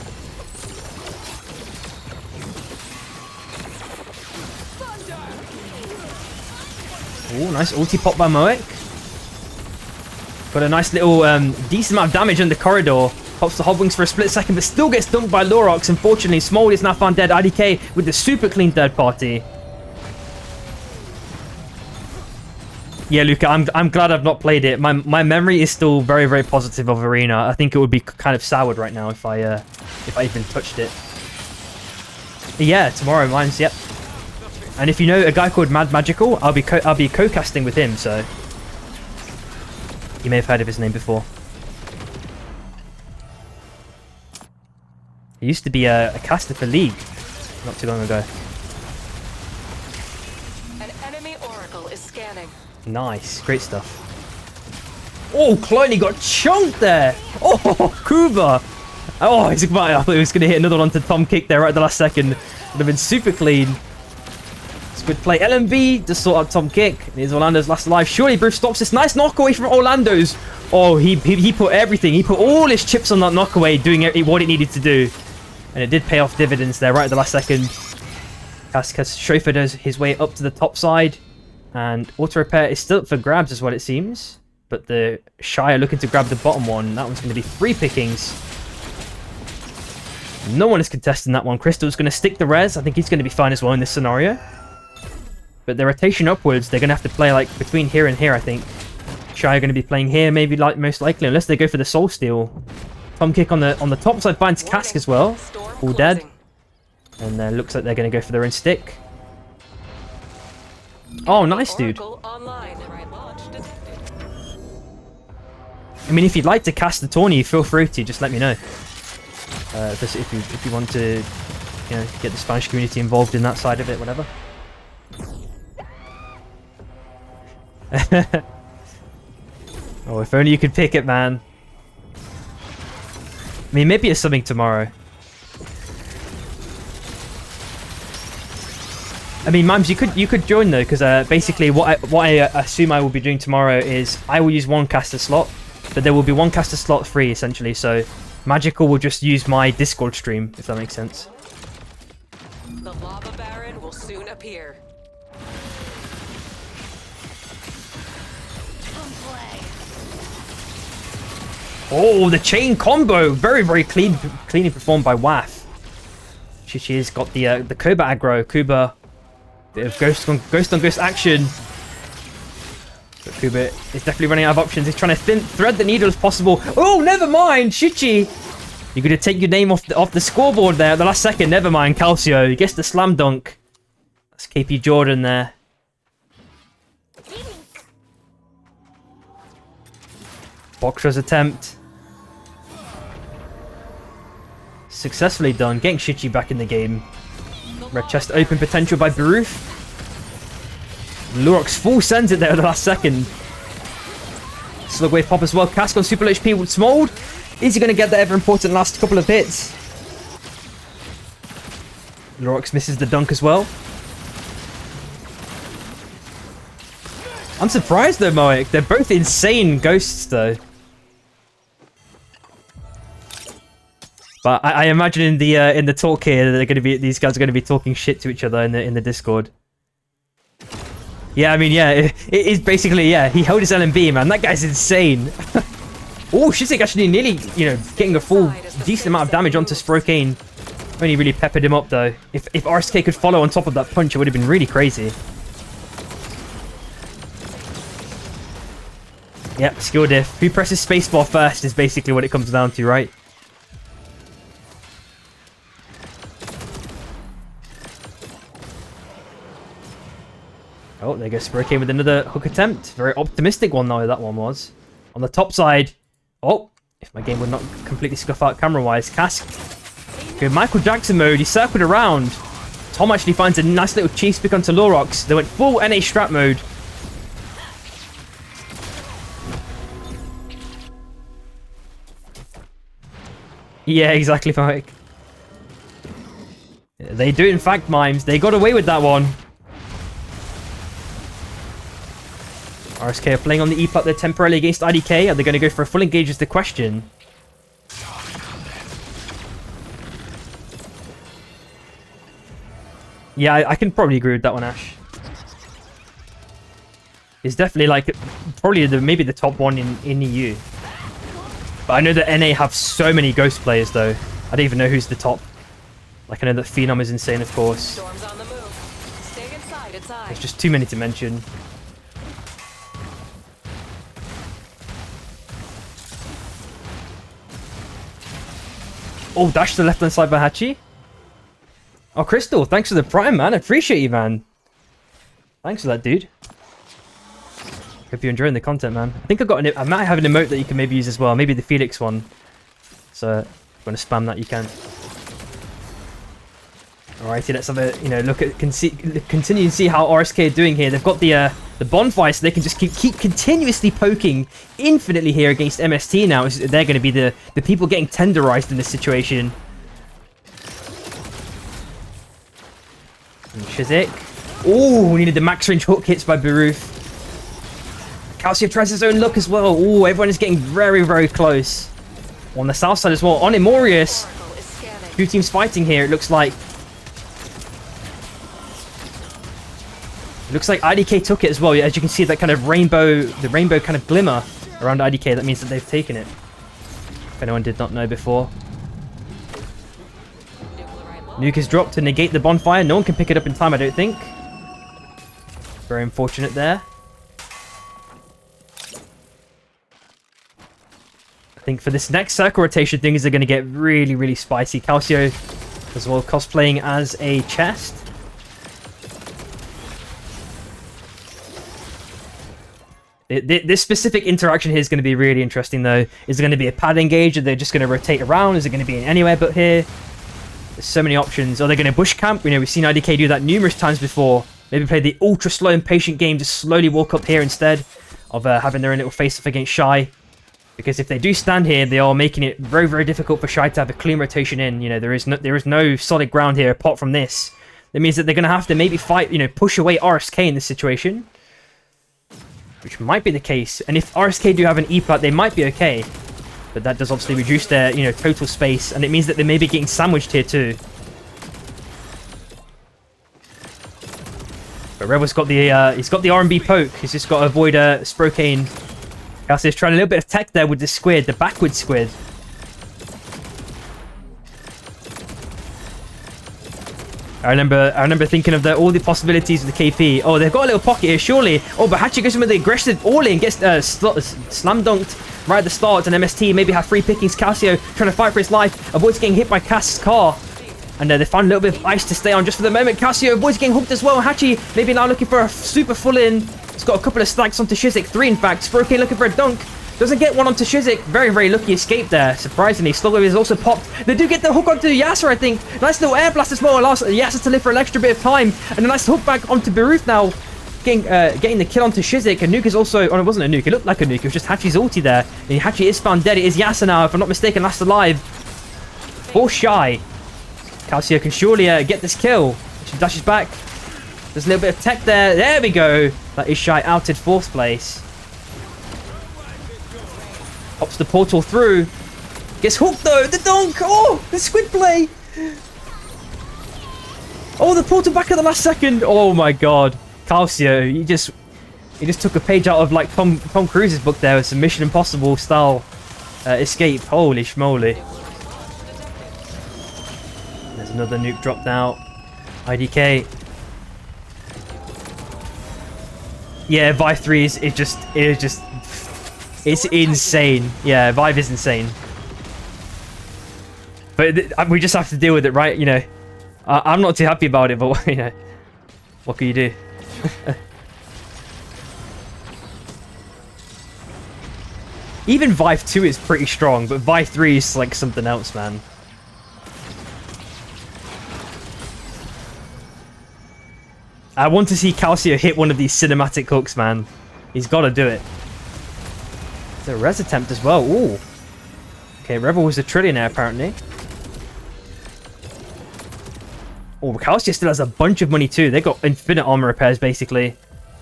Oh, nice ulti pop by Moek. Got a nice little decent amount of damage on the corridor. Pops the Hobwings for a split second, but still gets dunked by Lurox. Unfortunately, Smold is now found dead. IDK with the super clean third party. Yeah, Luca, I'm glad I've not played it. My memory is still very, very positive of Arena. I think it would be kind of soured right now if I even touched it. Yeah, tomorrow, mine's, yep. And if you know a guy called Mad Magical, I'll be co-casting with him, so you may have heard of his name before. He used to be a caster for League not too long ago. An enemy oracle is scanning. Nice, great stuff. Oh, Cloney got chunked there. Oh, Kuba. Oh, I thought he was going to hit another one to Tom Kick there right at the last second. Would have been super clean. It's good play. LMB to sort out Tom Kick. Here's Orlando's last alive. Surely Bruce stops this. Nice knockaway from Orlando's. Oh, he put everything. He put all his chips on that knockaway, doing what it needed to do. And it did pay off dividends there right at the last second. Cascas chauffeured does his way up to the top side. And auto repair is still up for grabs as well, it seems. But the Shy are looking to grab the bottom one. That one's going to be 3 pickings. No one is contesting that one. Crystal's going to stick the res. I think he's going to be fine as well in this scenario. But the rotation upwards, they're going to have to play like between here and here, I think. Shy are going to be playing here, maybe like most likely, unless they go for the soul steal. Tom Kick on the top side finds Cask as well. All dead. And looks like they're going to go for their own stick. Oh, nice, dude. I mean, if you'd like to cast the tourney, feel free to. Just let me know. If you want to, you know, get the Spanish community involved in that side of it, whatever. Oh, if only you could pick it, man. I mean, maybe it's something tomorrow. I mean, Mimes, you could join though, because basically what I assume I will be doing tomorrow is I will use 1 caster slot, but there will be 1 caster slot free essentially. So Magical will just use my Discord stream, if that makes sense. The Lava Baron will soon appear. Oh, the chain combo! Very, very cleanly performed by Waff. She's got the Koba aggro. Kuba, bit of ghost on ghost action. But Kuba is definitely running out of options. He's trying to thread the needle as possible. Oh, never mind, Shichi! You're going to take your name off the scoreboard there at the last second. Never mind, Calcio. He gets the slam dunk. That's KP Jordan there. Boxer's attempt. Successfully done. Getting Shichi back in the game. Red chest open potential by Baruf. Lurox full sends it there at the last second. Slugwave pop as well. Cask on super low HP with Smold. Is he going to get the ever important last couple of hits? Lurox misses the dunk as well. I'm surprised though, Moek. They're both insane ghosts though. But I imagine in the talk here, these guys are going to be talking shit to each other in the Discord. Yeah, I mean, yeah, it is basically, yeah, he held his LMB, man. That guy's insane. Oh, Shizik actually nearly, you know, getting a full decent amount of damage onto Sprocaine. Only really peppered him up though. If RSK could follow on top of that punch, it would have been really crazy. Yep, skill diff. Who presses spacebar first is basically what it comes down to, right? Oh, there goes Sprocaine with another hook attempt. Very optimistic one, though, that one was. On the top side. Oh, if my game would not completely scuff out camera-wise. Cask. Good Michael Jackson mode. He circled around. Tom actually finds a nice little cheese pick onto Lurox. They went full NA strat mode. Yeah, exactly, Mike. They do, in fact, Mimes. They got away with that one. RSK are playing on the E-Plat there temporarily against IDK. Are they going to go for a full engage is the question. Yeah, I can probably agree with that one, Ash. It's definitely like probably maybe the top one in EU. But I know that NA have so many Ghost players though. I don't even know who's the top. Like I know that Phenom is insane, of course. Storm's on the move. Stay inside, it's I. There's just too many to mention. Oh, dash to the left-hand side by Hachi. Oh, Crystal, thanks for the prime, man. I appreciate you, man. Thanks for that, dude. Hope you're enjoying the content, man. I think I might have an emote that you can maybe use as well. Maybe the Felix one. So, if you want to spam that, you can. Alrighty, let's have a look at continue and see how RSK are doing here. They've got the bonfire, so they can just keep continuously poking infinitely here against MST now. They're going to be the people getting tenderized in this situation. And Shizik. Oh, we needed the max range hook hits by Baruf. Calcio tries his own luck as well. Oh, everyone is getting very, very close. On the south side as well. On Imorius. Two teams fighting here, it looks like. It looks like IDK took it as well. As you can see, that kind of rainbow kind of glimmer around IDK. That means that they've taken it. If anyone did not know before. Nuke is dropped to negate the bonfire. No one can pick it up in time, I don't think. Very unfortunate there. I think for this next circle rotation, things are going to get really, really spicy. Calcio as well cosplaying as a chest. This specific interaction here is going to be really interesting, though. Is it going to be a pad engage? Are they just going to rotate around? Is it going to be in anywhere but here? There's so many options. Are they going to bush camp? We've seen IDK do that numerous times before. Maybe play the ultra slow and patient game, just slowly walk up here instead of having their own little face-off against Shy. Because if they do stand here, they are making it very, very difficult for Shy to have a clean rotation in. There is no solid ground here apart from this. That means that they're going to have to maybe fight, push away RSK in this situation. Which might be the case. And if RSK do have an E-Plat, they might be okay. But that does obviously reduce their, total space. And it means that they may be getting sandwiched here too. But Rebel's got the, he's got the R&B poke. He's just got to avoid Sprocaine. Calcio's trying a little bit of tech there with the squid, the backward squid. I remember thinking of all the possibilities of the KP. Oh, they've got a little pocket here, surely. Oh, but Hachi goes in with the aggressive all-in, gets slam dunked right at the start, and MST maybe have free pickings. Calcio trying to fight for his life, avoids getting hit by Cass's car. And they found a little bit of ice to stay on just for the moment. Calcio avoids getting hooked as well. Hachi maybe now looking for a super full-in. He's got a couple of stacks onto Shizik, 3 in fact. Sprocaine looking for a dunk. Doesn't get one onto Shizik. Very, very lucky escape there. Surprisingly, Sluggo is also popped. They do get the hook onto Yasser, I think. Nice little air blast as well. Allows Yasser to live for an extra bit of time. And a nice hook back onto Baruf now. Getting the kill onto Shizik. And Nuke is also... Oh, it wasn't a nuke. It looked like a nuke. It was just Hachi's ulti there. And Hachi is found dead. It is Yasser now, if I'm not mistaken, last alive. For Shy. Calcio can surely get this kill. She dashes back. There's a little bit of tech there. There we go. That is Shy outed 4th place. Pops the portal through. Gets hooked though. The dunk. Oh, the squid play. Oh, the portal back at the last second. Oh my god. Calcio, he just took a page out of like Tom Cruise's book there with some Mission Impossible style escape. Holy schmoly. There's another nuke dropped out. IDK. Yeah, Vive 3 is just it's insane. Yeah, Vive is insane. But we just have to deal with it, right? I'm not too happy about it, but what can you do? Even Vive 2 is pretty strong, but Vive 3 is like something else, man. I want to see Calcio hit one of these cinematic hooks, man. He's got to do it. It's a res attempt as well. Ooh. Okay, Rebel was a trillionaire apparently. Oh, Calcia still has a bunch of money too. They got infinite armor repairs basically.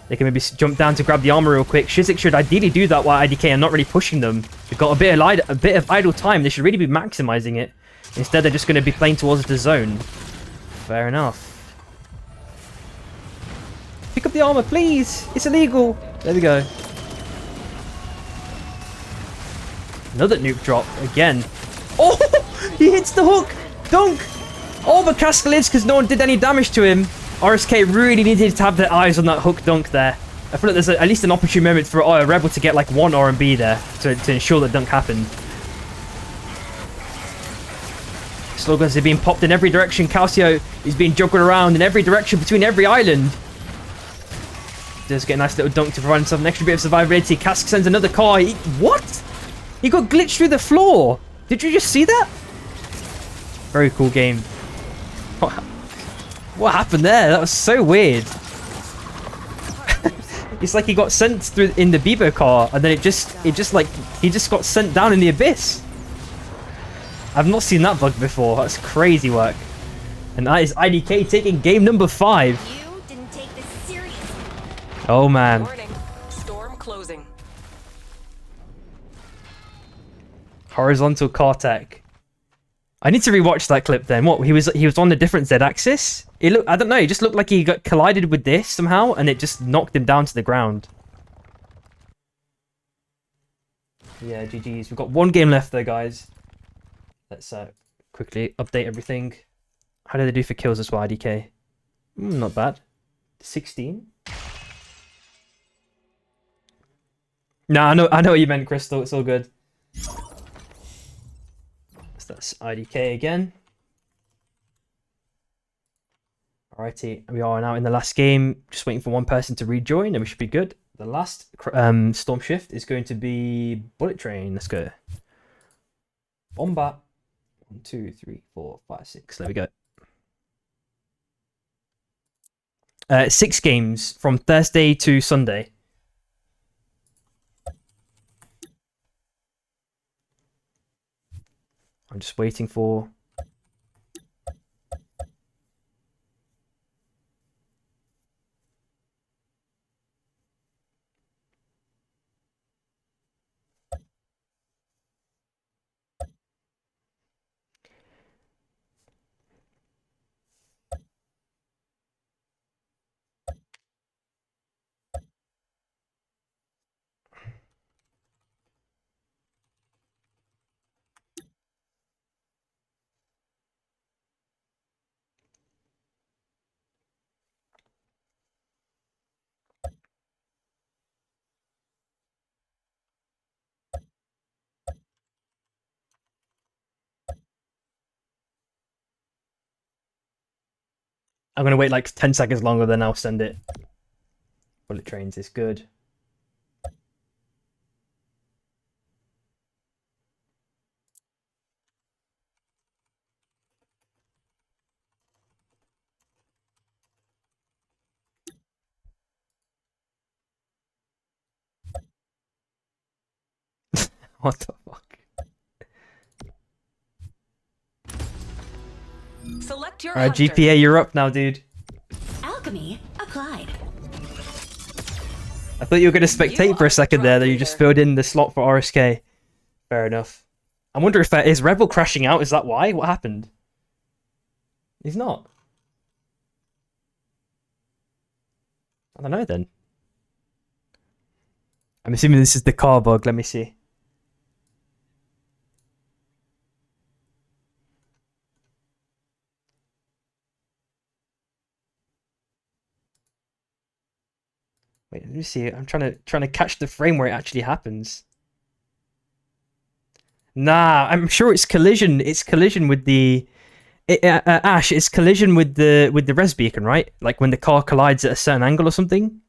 They can maybe jump down to grab the armor real quick. Shizik should ideally do that while IDK are not really pushing them. They've got a bit of idle time. They should really be maximizing it. Instead, they're just going to be playing towards the zone. Fair enough. Pick up the armor, please. It's illegal. There we go. Another nuke drop again. Oh, he hits the hook. Dunk. Oh, but Casca lives because no one did any damage to him. RSK really needed to have their eyes on that hook dunk there. I feel like there's at least an opportune moment for a Rebel to get like one R&B there to ensure that dunk happened. Slogans are being popped in every direction. Calcio is being juggled around in every direction between every island. Does get a nice little dunk to provide himself an extra bit of survivability. Cask sends another car. What? He got glitched through the floor. Did you just see that? Very cool game. What happened there? That was so weird. It's like he got sent through in the Bebo car, and then he just got sent down in the abyss. I've not seen that bug before. That's crazy work. And that is IDK taking game number 5. You didn't take this seriously. Oh man. Warning. Storm closing. Horizontal car tech. I need to rewatch that clip then. What, he was on a different Z-axis? It looked, I don't know, it just looked like he got collided with this somehow and it just knocked him down to the ground. Yeah, GG's. We've got one game left though, guys. Let's quickly update everything. How did they do for kills as well, IDK? Not bad. 16? Nah, I know what you meant, Crystal. It's all good. So that's IDK again. Alrighty, we are now in the last game. Just waiting for one person to rejoin and we should be good. The last Storm Shift is going to be Bullet Train. Let's go. Bomba. 1, 2, 3, 4, 5, 6. There we go. 6 games from Thursday to Sunday. I'm just waiting for... I'm going to wait like 10 seconds longer, then I'll send it. Bullet Trains is good. What the fuck? Select your Alright, hunter. GPA, you're up now, dude. Alchemy applied. I thought you were going to spectate for a second there, that you just filled in the slot for RSK. Fair enough. I wonder if is Rebel crashing out? Is that why? What happened? He's not. I don't know then. I'm assuming this is the car bug. Let me see. Wait, let me see. I'm trying to catch the frame where it actually happens. Nah, I'm sure it's collision. It's collision with the Ash. It's collision with the res beacon, right? Like when the car collides at a certain angle or something.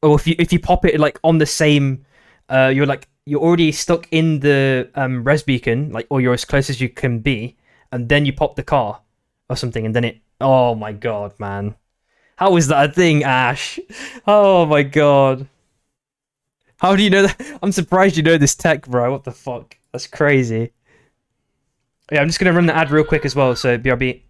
Or if you pop it like on the same, you're already stuck in the res beacon, like, or you're as close as you can be, and then you pop the car or something, and then it. Oh my god, man. How is that a thing, Ash? Oh my god. How do you know that? I'm surprised you know this tech, bro. What the fuck? That's crazy. Yeah, I'm just going to run the ad real quick as well, so BRB.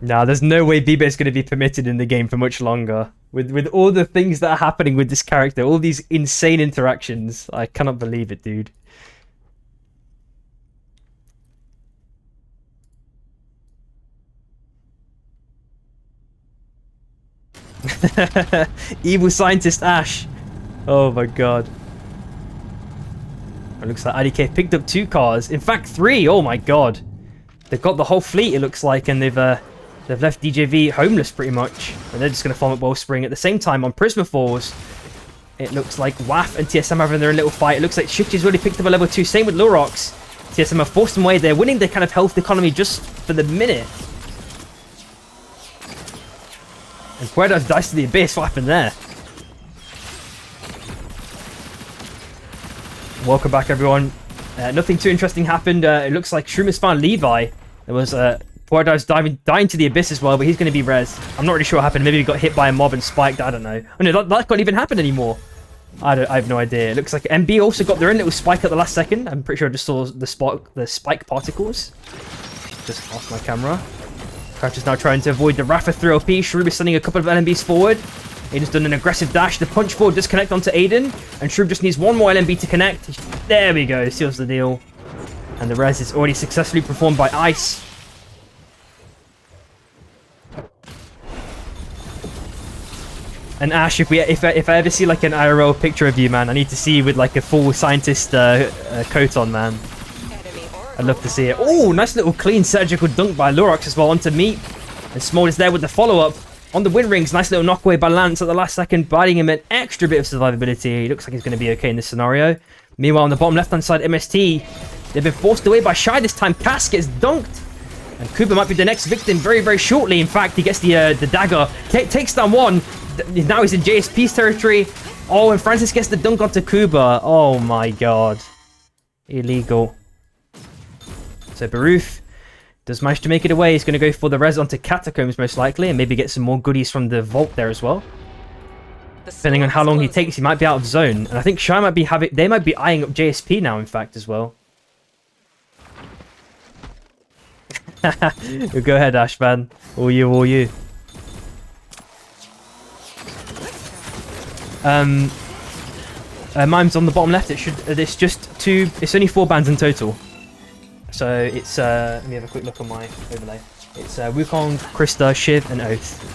Nah, there's no way Bibe's going to be permitted in the game for much longer. With all the things that are happening with this character, all these insane interactions, I cannot believe it, dude. Evil scientist Ash. Oh my god. It looks like IDK picked up 2 cars. In fact, 3. Oh my god. They've got the whole fleet, it looks like, and they've left DJV homeless pretty much. And they're just going to farm up Wellspring. At the same time, on Prisma Falls, it looks like WAF and TSM having their own little fight. It looks like Shifty's really picked up a level 2. Same with Lurox. TSM have forced them away. They're winning the kind of health economy just for the minute. And Puerto's dice to the abyss. What happened there? Welcome back, everyone. Nothing too interesting happened. It looks like Shroom has found Levi. There was Puerto's dying to the abyss as well, but he's going to be res. I'm not really sure what happened. Maybe he got hit by a mob and spiked. I don't know. Oh no, that can't even happen anymore. I have no idea. It looks like MB also got their own little spike at the last second. I'm pretty sure I just saw the spike particles. Just off my camera. Crouch is now trying to avoid the Rafa 3LP. Shroom is sending a couple of LMBs forward. Aiden's done an aggressive dash. The punch forward does connect onto Aiden. And Shroom just needs one more LMB to connect. There we go. Seals the deal. And the res is already successfully performed by Ice. And Ash, if I ever see like an IRL picture of you, man, I need to see you with like a full scientist coat on, man. I'd love to see it. Oh, nice little clean surgical dunk by Lurox as well onto Meat. And Small is there with the follow-up on the win rings. Nice little knockaway by Lance at the last second, biding him an extra bit of survivability. He looks like he's going to be okay in this scenario. Meanwhile, on the bottom left-hand side, MST, they've been forced away by Shy this time. Cass gets dunked. And Kuba might be the next victim very, very shortly. In fact, he gets the dagger. Takes down one. Now he's in JSP's territory. Oh, and Francis gets the dunk onto Kuba. Oh my god. Illegal. So Baruf does manage to make it away. He's going to go for the res onto Catacombs most likely, and maybe get some more goodies from the vault there as well. Depending on how long he takes, he might be out of zone. And I think Shy might be they might be eyeing up JSP now, in fact, as well. Go ahead, Ashman. All you, all you. Mime's on the bottom left. It's just 2. It's only 4 bans in total. So it's let me have a quick look on my overlay. It's Wukong, Krista, Shiv, and Oath.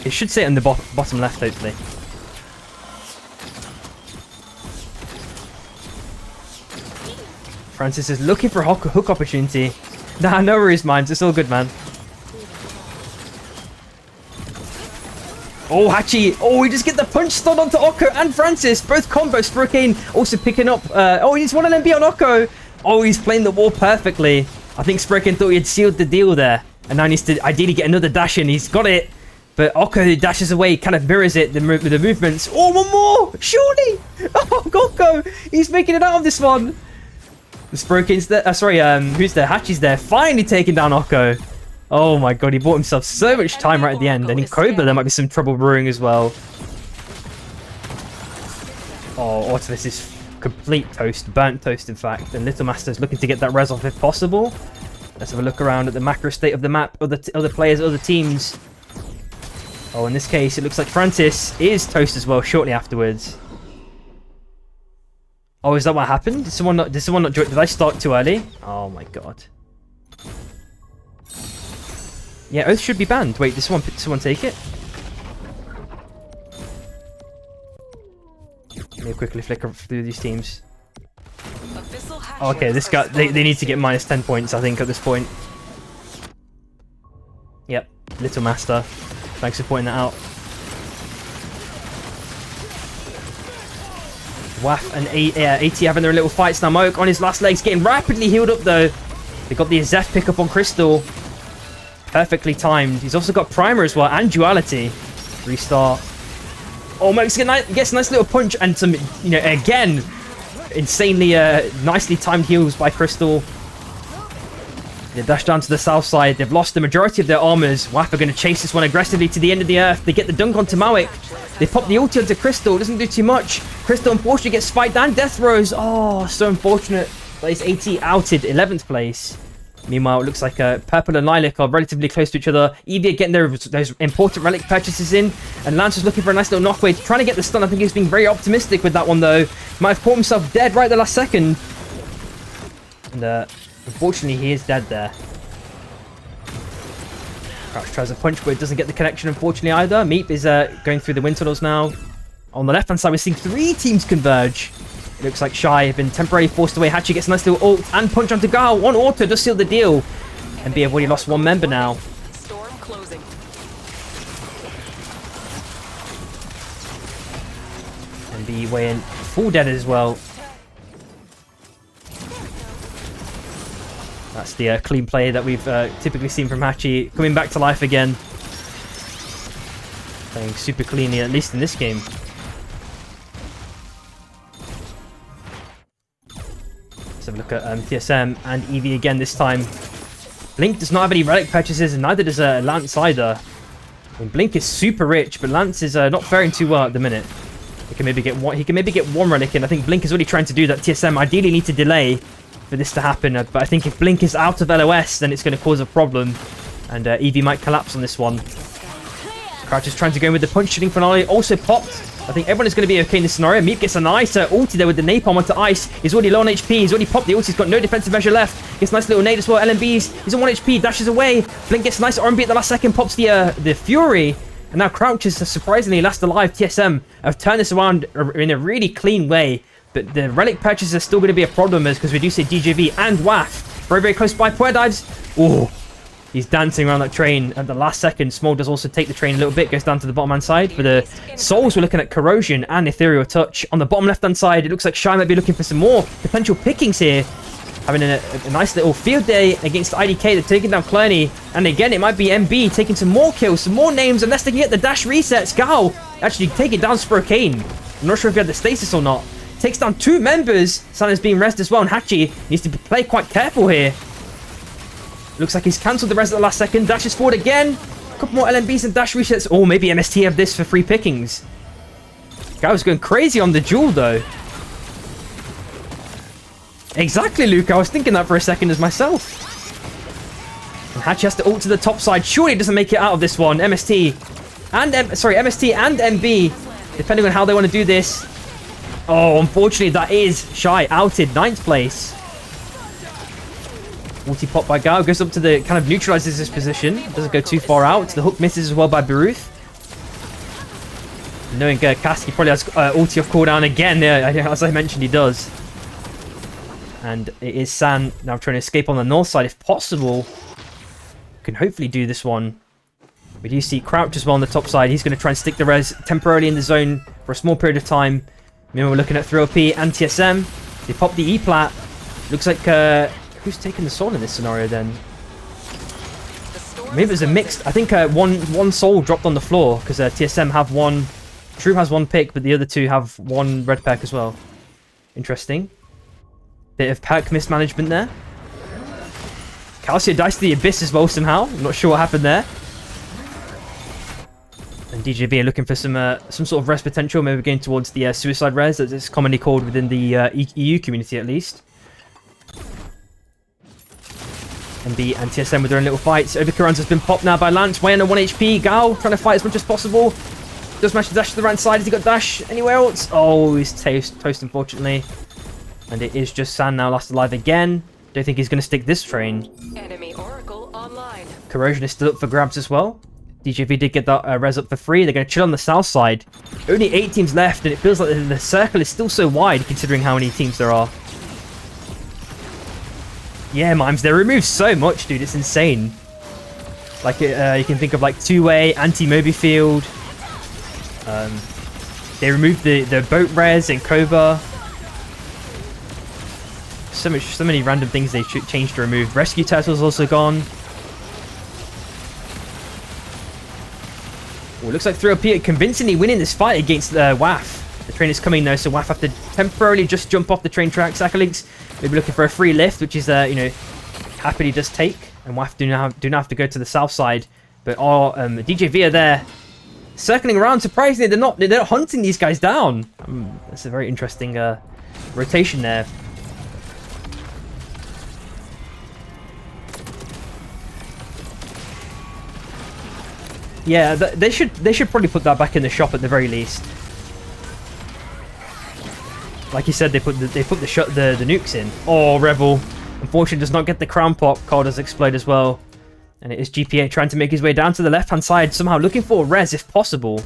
It should say it on the bottom left, hopefully. Francis is looking for a hook opportunity. Nah, no worries, Mimes. It's all good, man. Oh, Hachi. Oh, he just get the punch stun onto Okko and Francis. Both combos. Sprocaine also picking up. Oh, he needs one LMB on Okko. Oh, he's playing the wall perfectly. I think Sprocaine thought he had sealed the deal there. And now he needs to ideally get another dash in. He's got it. But Okko, who dashes away, kind of mirrors it, the movements. Oh, one more. Surely. Oh, Okko. He's making it out of this one. The Sprocaine's there. Who's there? Hachi's there. Finally taking down Okko. Oh my god, he bought himself so much time right at the end. And in Cobra, there might be some trouble brewing as well. Oh, Autovis is complete toast. Burnt toast, in fact. And Little Master's looking to get that res off if possible. Let's have a look around at the macro state of the map. Other players, other teams. Oh, in this case, it looks like Francis is toast as well shortly afterwards. Oh, is that what happened? Did someone not join? Did I start too early? Oh my god. Yeah, Oath should be banned. Wait, did someone take it? Let me quickly flicker through these teams. Oh, okay, this guy, they need to get minus 10 points, I think, at this point. Yep, Little Master. Thanks for pointing that out. WAF and AT having their little fights now. Moak on his last legs, getting rapidly healed up though. They got the Azef pick up on Crystal. Perfectly timed. He's also got Primer as well and Duality. Restart. Oh, Max gets a nice little punch and some, you know, again, insanely nicely timed heals by Crystal. They dash down to the south side. They've lost the majority of their armors. WAF are going to chase this one aggressively to the end of the earth. They get the dunk onto Mawik. They pop the ulti onto Crystal. Doesn't do too much. Crystal, unfortunately, gets spiked and death throws. Oh, so unfortunate. But his AT outed 11th place. Meanwhile, it looks like Purple and Lilac are relatively close to each other. Evie are getting those important relic purchases in. And Lance is looking for a nice little knockway, trying to get the stun. I think he's being very optimistic with that one, though. Might have caught himself dead right at the last second. And unfortunately, he is dead there. Crouch tries a punch, but it doesn't get the connection, unfortunately, either. Meep is going through the wind tunnels now. On the left-hand side, we're seeing 3 teams converge. It looks like Shy have been temporarily forced away. Hachi gets a nice little ult and punch onto Gal. One auto does seal the deal. And B have already lost 1 member now. Storm closing. And B weighing full dead as well. That's the clean play that we've typically seen from Hachi. Coming back to life again. Playing super cleanly, at least in this game. Let's have a look at TSM and Eevee again this time. Blink does not have any relic purchases, and neither does Lance either. I mean, Blink is super rich, but Lance is not faring too well at the minute. He can maybe get one relic in. I think Blink is already trying to do that. TSM ideally need to delay for this to happen, but I think if Blink is out of LOS, then it's going to cause a problem, and Eevee might collapse on this one. Crouch is trying to go in with the punch, shooting finale, also popped. I think everyone is going to be okay in this scenario. Meep gets a nice ulti there with the napalm onto Ice. He's already low on HP, he's already popped the ulti, he's got no defensive measure left. Gets a nice little nade as well, LMBs, he's on 1 HP, dashes away. Blink gets a nice RMB at the last second, pops the Fury, and now Crouch is surprisingly last alive. TSM have turned this around in a really clean way. But the relic purchases are still going to be a problem because we do see DJV and WAF very, very close by. Puer dives. Oh, he's dancing around that train at the last second. Small does also take the train a little bit, goes down to the bottom hand side. For the Souls, we're looking at Corrosion and Ethereal Touch. On the bottom left hand side, it looks like Shy might be looking for some more potential pickings here. Having a nice little field day against IDK. They're taking down Tourney. And again, it might be MB taking some more kills, some more names, unless they can get the dash resets. Gal actually taking down Sprocaine. I'm not sure if he had the stasis or not. Takes down 2 members. San is being rezzed as well, and Hachi needs to play quite careful here. Looks like he's cancelled the res at the last second. Dashes forward again. A couple more LMBs and dash resets. Or maybe MST have this for free pickings. Guy was going crazy on the duel, though. Exactly, Luke. I was thinking that for a second as myself. And Hachi has to ult to the top side. Surely doesn't make it out of this one. MST and MB, depending on how they want to do this. Oh, unfortunately, that is Shy outed 9th place. Ulti pop by Gao goes up to the kind of neutralizes this position. Doesn't go too far out. The hook misses as well by Baruth. Knowing Kaski probably has ulti off cooldown again. As I mentioned, he does. And it is San now trying to escape on the north side if possible. Can hopefully do this one. We do see Crouch as well on the top side. He's going to try and stick the res temporarily in the zone for a small period of time. Meanwhile, we're looking at ThroP and TSM. They pop the E-plat. Looks like who's taking the soul in this scenario then? Maybe it was a mixed. I think one soul dropped on the floor because TSM have one. True has 1 pick, but the other 2 have 1 red pack as well. Interesting. Bit of pack mismanagement there. Calcio diced the Abyss as well somehow. I'm not sure what happened there. And DJV are looking for some sort of res potential, maybe going towards the suicide res, as it's commonly called within the EU community at least. MB and TSM with their own little fights. Overcurrent has been popped now by Lance, way under 1 HP. Gal trying to fight as much as possible. Does manage to dash to the right side. Has he got dash anywhere else? Oh, he's toast unfortunately. And it is just San now last alive again. Don't think he's going to stick this train. Enemy Oracle online. Corrosion is still up for grabs as well. DJV did get that res up for free. They're going to chill on the south side. Only 8 teams left, and it feels like the circle is still so wide considering how many teams there are. Yeah, Mimes, they removed so much, dude. It's insane. Like, you can think of like two-way, anti-Moby field. They removed the boat res in Kova. So many random things they changed to remove. Rescue turtle's also gone. Oh, looks like 3LP are convincingly winning this fight against WAF. The train is coming though, so WAF have to temporarily just jump off the train track. Sakalinks maybe looking for a free lift, which is, you know, happily just take. And WAF do not have to go to the south side. But our DJV are there, circling around. Surprisingly, they're not hunting these guys down. That's a very interesting rotation there. Yeah, they should probably put that back in the shop at the very least. Like you said, they put the nukes in. Oh, Rebel, unfortunately, does not get the crown pop. Car does explode as well, and it is GPA trying to make his way down to the left hand side, somehow looking for a res if possible.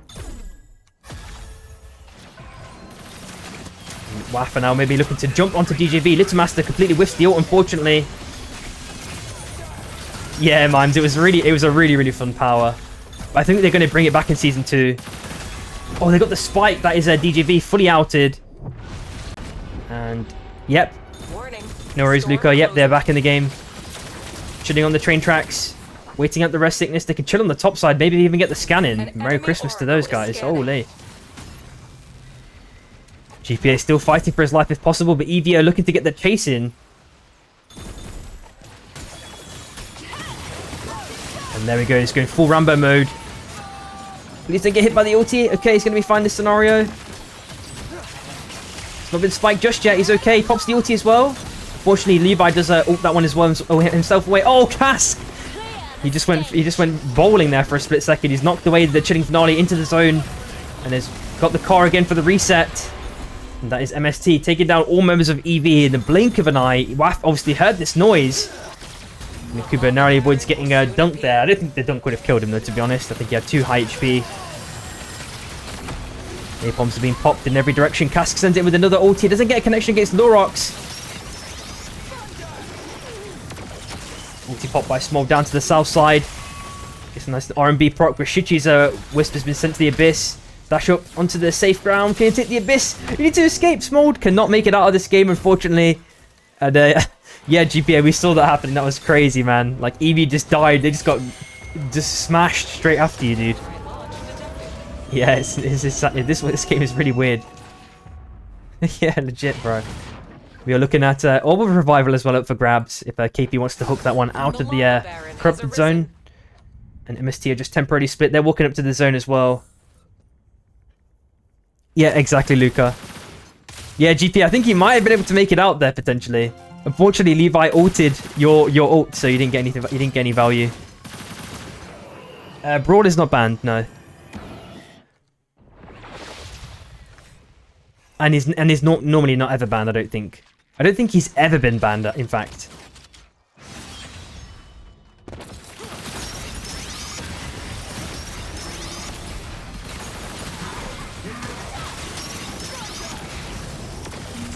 Waffa now maybe looking to jump onto DJV. Little Master completely whiffs the ult, unfortunately. Yeah, Mimes, it was a really fun power. I think they're going to bring it back in Season 2. Oh, they got the spike. That is a DJV fully outed. And, yep. Warning. No worries, Luca. Yep, they're back in the game. Chilling on the train tracks. Waiting out the rest sickness. They can chill on the top side. Maybe even get the scan in. Merry Christmas to those guys. Holy. GPA still fighting for his life if possible, but EVO looking to get the chase in. And there we go. He's going full Rambo mode. Please don't get hit by the ulti. Okay, he's going to be fine this scenario. It's not been spiked just yet. He's okay. He pops the ulti as well. Fortunately, Levi does ult that one as well. Himself away. Oh, Cask! He just went bowling there for a split second. He's knocked away the chilling finale into the zone, and has got the car again for the reset. And that is MST taking down all members of EV in the blink of an eye. WAF obviously heard this noise. Nakuba narrowly avoids getting a dunk there. I don't think the dunk would have killed him though, to be honest. I think he had too high HP. A-bombs are being popped in every direction. Cask sends it with another ulti. Doesn't get a connection against Lorox. Ulti pop by Smog down to the south side. Gets a nice R&B proc. Rashichi's wisp has been sent to the abyss. Dash up onto the safe ground. Can you take the abyss? You need to escape. Smog cannot make it out of this game, unfortunately. And yeah, GPA, we saw that happening. That was crazy, man. Like, Eevee just died. They just got smashed straight after you, dude. Yeah, this game is really weird. Yeah, legit, bro. We are looking at Orb of Revival as well up for grabs if KP wants to hook that one out of the corrupted zone. And MST are just temporarily split. They're walking up to the zone as well. Yeah, exactly, Luca. Yeah, GP, I think he might have been able to make it out there potentially. Unfortunately, Levi ulted your ult, so you didn't get anything. You didn't get any value. Brawl is not banned, no. And he's not normally not ever banned. I don't think. I don't think he's ever been banned. In fact.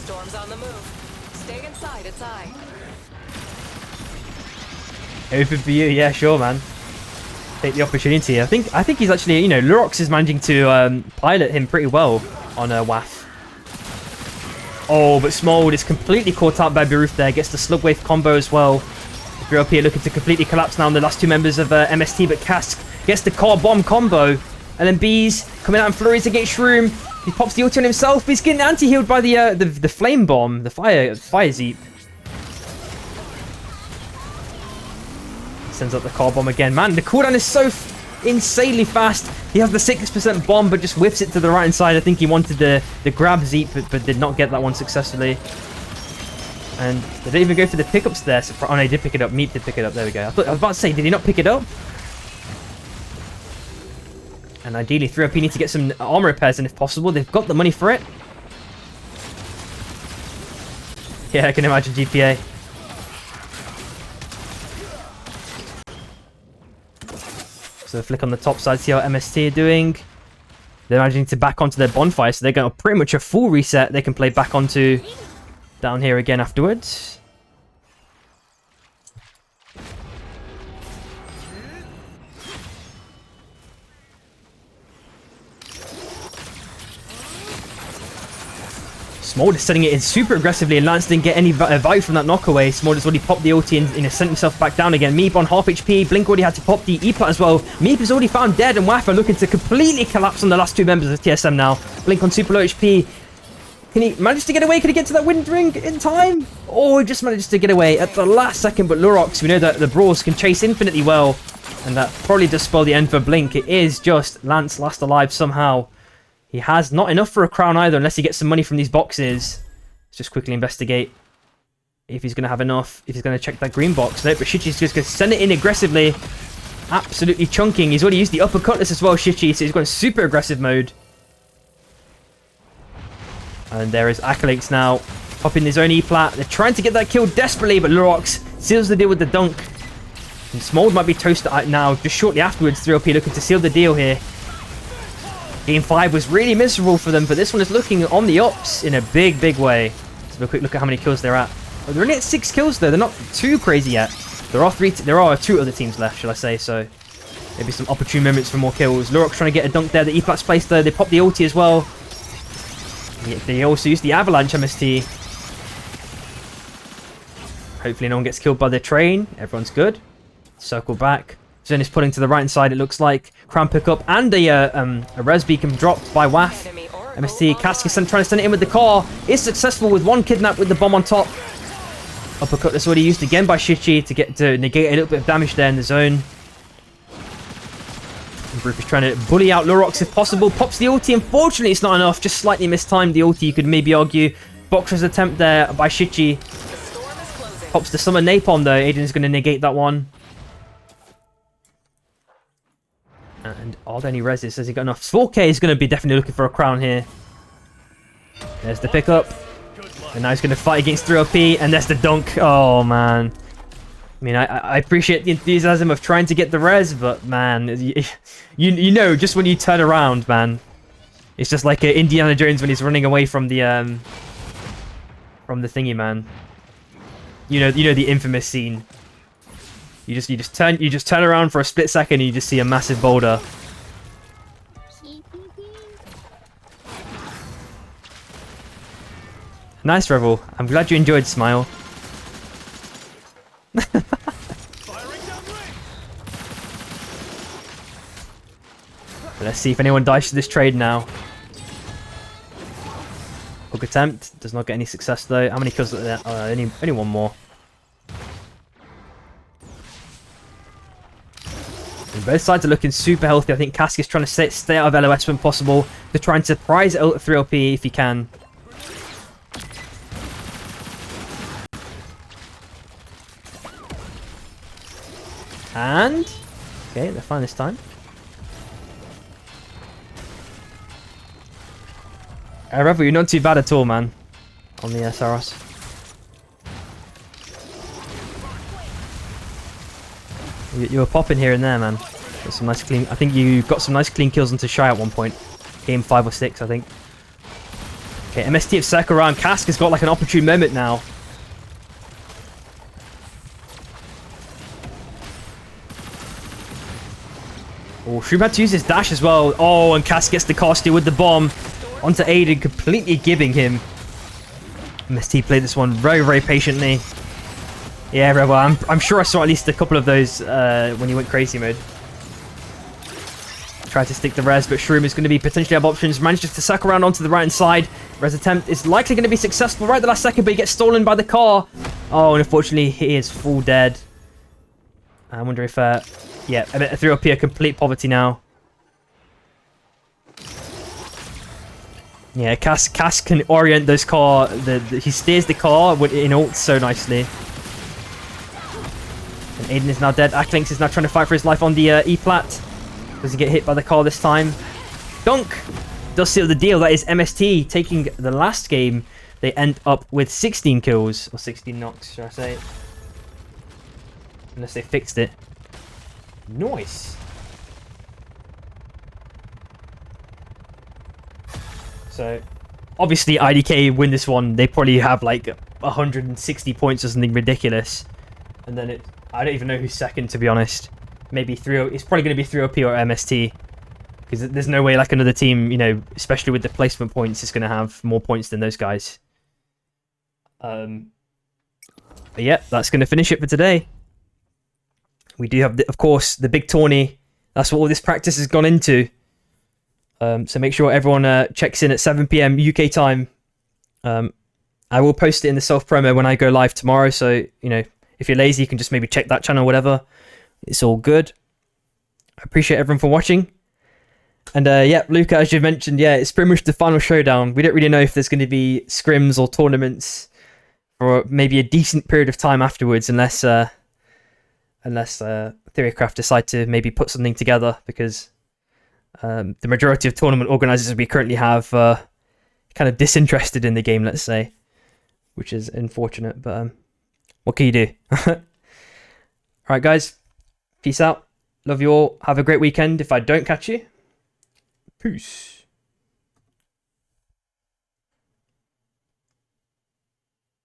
Storm's on the move. Stay inside, it's I. Open for you, yeah, sure, man. Take the opportunity. I think he's actually, you know, Lurox is managing to pilot him pretty well on WAF. Oh, but Smold is completely caught out by Baruf there. Gets the slug wave combo as well. The girl here looking to completely collapse now on the last two members of MST, but Cask gets the car bomb combo. And then Bees coming out in flurries against Shroom. He pops the ulti on himself, but he's getting anti-healed by the flame bomb, the fire zeep. Sends out the car bomb again. Man, the cooldown is so insanely fast. He has the 6% bomb, but just whiffs it to the right hand side. I think he wanted the grab zeep, but did not get that one successfully. And they didn't even go for the pickups there. Oh, no, he did pick it up. Meep did pick it up. There we go. I was about to say, did he not pick it up? And ideally, 3OP need to get some armor repairs, and if possible, they've got the money for it. Yeah, I can imagine GPA. So flick on the top side, see how MST are doing. They're managing to back onto their bonfire, so they're going to pretty much a full reset. They can play back onto down here again afterwards. Smolder's setting it in super aggressively, and Lance didn't get any value from that knockaway. Smolder's already popped the ulti and sent himself back down again. Meep on half HP. Blink already had to pop the E-plat as well. Meep is already found dead, and Waffa looking to completely collapse on the last two members of TSM now. Blink on super low HP. Can he manage to get away? Can he get to that wind ring in time? Oh, he just managed to get away at the last second, but Lurox, we know that the Brawls can chase infinitely well, and that probably does spoil the end for Blink. It is just Lance last alive somehow. He has not enough for a crown either, unless he gets some money from these boxes. Let's just quickly investigate if he's going to have enough, if he's going to check that green box. No, but Shichi's just going to send it in aggressively. Absolutely chunking. He's already used the upper cutlass as well, Shichi, so he's going super aggressive mode. And there is Acolytes now, popping his own E-plat. They're trying to get that kill desperately, but Lurox seals the deal with the dunk. And Smold might be toasted now, just shortly afterwards. 3OP looking to seal the deal here. Game 5 was really miserable for them, but this one is looking on the ups in a big, big way. Let's have a quick look at how many kills they're at. Oh, they're only at 6 kills though. They're not too crazy yet. There are 2 other teams left, shall I say, so maybe some opportune moments for more kills. Lurox trying to get a dunk there. The E-plat's placed there. They pop the ulti as well. They also use the Avalanche MST. Hopefully no one gets killed by the train. Everyone's good. Circle back. Zen is pulling to the right side, it looks like. Crown pickup and a res beacon dropped by Waff. MST, Kaskison trying to send it in with the car. Is successful with one kidnap with the bomb on top. Uppercut that's already used again by Shichi to negate a little bit of damage there in the zone. Brooke is trying to bully out Lurox if possible. Pops the ulti. Unfortunately, it's not enough. Just slightly mistimed the ulti, you could maybe argue. Boxer's attempt there by Shichi. Pops the summer napalm though. Aiden's going to negate that one. And are there any reses? Has he got enough? 4K is going to be definitely looking for a crown here. There's the pickup. And now he's going to fight against 3OP. And there's the dunk. Oh, man. I mean, I appreciate the enthusiasm of trying to get the res, but, man, you know, just when you turn around, man. It's just like Indiana Jones when he's running away from the thingy, man. You know the infamous scene. You just turn around for a split second and you just see a massive boulder. Nice, Revel. I'm glad you enjoyed Smile. Let's see if anyone dies to this trade now. Hook attempt does not get any success though. How many kills are there? Only one more. And both sides are looking super healthy. I think Kask is trying to stay out of LOS when possible. They're trying to surprise 3LP if he can. And okay, they're fine this time. Revel, you're not too bad at all, man. On the Saros. You were popping here and there, man. Got some nice clean. I think you got some nice clean kills into Shy at one point. Game 5 or 6, I think. Okay, MST of circle around. Kask has got like an opportune moment now. Oh, Shroom had to use his dash as well. Oh, and Kask gets the car steal with the bomb onto Aiden, completely giving him. MST played this one very, very patiently. Yeah, well, I'm sure I saw at least a couple of those when he went crazy mode. Tried to stick the res, but Shroom is going to be potentially have options. Manages to circle around onto the right hand side. Res attempt is likely going to be successful right at the last second, but he gets stolen by the car. Oh, and unfortunately, he is full dead. I wonder if, yeah, 3OP are complete poverty now. Yeah, Kask can orient those car. He steers the car in ult so nicely. And Aiden is now dead. Acklinks is now trying to fight for his life on the E-plat. Does he get hit by the car this time? Dunk! Does seal the deal. That is MST taking the last game. They end up with 16 kills. Or 16 knocks, should I say. Unless they fixed it. Nice! So, obviously IDK win this one. They probably have like 160 points or something ridiculous. And then I don't even know who's second, to be honest. Maybe 3O. It's probably going to be 3OP or MST. Because there's no way like another team, you know, especially with the placement points, is going to have more points than those guys. But yeah, that's going to finish it for today. We do have, of course, the big tourney. That's what all this practice has gone into. So make sure everyone checks in at 7 p.m. UK time. I will post it in the self-promo when I go live tomorrow. So, you know, if you're lazy, you can just maybe check that channel, whatever. It's all good. I appreciate everyone for watching. And yeah, Luca, as you mentioned, yeah, it's pretty much the final showdown. We don't really know if there's going to be scrims or tournaments for maybe a decent period of time afterwards, unless Theorycraft decide to maybe put something together, because the majority of tournament organizers we currently have kind of disinterested in the game, let's say, which is unfortunate, but what can you do? All right, guys, peace out. Love you all. Have a great weekend if I don't catch you. Peace.